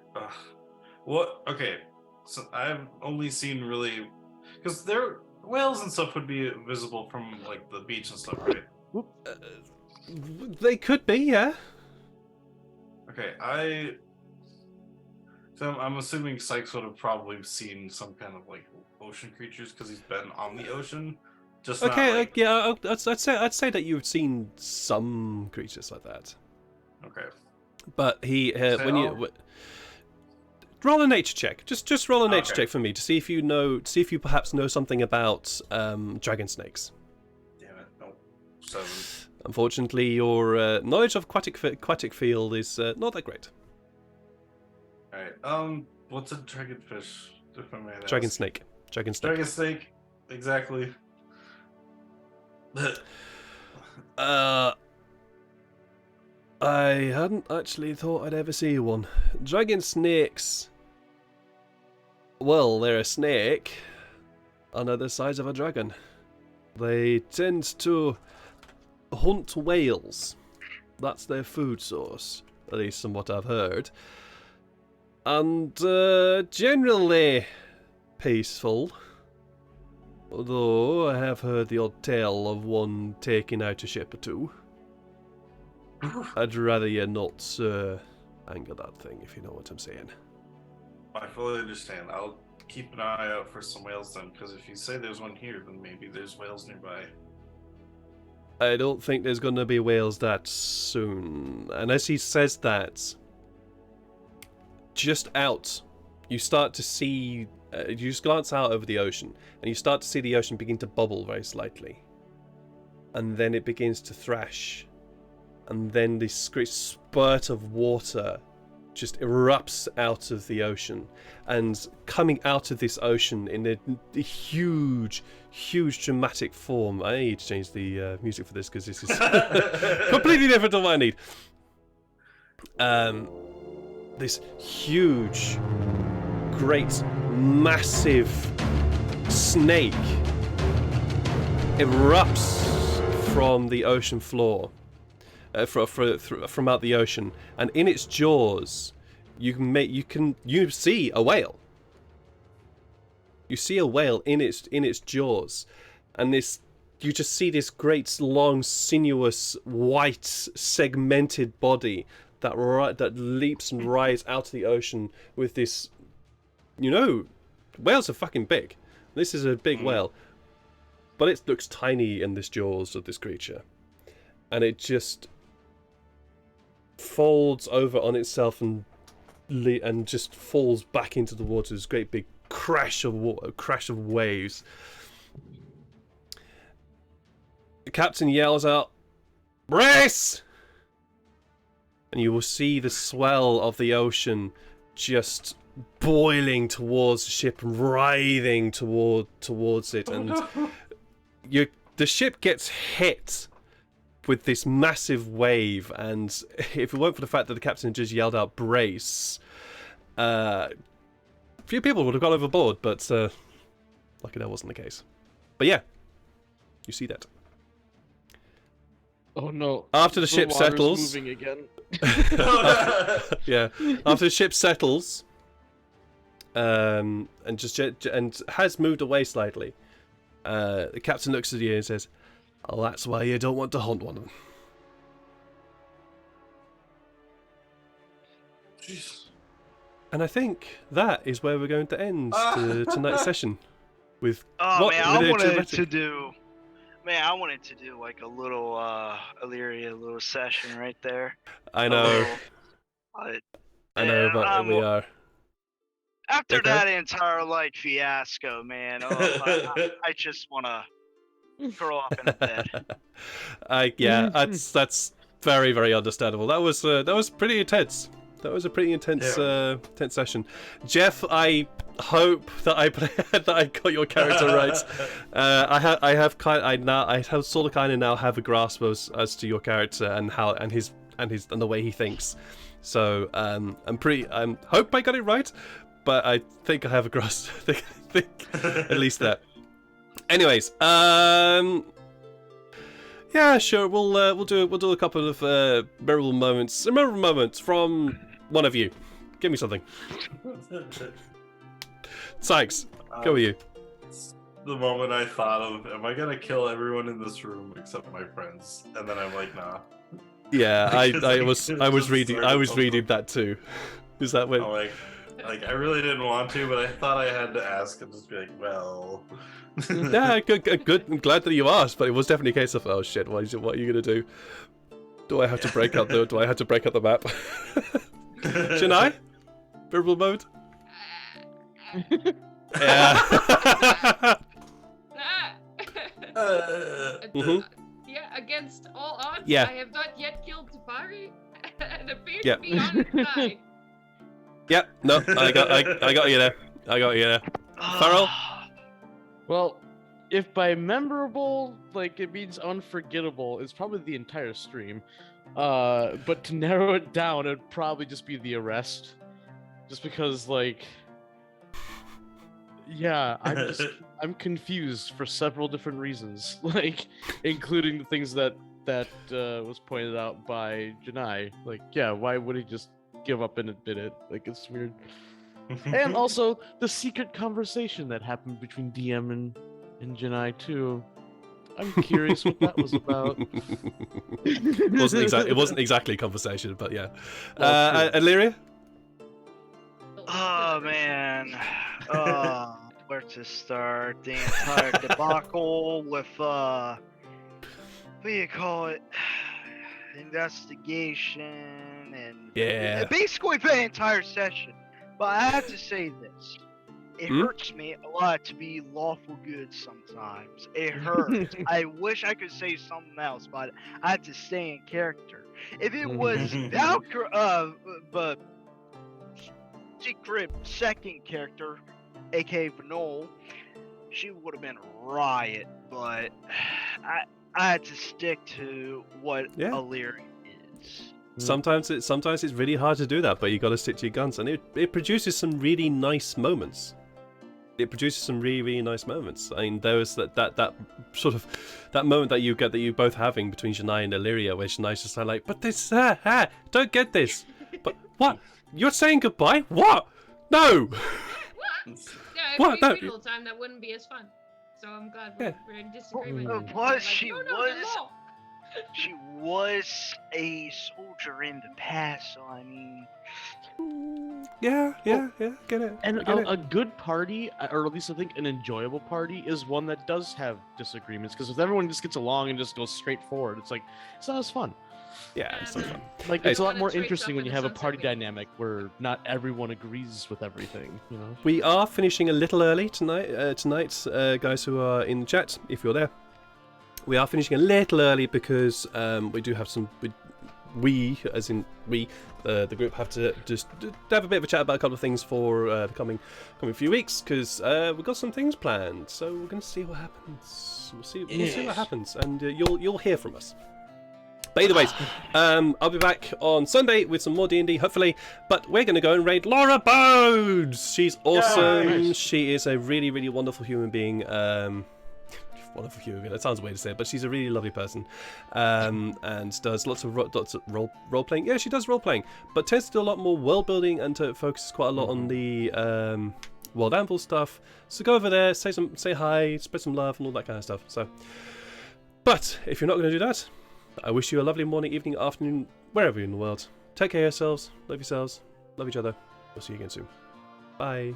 what. Okay, so I've only seen really because there whales and stuff would be visible from like the beach and stuff, right? They could be, yeah. Okay, so I'm assuming Sykes would have probably seen some kind of like ocean creatures because he's been on the ocean. Just not, Okay, like... yeah, I'd say that you've seen some creatures like that. Okay. But when you roll a nature check, just roll a nature check for me to see if you perhaps know something about dragon snakes. Damn it! Nope. 7. Unfortunately, your knowledge of aquatic field is not that great. All right. What's a dragonfish? If I may ask? Dragon snake. Dragon snake. Exactly. I hadn't actually thought I'd ever see one. Dragon snakes. Well, they're a snake on other sides of a dragon. They tend to hunt whales. That's their food source, at least from what I've heard. And generally peaceful. Although I have heard the odd tale of one taking out a ship or two. I'd rather you not anger that thing, if you know what I'm saying. I fully understand. I'll keep an eye out for some whales then, because if you say there's one here, then maybe there's whales nearby. I don't think there's going to be whales that soon. And as he says that, just out, you start to see... you just glance out over the ocean, and you start to see the ocean begin to bubble very slightly. And then it begins to thrash. And then this great spurt of water just erupts out of the ocean. And coming out of this ocean in a huge, huge dramatic form. I need to change the music for this because this is completely different to what I need. This huge, great, massive snake erupts from the ocean floor. From out the ocean, and in its jaws, you see a whale. You see a whale in its jaws, and you just see this great, long, sinuous, white, segmented body that leaps and rises out of the ocean with this. You know, whales are fucking big. This is a big whale, but it looks tiny in this jaws of this creature, and it just folds over on itself and just falls back into the water. This great big crash of waves. The captain yells out, "Brace!" And you will see the swell of the ocean just boiling towards the ship and writhing towards it, and the ship gets hit with this massive wave, and if it weren't for the fact that the captain just yelled out "brace," a few people would have gone overboard, but lucky that wasn't the case. But yeah, you see that. Oh no! After the ship settles, moving again. yeah. After the ship settles, and has moved away slightly, the captain looks at you and says, "Oh, that's why you don't want to hunt one of them." Jeez. And I think that is where we're going to end tonight's session. With I wanted to do like a little Illyria little session right there. I know. I know, but we are. After that entire like fiasco, man, I just want to curl up in the bed. Yeah, that's very, very understandable. That was pretty intense. That was a pretty intense intense session. Jeff, I hope that I got your character right. I have sort of kind of now have a grasp as to your character and how and the way he thinks. So I hope I got it right, but I think I have a grasp. think at least that. Anyways, yeah, sure. We'll do a couple of memorable moments from one of you. Give me something. Sykes, go with you. The moment I thought of, am I gonna kill everyone in this room except my friends? And then I'm like, nah. Yeah, I Because was reading that too. Is that when? I'm like I really didn't want to, but I thought I had to ask and just be like, well. Yeah, good. I'm glad that you asked, but it was definitely a case of, oh shit, what are you gonna do? Do I have to break up the map? Janai? Verbal mode? Yeah. Mhm. Yeah, against all odds, Yeah. I have not yet killed Tafari and appear Yeah. to be on his side. Yep. No, I got you there. Farrell? Well, if by memorable, like, it means unforgettable, it's probably the entire stream. But to narrow it down, it'd probably just be the arrest. Just because, like... Yeah, I'm confused for several different reasons. Like, including the things that was pointed out by Janai. Like, yeah, why would he just give up and admit it? Like, it's weird. And also the secret conversation that happened between DM and Janai too. I'm curious what that was about. It wasn't exactly a conversation, but yeah. Illyria? Oh man. Where to start? The entire debacle with what do you call it? Investigation and Yeah. basically the entire session. But I have to say this. It hurts me a lot to be lawful good sometimes. It hurts. I wish I could say something else, but I had to stay in character. If it was but secret second character, aka Vanol, she would have been a riot, but I had to stick to what Illyria is. Sometimes it's really hard to do that, but you got to stick to your guns, and it produces some really nice moments. It produces some really, really nice moments. I mean, there was that sort of that moment that you both having between Janai and Illyria, where Janai's just like, but this, don't get this. But what? You're saying goodbye? What? No. What? Yeah, if What? we No. real time, that wouldn't be as fun. So I'm glad Yeah. we're in disagreement. Plus, Like, she no, the was- law. She was a soldier in the past, so I mean... Yeah, get it. And I get it. a good party, or at least I think an enjoyable party, is one that does have disagreements. Because if everyone just gets along and just goes straight forward, it's like, it's not as fun. Yeah, it's so fun. Like, Hey, it's a lot When more it trades interesting up when in you the have a sunset party we- dynamic where not everyone agrees with everything, you know? We are finishing a little early tonight, guys who are in the chat, if you're there. We are finishing a little early because we do have some... the group, have to just have a bit of a chat about a couple of things for the coming few weeks, because we've got some things planned. So we're going to see what happens. We'll see what happens, and you'll hear from us. But either ways, I'll be back on Sunday with some more D&D, hopefully. But we're going to go and raid Laura Bones. She's awesome. Nice. She is a really, really wonderful human being. Wonderful human being. That sounds weird to say, but she's a really lovely person, and does lots of role playing. Yeah, she does role playing, but tends to do a lot more world building and focuses quite a lot on the World Anvil stuff. So go over there, say hi, spread some love, and all that kind of stuff. So, but if you're not going to do that, I wish you a lovely morning, evening, afternoon, wherever you're in the world. Take care of yourselves, love each other. We'll see you again soon. Bye.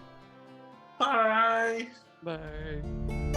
Bye. Bye.